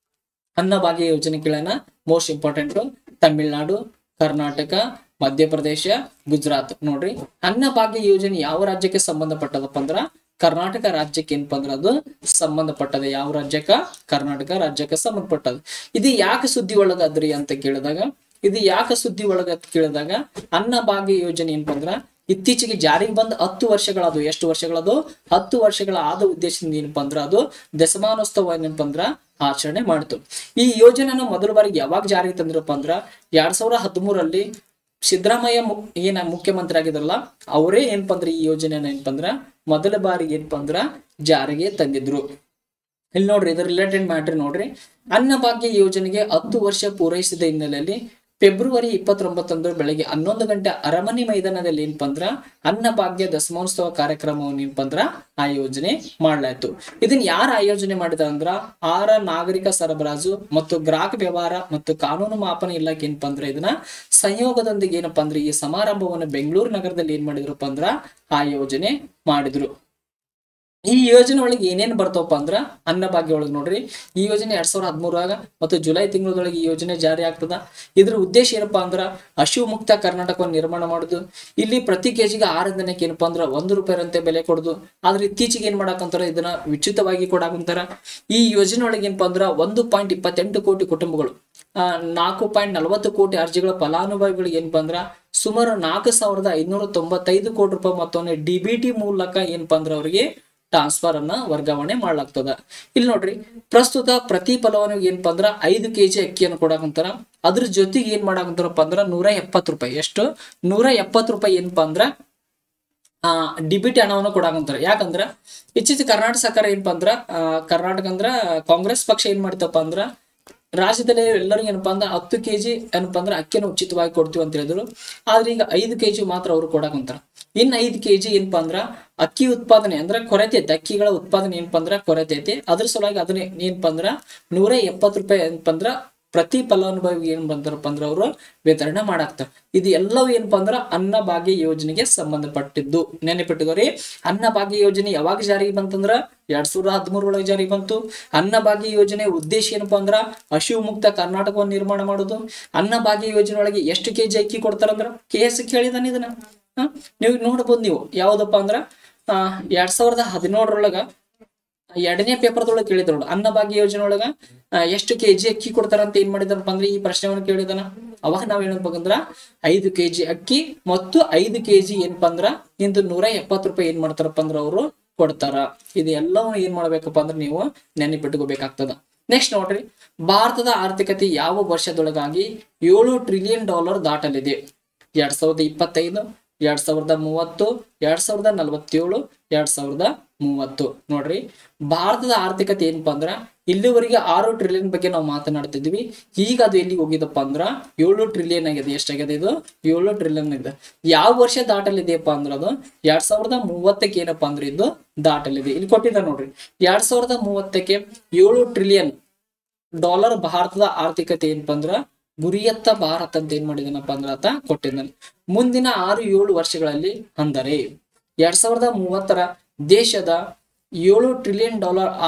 ಅನ್ನಭಾಗ್ಯ ಯೋಜನೆ ಕೇಳೋಣ. Most important Tamil Nadu, Karnataka, Madhya Pradesh, Gujarat. ನೋಡ್ರಿ, ಅನ್ನಭಾಗ್ಯ ಯೋಜನೆ ಯಾವ ರಾಜ್ಯಕ್ಕೆ ಸಂಬಂಧಪಟ್ಟದಪ್ಪ ಅಂದ್ರ ಕರ್ನಾಟಕ ರಾಜ್ಯಕ್ಕೆ ಏನಪ್ಪಾ ಅಂದ್ರ ಅದು ಸಂಬಂಧಪಟ್ಟದ. ಯಾವ ರಾಜ್ಯಕ್ಕ? ಕರ್ನಾಟಕ ರಾಜ್ಯಕ್ಕೆ ಸಂಬಂಧಪಟ್ಟದ. ಇದು ಯಾಕೆ ಸುದ್ದಿ ಒಳಗಾದ್ರಿ ಅಂತ ಕೇಳಿದಾಗ, ಅನ್ನಭಾಗ್ಯ ಯೋಜನೆ ಏನಪ್ಪಾ ಅಂದ್ರ ಇತ್ತೀಚೆಗೆ ಜಾರಿಗೆ ಬಂದ 10 ವರ್ಷಗಳದು. ಎಷ್ಟು ವರ್ಷಗಳದು? 10 ವರ್ಷಗಳ ಆದ ಉದ್ದೇಶದಿಂದ ಏನಪ್ಪಾ ಅಂದ್ರ ಅದು ದಶಮಾನೋತ್ಸವ ಏನಪ್ಪಾ ಅಂದ್ರ ಆಚರಣೆ ಮಾಡಿತು. ಈ ಯೋಜನೆನ ಮೊದಲ ಬಾರಿಗೆ ಯಾವಾಗ ಜಾರಿಗೆ ತಂದ್ರಪ್ಪ ಅಂದ್ರ 2013 ಸಿದ್ದರಾಮಯ್ಯ ಏನ ಮುಖ್ಯಮಂತ್ರಿ ಆಗಿದ್ರಲ್ಲ, ಅವರೇ ಏನಪ್ಪಾ ಅಂದ್ರ ಈ ಯೋಜನೆನ ಏನಪ್ಪಾ ಅಂದ್ರ ಮೊದಲ ಬಾರಿಗೆ ಏನಪ್ಪಾ ಅಂದ್ರ ಜಾರಿಗೆ ತಂದಿದ್ರು. ಇಲ್ಲಿ ನೋಡ್ರಿ, ಇದರ ರಿಲೇಟೆಡ್ ಮ್ಯಾಟ್ರಿ ನೋಡ್ರಿ. ಅನ್ನಭಾಗ್ಯ ಯೋಜನೆಗೆ 10 ವರ್ಷ ಪೂರೈಸಿದ ಹಿನ್ನೆಲೆಯಲ್ಲಿ ಫೆಬ್ರವರಿ 29 ಬೆಳಗ್ಗೆ 11 ಗಂಟೆ ಅರಮನೆ ಮೈದಾನದಲ್ಲಿ ಏನಪ್ಪಾ ಅಂದ್ರ ಅನ್ನಭಾಗ್ಯ ದಶಮಾನೋತ್ಸವ ಕಾರ್ಯಕ್ರಮವನ್ನು ಏನಪ್ಪಾ ಅಂದ್ರ ಆಯೋಜನೆ ಮಾಡಲಾಯ್ತು. ಇದನ್ನ ಯಾರು ಆಯೋಜನೆ ಮಾಡಿದ ಅಂದ್ರ ಆಹಾರ ನಾಗರಿಕ ಸರಬರಾಜು ಮತ್ತು ಗ್ರಾಹಕ ವ್ಯವಹಾರ ಮತ್ತು ಕಾನೂನು ಮಾಪನ ಇಲಾಖೆ ಏನಪ್ಪಾ ಅಂದ್ರ ಇದನ್ನ ಸಂಯೋಗದೊಂದಿಗೆ ಏನಪ್ಪಾ ಅಂದ್ರ ಈ ಸಮಾರಂಭವನ್ನು ಬೆಂಗಳೂರು ನಗರದಲ್ಲಿ ಏನ್ ಮಾಡಿದ್ರಪ್ಪ ಅಂದ್ರ ಆಯೋಜನೆ ಮಾಡಿದ್ರು. ಈ ಯೋಜನೆ ಒಳಗೆ ಏನೇನ್ ಬರ್ತಾವಪ್ಪ ಅಂದ್ರ ಅನ್ನಭಾಗ್ಯ ಒಳಗೆ ನೋಡ್ರಿ, ಈ ಯೋಜನೆ 2013 ಮತ್ತು ಜುಲೈ ತಿಂಗಳೊಳಗೆ ಈ ಯೋಜನೆ ಜಾರಿ ಆಗ್ತದ. ಇದ್ರ ಉದ್ದೇಶ ಏನಪ್ಪಾ ಅಂದ್ರ ಹಸಿವು ಮುಕ್ತ ಕರ್ನಾಟಕವನ್ನು ನಿರ್ಮಾಣ ಮಾಡುದು. ಇಲ್ಲಿ ಪ್ರತಿ ಕೆಜಿಗೆ 6 ದಿನಕ್ಕೆ ಏನಪ್ಪಾ ಅಂದ್ರ ₹1 ರಂತೆ ಬೆಲೆ ಕೊಡುದು. ಆದ್ರೆ ಇತ್ತೀಚೆಗೆ ಏನ್ ಮಾಡಾಕಂತಾರ, ಇದನ್ನ ಉಚಿತವಾಗಿ ಕೊಡಾಕಂತಾರ. ಈ ಯೋಜನೆ ಒಳಗೆ ಏನಪ್ಪಾ ಅಂದ್ರ 1.28 ಕೋಟಿ ಕುಟುಂಬಗಳು 4.40 ಕೋಟಿ ಅರ್ಜಿಗಳ ಫಲಾನುಭವಿಗಳಿಗೆ ಏನಪ್ಪಾ ಅಂದ್ರ ಸುಮಾರು ₹4,595 ಕೋಟಿ ಮೊತ್ತವನ್ನು DBT ಮೂಲಕ ಏನಪ್ಪಾ ಅಂದ್ರ ಅವರಿಗೆ ಟ್ರಾನ್ಸ್ಫರ್ ಅನ್ನ ವರ್ಗಾವಣೆ ಮಾಡ್ಲಾಗ್ತದ. ಇಲ್ಲಿ ನೋಡ್ರಿ, ಪ್ರಸ್ತುತ ಪ್ರತಿ ಫಲಾನುಭವಿಗೆ ಏನಪ್ಪಾ ಅಂದ್ರ 5 kg ಅಕ್ಕಿಯನ್ನು ಕೊಡಾಕಂತಾರ. ಅದ್ರ ಜೊತೆಗೆ ಏನ್ ಮಾಡಾಕಂತಾರಪ್ಪ ಅಂದ್ರ ₹170. ಎಷ್ಟು? ₹170 ಏನಪ್ಪಾ ಅಂದ್ರ DBT ಹಣವನ್ನು ಕೊಡಾಕಂತಾರ. ಯಾಕಂದ್ರ ಇತ್ತೀಚೆಗೆ ಕರ್ನಾಟಕ ಸರ್ಕಾರ ಏನಪ್ಪಾ ಅಂದ್ರ ಕರ್ನಾಟಕ ಅಂದ್ರ ಕಾಂಗ್ರೆಸ್ ಪಕ್ಷ ಏನ್ ಮಾಡ್ತಪ್ಪ ಅಂದ್ರ ರಾಜ್ಯದಲ್ಲಿ ಎಲ್ಲರಿಗೂ ಏನಪ್ಪಾ ಅಂದ್ರ 10 kg ಏನಪ್ಪಾ ಅಂದ್ರ ಅಕ್ಕಿಯನ್ನು ಉಚಿತವಾಗಿ ಕೊಡ್ತೀವಿ ಅಂತ ಹೇಳಿದ್ರು. ಆದ್ರೆ ಈಗ 5 kg ಮಾತ್ರ ಅವ್ರು ಕೊಡಾಕಂತಾರ. ಇನ್ನು 5 kg ಏನಪ್ಪಾ ಅಂದ್ರ ಅಕ್ಕಿ ಉತ್ಪಾದನೆ ಅಂದ್ರ ಕೊರತೆ ಐತಿ, ಅಕ್ಕಿಗಳ ಉತ್ಪಾದನೆ ಏನಪ್ಪಾ ಅಂದ್ರ ಕೊರತೆ ಐತಿ. ಅದ್ರ ಸಲುವಾಗಿ ಅದನ್ನ ಏನಪ್ಪಾ ಅಂದ್ರ ₹170 ಏನಪ್ಪಾ ಅಂದ್ರ ಪ್ರತಿ ಫಲಾನುಭವಿಗೆ ಏನ್ ಬಂತಾರಪ್ಪ ಅಂದ್ರ ಅವರು ವಿತರಣೆ ಮಾಡಾಕ್ತಾರ. ಇದು ಎಲ್ಲವೂ ಏನಪ್ಪಾ ಅಂದ್ರ ಅನ್ನಭಾಗ್ಯ ಯೋಜನೆಗೆ ಸಂಬಂಧಪಟ್ಟಿದ್ದು. ನೆನಪಿಟ್ಟುಕೋರಿ, ಅನ್ನಭಾಗ್ಯ ಯೋಜನೆ ಯಾವಾಗ ಜಾರಿಗೆ ಬಂತಂದ್ರ 2013 ಒಳಗೆ ಜಾರಿಗೆ ಬಂತು. ಅನ್ನಭಾಗ್ಯ ಯೋಜನೆ ಉದ್ದೇಶ ಏನಪ್ಪಾ ಅಂದ್ರ ಹಸಿವು ಮುಕ್ತ ಕರ್ನಾಟಕವನ್ನು ನಿರ್ಮಾಣ ಮಾಡುದು. ಅನ್ನಭಾಗ್ಯ ಯೋಜನೆ ಒಳಗೆ ಎಷ್ಟು kg ಅಕ್ಕಿ ಕೊಡ್ತಾರಂದ್ರ KS ಕೇಳಿದಾನೆ ಇದನ್ನ ನೀವು ನೋಡ್ಬೋದು. ನೀವು ಯಾವ್ದಪ್ಪ ಅಂದ್ರ 2017 2ನೇ ಪೇಪರ್ದೊಳಗೆ ಕೇಳಿದ್ರು ನೋಡು, ಅನ್ನಭಾಗ್ಯ ಯೋಜನೆ ಒಳಗ ಎಷ್ಟು kg ಅಕ್ಕಿ ಕೊಡ್ತಾರಂತ ಏನ್ ಮಾಡಿದಾರಪ್ಪ ಅಂದ್ರೆ ಈ ಪ್ರಶ್ನೆವನ್ನು ಕೇಳಿದಾನ. ಅವಾಗ ನಾವ್ ಏನಪ್ಪಂದ್ರ 5 kg ಅಕ್ಕಿ ಮತ್ತು 5 kg ಏನಪ್ಪಾ ಅಂದ್ರ ಇಂದು ₹170 ಏನ್ ಮಾಡ್ತಾರಪ್ಪ ಅಂದ್ರ ಅವರು ಕೊಡ್ತಾರ. ಇದು ಎಲ್ಲವೂ ಏನ್ ಮಾಡ್ಬೇಕಪ್ಪ ಅಂದ್ರೆ ನೀವು ನೆನಪಿಟ್ಕೋಬೇಕಾಗ್ತದ. ನೆಕ್ಸ್ಟ್ ನೋಡ್ರಿ, ಭಾರತದ ಆರ್ಥಿಕತೆ ಯಾವ ವರ್ಷದೊಳಗಾಗಿ $7 ಟ್ರಿಲಿಯನ್ ದಾಟಲಿದೆ? 2025, 2030, 2047, 2030. ನೋಡ್ರಿ, ಭಾರತದ ಆರ್ಥಿಕತೆ ಏನಪ್ಪಾ ಅಂದ್ರ ಇಲ್ಲಿವರೆಗೆ 6 ಟ್ರಿಲಿಯನ್ ಬಗ್ಗೆ ನಾವು ಮಾತನಾಡ್ತಿದ್ವಿ. ಈಗ ಅದು ಎಲ್ಲಿಗೆ ಹೋಗಿದಪ್ಪ ಅಂದ್ರ 7 ಟ್ರಿಲಿಯನ್ ಆಗಿದೆ. ಎಷ್ಟಾಗಿದೆ ಇದು? 7 ಟ್ರಿಲಿಯನ್ ಇದೆ. ಯಾವ ವರ್ಷ ದಾಟಲಿದೆಯಪ್ಪ ಅಂದ್ರ ಅದು 2030 ಏನಪ್ಪಾ ಅಂದ್ರೆ ಇದು ದಾಟಲಿದೆ. ಇಲ್ಲಿ ಕೊಟ್ಟಿದ್ದಾರೆ ನೋಡ್ರಿ, 2030 $7 ಟ್ರಿಲಿಯನ್ ಭಾರತದ ಆರ್ಥಿಕತೆ ಏನಪ್ಪಾ ಅಂದ್ರ ಗುರಿಯತ್ತ ಭಾರತ ಅಂತ ಏನ್ ಮಾಡಿದಾನಪ್ಪ ಅಂದ್ರ ಆತ ಕೊಟ್ಟಿದ್ದಾನೆ. ಮುಂದಿನ 6-7 ವರ್ಷಗಳಲ್ಲಿ ಅಂದರೆ 2030 ದೇಶದ $7 ಟ್ರಿಲಿಯನ್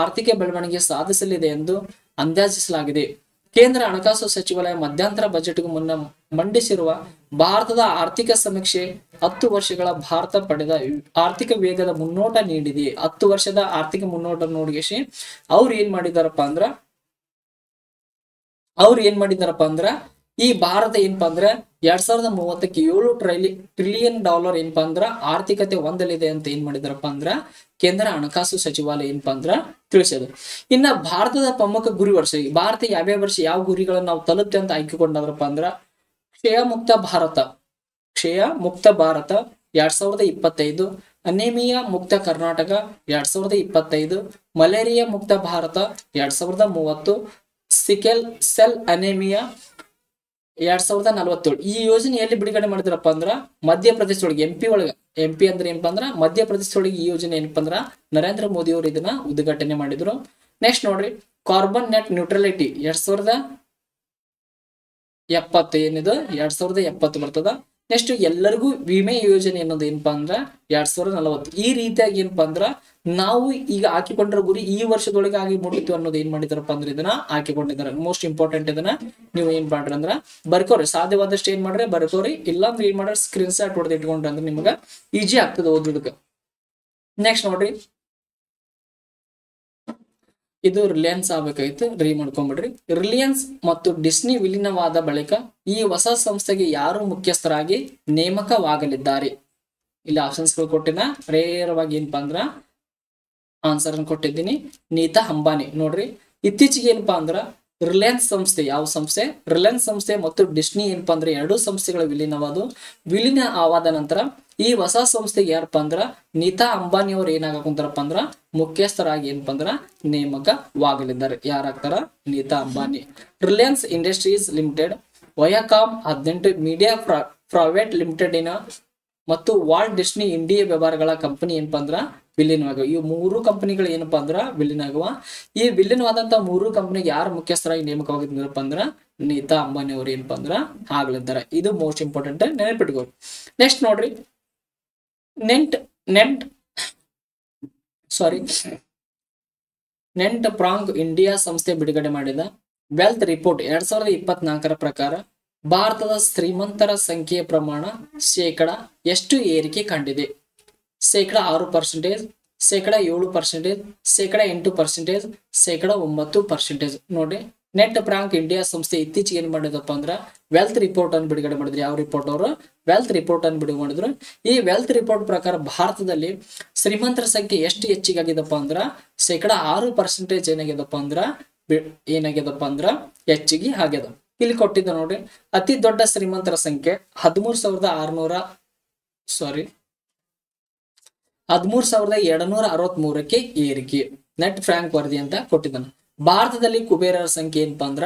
ಆರ್ಥಿಕ ಬೆಳವಣಿಗೆ ಸಾಧಿಸಲಿದೆ ಎಂದು ಅಂದಾಜಿಸಲಾಗಿದೆ. ಕೇಂದ್ರ ಹಣಕಾಸು ಸಚಿವಾಲಯ ಮಧ್ಯಂತರ ಬಜೆಟ್ಗೂ ಮುನ್ನ ಮಂಡಿಸಿರುವ ಭಾರತದ ಆರ್ಥಿಕ ಸಮೀಕ್ಷೆ 10 ವರ್ಷಗಳ ಭಾರತ ಪಡೆದ ಆರ್ಥಿಕ ವೇಗದ ಮುನ್ನೋಟ ನೀಡಿದೆ. 10 ವರ್ಷದ ಆರ್ಥಿಕ ಮುನ್ನೋಟ ನೋಡಿಸಿ ಅವ್ರು ಏನ್ ಮಾಡಿದಾರಪ್ಪ ಅಂದ್ರ ಈ ಭಾರತ ಏನಪ್ಪಾ ಅಂದ್ರ 2030 $7 ಟ್ರಿಲಿಯನ್ ಏನಪ್ಪಾ ಅಂದ್ರ ಆರ್ಥಿಕತೆ ಹೊಂದಲಿದೆ ಅಂತ ಏನ್ ಮಾಡಿದಾರಪ್ಪ ಅಂದ್ರ ಕೇಂದ್ರ ಹಣಕಾಸು ಸಚಿವಾಲಯ ಏನಪ್ಪಾ ಅಂದ್ರ ತಿಳಿಸಿದ್ರು. ಇನ್ನ ಭಾರತದ ಪ್ರಮುಖ ಗುರಿ ವರ್ಷ, ಭಾರತ ಯಾವ್ಯಾವ ವರ್ಷ ಯಾವ ಗುರಿಗಳನ್ನ ನಾವು ತಲುಪ್ತೆ ಅಂತ ಆಯ್ಕೆಕೊಂಡಾದ್ರಪ್ಪ ಅಂದ್ರ ಕ್ಷಯ ಮುಕ್ತ ಭಾರತ 2025, ಅನೇಮಿಯಾ ಮುಕ್ತ ಕರ್ನಾಟಕ 2025, ಮಲೇರಿಯಾ ಮುಕ್ತ ಭಾರತ 2030, ಸಿಕೆಲ್ ಸೆಲ್ ಅನೇಮಿಯಾ 2047. ಈ ಯೋಜನೆ ಎಲ್ಲಿ ಬಿಡುಗಡೆ ಮಾಡಿದ್ರಪ್ಪ ಅಂದ್ರ ಮಧ್ಯಪ್ರದೇಶ ಒಳಗೆ MP ಅಂದ್ರೆ ಏನಪ್ಪಾ ಅಂದ್ರ ಮಧ್ಯಪ್ರದೇಶ ಒಳಗೆ ಈ ಯೋಜನೆ ಏನಪ್ಪಾ ಅಂದ್ರ ನರೇಂದ್ರ ಮೋದಿ ಅವರು ಇದನ್ನ ಉದ್ಘಾಟನೆ ಮಾಡಿದ್ರು. ನೆಕ್ಸ್ಟ್ ನೋಡ್ರಿ, ಕಾರ್ಬನ್ ನೆಟ್ ನ್ಯೂಟ್ರಲಿಟಿ 2070 ಏನಿದು 2070 ಬರ್ತದ. ನೆಕ್ಸ್ಟ್ ಎಲ್ಲರಿಗೂ ವಿಮೆ ಯೋಜನೆ ಅನ್ನೋದು ಏನಪ್ಪಾ ಅಂದ್ರ 2040 ಈ ರೀತಿಯಾಗಿ ಏನಪ್ಪಾ ಅಂದ್ರ ನಾವು ಈಗ ಹಾಕಿಕೊಂಡಿರೋ ಗುರಿ ಈ ವರ್ಷದೊಳಗೆ ಆಗಿ ಮುಗಿತು ಅನ್ನೋದು ಏನ್ ಮಾಡಿದಾರಪ್ಪ ಅಂದ್ರೆ ಇದನ್ನ ಹಾಕಿಕೊಂಡಿದ್ದಾರೆ. ಮೋಸ್ಟ್ ಇಂಪಾರ್ಟೆಂಟ್ ಇದನ್ನ ನೀವು ಏನ್ ಮಾಡ್ರಿ ಅಂದ್ರ ಬರ್ಕೋರಿ, ಸಾಧ್ಯವಾದಷ್ಟು ಏನ್ ಮಾಡ್ರಿ ಬರ್ಕೋರಿ, ಇಲ್ಲಾಂದ್ರೆ ಏನ್ ಮಾಡ್ರಿ ಸ್ಕ್ರೀನ್ ಶಾಟ್ ಹೊಡೆದು ಇಟ್ಕೊಂಡ್ರಿ ಅಂದ್ರೆ ನಿಮ್ಗ ಈಜಿ ಆಗ್ತದೆ ಓದೋದಕ್ಕೆ. ನೆಕ್ಸ್ಟ್ ನೋಡ್ರಿ, ಇದು ರಿಲಯನ್ಸ್ ಆಗ್ಬೇಕಾಯ್ತು, ರೀ ಮಾಡ್ಕೊಂಡ್ಬಿಡ್ರಿ. ರಿಲಯನ್ಸ್ ಮತ್ತು ಡಿಸ್ನಿ ವಿಲೀನವಾದ ಬಳಿಕ ಈ ಹೊಸ ಸಂಸ್ಥೆಗೆ ಯಾರು ಮುಖ್ಯಸ್ಥರಾಗಿ ನೇಮಕವಾಗಲಿದ್ದಾರೆ? ಇಲ್ಲಿ ಆಪ್ಷನ್ಸ್ ಗಳು ಕೊಟ್ಟಿನ ನೇರವಾಗಿ ಏನಪ್ಪಾ ಅಂದ್ರ ಆನ್ಸರ್ ಅನ್ನು ಕೊಟ್ಟಿದ್ದೀನಿ, ನೀತಾ ಅಂಬಾನಿ. ನೋಡ್ರಿ, ಇತ್ತೀಚೆಗೆ ಏನಪ್ಪಾ ಅಂದ್ರ ರಿಲಯನ್ಸ್ ಸಂಸ್ಥೆ, ಯಾವ ಸಂಸ್ಥೆ? ರಿಲಯನ್ಸ್ ಸಂಸ್ಥೆ ಮತ್ತು ಡಿಸ್ನಿ ಏನಪ್ಪಾ ಅಂದ್ರೆ ಎರಡು ಸಂಸ್ಥೆಗಳ ವಿಲೀನ ಆವಾದ ನಂತರ ಈ ಹೊಸ ಸಂಸ್ಥೆಗೆ ಯಾರಪ್ಪ ಅಂದ್ರ ನೀತಾ ಅಂಬಾನಿ ಅವ್ರು ಏನಾಗಕುಂತಾರಪ್ಪ ಅಂದ್ರ ಮುಖ್ಯಸ್ಥರಾಗಿ ಏನಪ್ಪಾ ಅಂದ್ರ ನೇಮಕವಾಗಲಿದ್ದಾರೆ. ಯಾರಾಗ್ತಾರ? Nita Ambani. Reliance Industries Limited, Viacom 18, Media Private Limited ಮತ್ತು ವಾಲ್ಟ್ ಡಿಸ್ನಿ ಇಂಡಿಯಾ ವ್ಯವಹಾರಗಳ ಕಂಪನಿ ಏನಪ್ಪಾ ಅಂದ್ರ ವಿಲೀನವಾಗುವ. ಈ ಮೂರು ಕಂಪನಿಗಳು ಏನಪ್ಪಾ ಅಂದ್ರ ವಿಲೀನಾಗುವ. ಈ ವಿಲೀನವಾದಂತ ಮೂರು ಕಂಪನಿಗೆ ಯಾರು ಮುಖ್ಯಸ್ಥರಾಗಿ ನೇಮಕವಾಗಿದ್ದಾರಪ್ಪ ಅಂದ್ರ ನೀತಾ ಅಂಬಾನಿ ಅವರು ಏನಪ್ಪಾ ಅಂದ್ರ ಆಗ್ಲಿದ್ದಾರೆ. ಇದು ಮೋಸ್ಟ್ ಇಂಪಾರ್ಟೆಂಟ್, ನೆನಪಿಟ್ಕೋರಿ. ನೆಕ್ಸ್ಟ್ ನೋಡ್ರಿ, ನೆಂಟ್ ಪ್ರಾಂಗ್ ಇಂಡಿಯಾ ಸಂಸ್ಥೆ ಬಿಡುಗಡೆ ಮಾಡಿದ ವೆಲ್ತ್ ರಿಪೋರ್ಟ್ 2024 ಪ್ರಕಾರ ಭಾರತದ ಶ್ರೀಮಂತರ ಸಂಖ್ಯೆಯ ಪ್ರಮಾಣ ಶೇಕಡ ಎಷ್ಟು ಏರಿಕೆ ಕಂಡಿದೆ? ಶೇಕಡ 6%, ಶೇಕಡ 7%, ಶೇಕಡ 8%, ಶೇಕಡ 9%. ನೋಡಿ, ನೆಟ್ ಪ್ರಾಂಕ್ ಇಂಡಿಯಾ ಸಂಸ್ಥೆ ಇತ್ತೀಚೆಗೆ ಏನ್ ಮಾಡಿದಪ್ಪ ಅಂದ್ರ ವೆಲ್ತ್ ರಿಪೋರ್ಟ್ ಅನ್ನು ಬಿಡುಗಡೆ ಮಾಡಿದ್ರು. ಯಾವ ರಿಪೋರ್ಟ್? ಅವರು ವೆಲ್ತ್ ರಿಪೋರ್ಟ್ ಅನ್ನು ಬಿಡುಗಡೆ ಮಾಡಿದ್ರು. ಈ ವೆಲ್ತ್ ರಿಪೋರ್ಟ್ ಪ್ರಕಾರ ಭಾರತದಲ್ಲಿ ಶ್ರೀಮಂತರ ಸಂಖ್ಯೆ ಎಷ್ಟು ಹೆಚ್ಚಿಗೆ ಆಗಿದಪ್ಪ ಅಂದ್ರ ಶೇಕಡ 6% ಏನಾಗ್ಯದಪ್ಪ ಅಂದ್ರ ಹೆಚ್ಚಿಗೆ ಆಗ್ಯದ. ಇಲ್ಲಿ ಕೊಟ್ಟಿದ್ದ ನೋಡ್ರಿ, ಅತಿ ದೊಡ್ಡ ಶ್ರೀಮಂತರ ಸಂಖ್ಯೆ 13,263ಕ್ಕೆ ಏರಿಕೆ. ನೆಟ್ ಫ್ರಾಂಕ್ ವರದಿ ಅಂತ ಕೊಟ್ಟಿದ್ದಾನೆ. ಭಾರತದಲ್ಲಿ ಕುಬೇರರ ಸಂಖ್ಯೆ ಏನಪ್ಪಾ ಅಂದ್ರ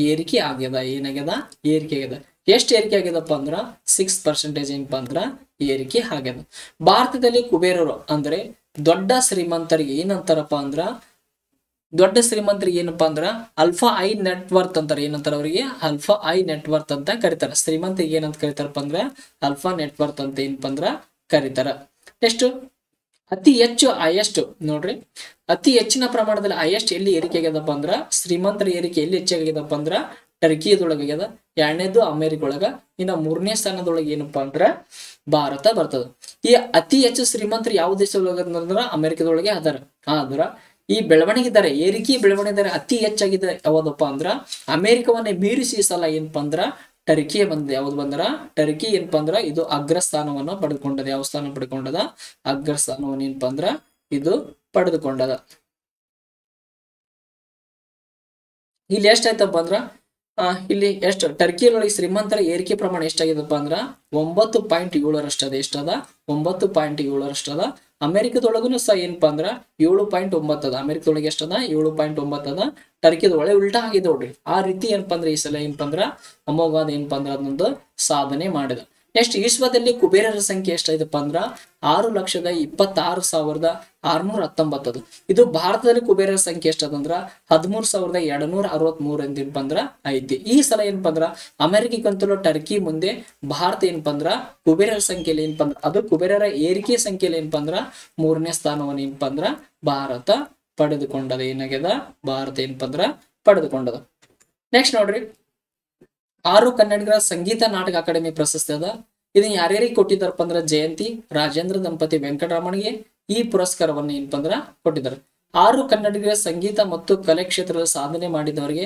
ಏರಿಕೆ ಆಗ್ಯದ. ಏನಾಗ್ಯದ? ಏರಿಕೆ ಆಗ್ಯದ. ಎಷ್ಟು ಏರಿಕೆ ಆಗ್ಯದಪ್ಪ ಅಂದ್ರ 6% ಏನಪ್ಪಾ ಅಂದ್ರ ಏರಿಕೆ ಆಗ್ಯದ. ಭಾರತದಲ್ಲಿ ಕುಬೇರರು ಅಂದ್ರೆ ದೊಡ್ಡ ಶ್ರೀಮಂತರಿಗೆ ಏನಂತಾರಪ್ಪ ಅಂದ್ರ ಅಲ್ಫಾ ಐ ನೆಟ್ವರ್ತ್ ಅಂತಾರೆ. ಏನಂತಾರ? ಅವರಿಗೆ ಅಲ್ಫಾ ಐ ನೆಟ್ವರ್ತ್ ಅಂತ ಕರೀತಾರ. ಶ್ರೀಮಂತರಿಗೆ ಏನಂತ ಕರೀತಾರಪ್ಪ ಅಂದ್ರ ಅಲ್ಫಾ ನೆಟ್ವರ್ತ್ ಅಂತ ಏನಪ್ಪಾ ಅಂದ್ರ ಕರೀತಾರ. ನೆಕ್ಸ್ಟ್, ಅತಿ ಹೆಚ್ಚು ಹೈಯೆಸ್ಟ್ ನೋಡ್ರಿ, ಅತಿ ಹೆಚ್ಚಿನ ಪ್ರಮಾಣದಲ್ಲಿ ಹೈಯೆಸ್ಟ್ ಎಲ್ಲಿ ಏರಿಕೆ ಆಗ್ಯದಪ್ಪ ಅಂದ್ರ ಶ್ರೀಮಂತರ ಏರಿಕೆ ಎಲ್ಲಿ ಹೆಚ್ಚಾಗ್ಯದಪ್ಪ ಅಂದ್ರ ಟರ್ಕಿಯದೊಳಗಾಗ್ಯದ. 2ನೇದು ಅಮೆರಿಕ ಒಳಗ. ಇನ್ನ 3ನೇ ಸ್ಥಾನದೊಳಗೆ ಏನಪ್ಪಾ ಅಂದ್ರ ಭಾರತ ಬರ್ತದ. ಈ ಅತಿ ಹೆಚ್ಚು ಶ್ರೀಮಂತರು ಯಾವ ದೇಶದೊಳಗ? ಅಮೆರಿಕದೊಳಗೆ ಅದಾರ. ಆದ್ರ ಈ ಬೆಳವಣಿಗೆ ಏರಿಕೆ ಬೆಳವಣಿಗೆ ಅತಿ ಹೆಚ್ಚಾಗಿದೆ ಯಾವ್ದಪ್ಪ ಅಂದ್ರ ಅಮೆರಿಕವನ್ನೇ ಮೀರಿಸಿ ಈ ಸಲ ಏನಪ್ಪಾ ಅಂದ್ರ ಟರ್ಕಿ ಬಂದ. ಯಾವ್ದು ಬಂದ್ರ? ಟರ್ಕಿ ಏನಪ್ಪಾ ಅಂದ್ರ ಇದು ಅಗ್ರಸ್ಥಾನವನ್ನು ಪಡೆದುಕೊಂಡದ. ಯಾವ ಸ್ಥಾನ ಪಡೆದುಕೊಂಡದ? ಅಗ್ರಸ್ಥಾನವನ್ನು ಏನಪ್ಪಾ ಅಂದ್ರ ಇದು ಪಡೆದುಕೊಂಡದ. ಇಲ್ಲಿ ಎಷ್ಟಾಯ್ತಪ್ಪ ಅಂದ್ರ ಇಲ್ಲಿ ಎಷ್ಟು ಟರ್ಕಿಯೊಳಗೆ ಶ್ರೀಮಂತರ ಏರಿಕೆ ಪ್ರಮಾಣ ಎಷ್ಟಾಗಿದಪ್ಪ ಅಂದ್ರ 9.7 ಎಷ್ಟದ? 9.7 ಅಮೆರಿಕದೊಳಗೂ ಸಹ ಏನಪ್ಪಾ ಅಂದ್ರ 7.9 ಅಮೆರಿಕದೊಳಗೆ ಎಷ್ಟದ? 7.9 ಟರ್ಕಿದೊಳಗೆ ಉಲ್ಟಾ ಆಗಿದೆ ನೋಡ್ರಿ. ಆ ರೀತಿ ಏನಪ್ಪಾ ಅಂದ್ರೆ ಈ ಸಲ ಏನಪ್ಪಾ ಅಂದ್ರ ಅಮೋಘವಾದ ಏನಪ್ಪಾ ಅಂದ್ರ ಅದೊಂದು ಸಾಧನೆ ಮಾಡಿದ. ನೆಕ್ಸ್ಟ್, ವಿಶ್ವದಲ್ಲಿ ಕುಬೇರರ ಸಂಖ್ಯೆ ಎಷ್ಟಾಯ್ತಪ್ಪ ಅಂದ್ರ 6,26,619. ಇದು ಭಾರತದಲ್ಲಿ ಕುಬೇರರ ಸಂಖ್ಯೆ ಎಷ್ಟದಂದ್ರ 13,263 ಅಂತ ಏನಪ್ಪಾ ಅಂದ್ರ ಐತಿ. ಈ ಸಲ ಏನಪ್ಪಾ ಅಂದ್ರ ಅಮೆರಿಕಕ್ಕಂತಲೂ ಟರ್ಕಿ ಮುಂದೆ ಭಾರತ ಏನಪ್ಪಾ ಅಂದ್ರ ಕುಬೇರರ ಸಂಖ್ಯೆಯಲ್ಲಿ ಏನಪ್ಪಾ ಅಂದ್ರ ಅದು ಕುಬೇರರ ಏರಿಕೆ ಸಂಖ್ಯೆಯಲ್ಲಿ ಏನಪ್ಪಾ ಅಂದ್ರ 3ನೇ ಸ್ಥಾನವನ್ನು ಏನಪ್ಪಾ ಅಂದ್ರ ಭಾರತ ಪಡೆದುಕೊಂಡದ. ಏನಾಗ್ಯದ? ಭಾರತ ಏನಪ್ಪಾ ಅಂದ್ರ ಪಡೆದುಕೊಂಡದ. ನೆಕ್ಸ್ಟ್ ನೋಡ್ರಿ, 6 ಕನ್ನಡಿಗರ ಸಂಗೀತ ನಾಟಕ ಅಕಾಡೆಮಿ ಪ್ರಶಸ್ತಿ ಅದ. ಇದನ್ನ ಯಾರ್ಯಾರಿಗೆ ಕೊಟ್ಟಿದ್ದಾರಪ್ಪ ಅಂದ್ರ ಜಯಂತಿ, ರಾಜೇಂದ್ರ ದಂಪತಿ ವೆಂಕಟರಮಣಿಗೆ ಈ ಪುರಸ್ಕಾರವನ್ನು ಏನಪ್ಪಾ ಅಂದ್ರ ಕೊಟ್ಟಿದ್ದಾರೆ. 6 ಕನ್ನಡಿಗರ ಸಂಗೀತ ಮತ್ತು ಕಲೆ ಕ್ಷೇತ್ರದ ಸಾಧನೆ ಮಾಡಿದವರಿಗೆ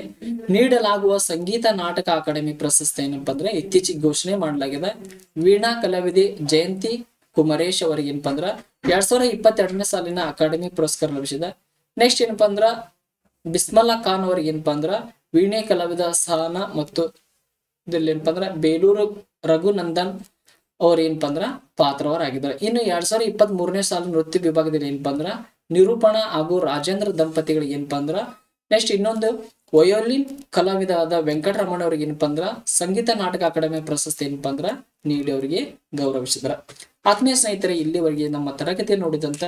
ನೀಡಲಾಗುವ ಸಂಗೀತ ನಾಟಕ ಅಕಾಡೆಮಿ ಪ್ರಶಸ್ತಿ ಏನಪ್ಪಾ ಅಂದ್ರೆ ಇತ್ತೀಚೆಗೆ ಘೋಷಣೆ ಮಾಡಲಾಗಿದೆ. ವೀಣಾ ಕಲಾವಿದೆ ಜಯಂತಿ ಕುಮರೇಶ್ ಅವರಿಗೆ ಏನಪ್ಪಾ ಅಂದ್ರ 2022ನೇ ಸಾಲಿನ ಅಕಾಡೆಮಿ ಪುರಸ್ಕಾರ ಲಭಿಸಿದೆ. ನೆಕ್ಸ್ಟ್ ಏನಪ್ಪಾ ಅಂದ್ರ ಬಿಸ್ಮಲ್ಲಾ ಖಾನ್ ಅವರಿಗೆ ಏನಪ್ಪಾ ಅಂದ್ರ ವೀಣೆ ಕಲಾವಿದ ಸ್ಥಾನ ಮತ್ತು ಏನಪ್ಪಾ ಅಂದ್ರ ಬೇಲೂರು ರಘುನಂದನ್ ಅವ್ರ ಏನಪ್ಪಾ ಅಂದ್ರ ಪಾತ್ರವರಾಗಿದ್ದಾರೆ. ಇನ್ನು 2023ನೇ ಸಾಲ ನೃತ್ಯ ವಿಭಾಗದಲ್ಲಿ ಏನಪ್ಪಾ ಅಂದ್ರ ನಿರೂಪಣಾ ಹಾಗೂ ರಾಜೇಂದ್ರ ದಂಪತಿಗಳಿಗೆ ಏನಪ್ಪಾ ಅಂದ್ರ ನೆಕ್ಸ್ಟ್ ಇನ್ನೊಂದು ವಯೋಲಿನ್ ಕಲಾವಿದ ಆದ ವೆಂಕಟರಮಣ ಅವ್ರಿಗೆ ಏನಪ್ಪಾ ಅಂದ್ರ ಸಂಗೀತ ನಾಟಕ ಅಕಾಡೆಮಿ ಪ್ರಶಸ್ತಿ ಏನಪ್ಪಾ ಅಂದ್ರ ನೀಡಿ ಅವರಿಗೆ ಗೌರವಿಸಿದ್ರ. ಆತ್ಮೀಯ ಸ್ನೇಹಿತರೆ, ಇಲ್ಲಿವರೆಗೆ ನಮ್ಮ ತರಗತಿಯನ್ನು ನೋಡಿದಂತ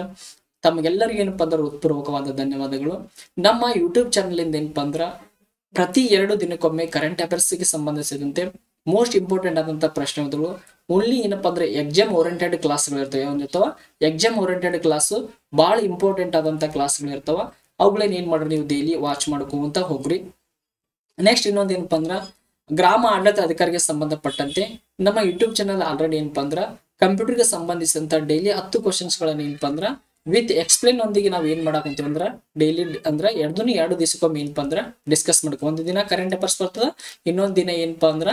ತಮಗೆಲ್ಲರಿಗೂ ಏನಪ್ಪಾ ಅಂದ್ರ ಹೃತ್ಪೂರ್ವಕವಾದ ಧನ್ಯವಾದಗಳು. ನಮ್ಮ ಯೂಟ್ಯೂಬ್ ಚಾನಲ್ ಇಂದ ಏನಪ್ಪಾ ಅಂದ್ರ ಪ್ರತಿ 2 ದಿನಕ್ಕೊಮ್ಮೆ ಕರೆಂಟ್ ಅಫೇರ್ಸ್ ಗೆ ಸಂಬಂಧಿಸಿದಂತೆ ಮೋಸ್ಟ್ ಇಂಪಾರ್ಟೆಂಟ್ ಆದಂತ ಪ್ರಶ್ನೆಗಳು ಓನ್ಲಿ ಏನಪ್ಪಾ ಅಂದ್ರೆ ಎಕ್ಸಾಮ್ ಓರಿಯೆಂಟೆಡ್ ಕ್ಲಾಸ್ಗಳು ಇರ್ತವೆ ಅಥವಾ ಎಕ್ಸಾಮ್ ಓರಿಯೆಂಟೆಡ್ ಕ್ಲಾಸ್ ಬಹಳ ಇಂಪಾರ್ಟೆಂಟ್ ಆದಂತ ಕ್ಲಾಸ್ಗಳು ಇರ್ತಾವ ಅವುಗಳನ್ನ ಏನ್ ಮಾಡ್ರಿ ನೀವು ಡೈಲಿ ವಾಚ್ ಮಾಡ್ಕೊಂತ ಹೋಗ್ರಿ. ನೆಕ್ಸ್ಟ್ ಇನ್ನೊಂದು ಏನಪ್ಪಾ ಅಂದ್ರ ಗ್ರಾಮ ಆಡಳಿತ ಅಧಿಕಾರಿಗೆ ಸಂಬಂಧಪಟ್ಟಂತೆ ನಮ್ಮ ಯೂಟ್ಯೂಬ್ ಚಾನಲ್ ಆಲ್ರೆಡಿ ಏನಪ್ಪಾ ಅಂದ್ರ ಕಂಪ್ಯೂಟರ್ಗೆ ಸಂಬಂಧಿಸಿದಂತ ಡೈಲಿ 10 ಕ್ವಶನ್ಸ್ ಗಳನ್ನ ಏನಪ್ಪಾ ಅಂದ್ರ ವಿತ್ ಎಕ್ಸ್ಪ್ಲೇನ್ ಒಂದಿಗೆ ನಾವು ಏನ್ ಮಾಡಾಕಂತೀವಿ ಅಂದ್ರ ಡೈಲಿ ಅಂದ್ರ 2 ದಿವಸಕ್ಕೊಮ್ಮೆ ಏನಪ್ಪಾ ಅಂದ್ರ ಡಿಸ್ಕಸ್ ಮಾಡ್ಕೊ. ಒಂದು ದಿನ ಕರೆಂಟ್ ಅಫೇರ್ಸ್ ಬರ್ತದ, ಇನ್ನೊಂದ್ ದಿನ ಏನಪ್ಪಾ ಅಂದ್ರ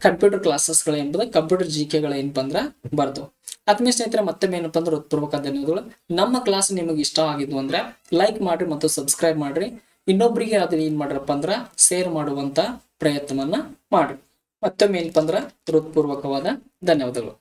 ಕಂಪ್ಯೂಟರ್ ಕ್ಲಾಸಸ್ ಗಳ ಎಂಬುದು ಕಂಪ್ಯೂಟರ್ GK ಗಳ ಏನಪ್ಪಾ ಅಂದ್ರ ಬರ್ತಾವ. ಆತ್ಮೀಯ ಸ್ನೇಹಿತರೆ ಮತ್ತೊಮ್ಮೆ ಏನಪ್ಪಾ ಅಂದ್ರೆ ಹೃತ್ಪೂರ್ವಕ ಧನ್ಯವಾದಗಳು. ನಮ್ಮ ಕ್ಲಾಸ್ ನಿಮಗೆ ಇಷ್ಟ ಆಗಿದ್ವು ಅಂದ್ರೆ ಲೈಕ್ ಮಾಡ್ರಿ ಮತ್ತು ಸಬ್ಸ್ಕ್ರೈಬ್ ಮಾಡ್ರಿ. ಇನ್ನೊಬ್ರಿಗೆ ಅದನ್ನ ಏನ್ ಮಾಡ್ರಪ್ಪ ಅಂದ್ರ ಶೇರ್ ಮಾಡುವಂತ ಪ್ರಯತ್ನವನ್ನ ಮಾಡ್ರಿ. ಮತ್ತೊಮ್ಮೆ ಏನಪ್ಪಾ ಅಂದ್ರ ಹೃತ್ಪೂರ್ವಕವಾದ ಧನ್ಯವಾದಗಳು.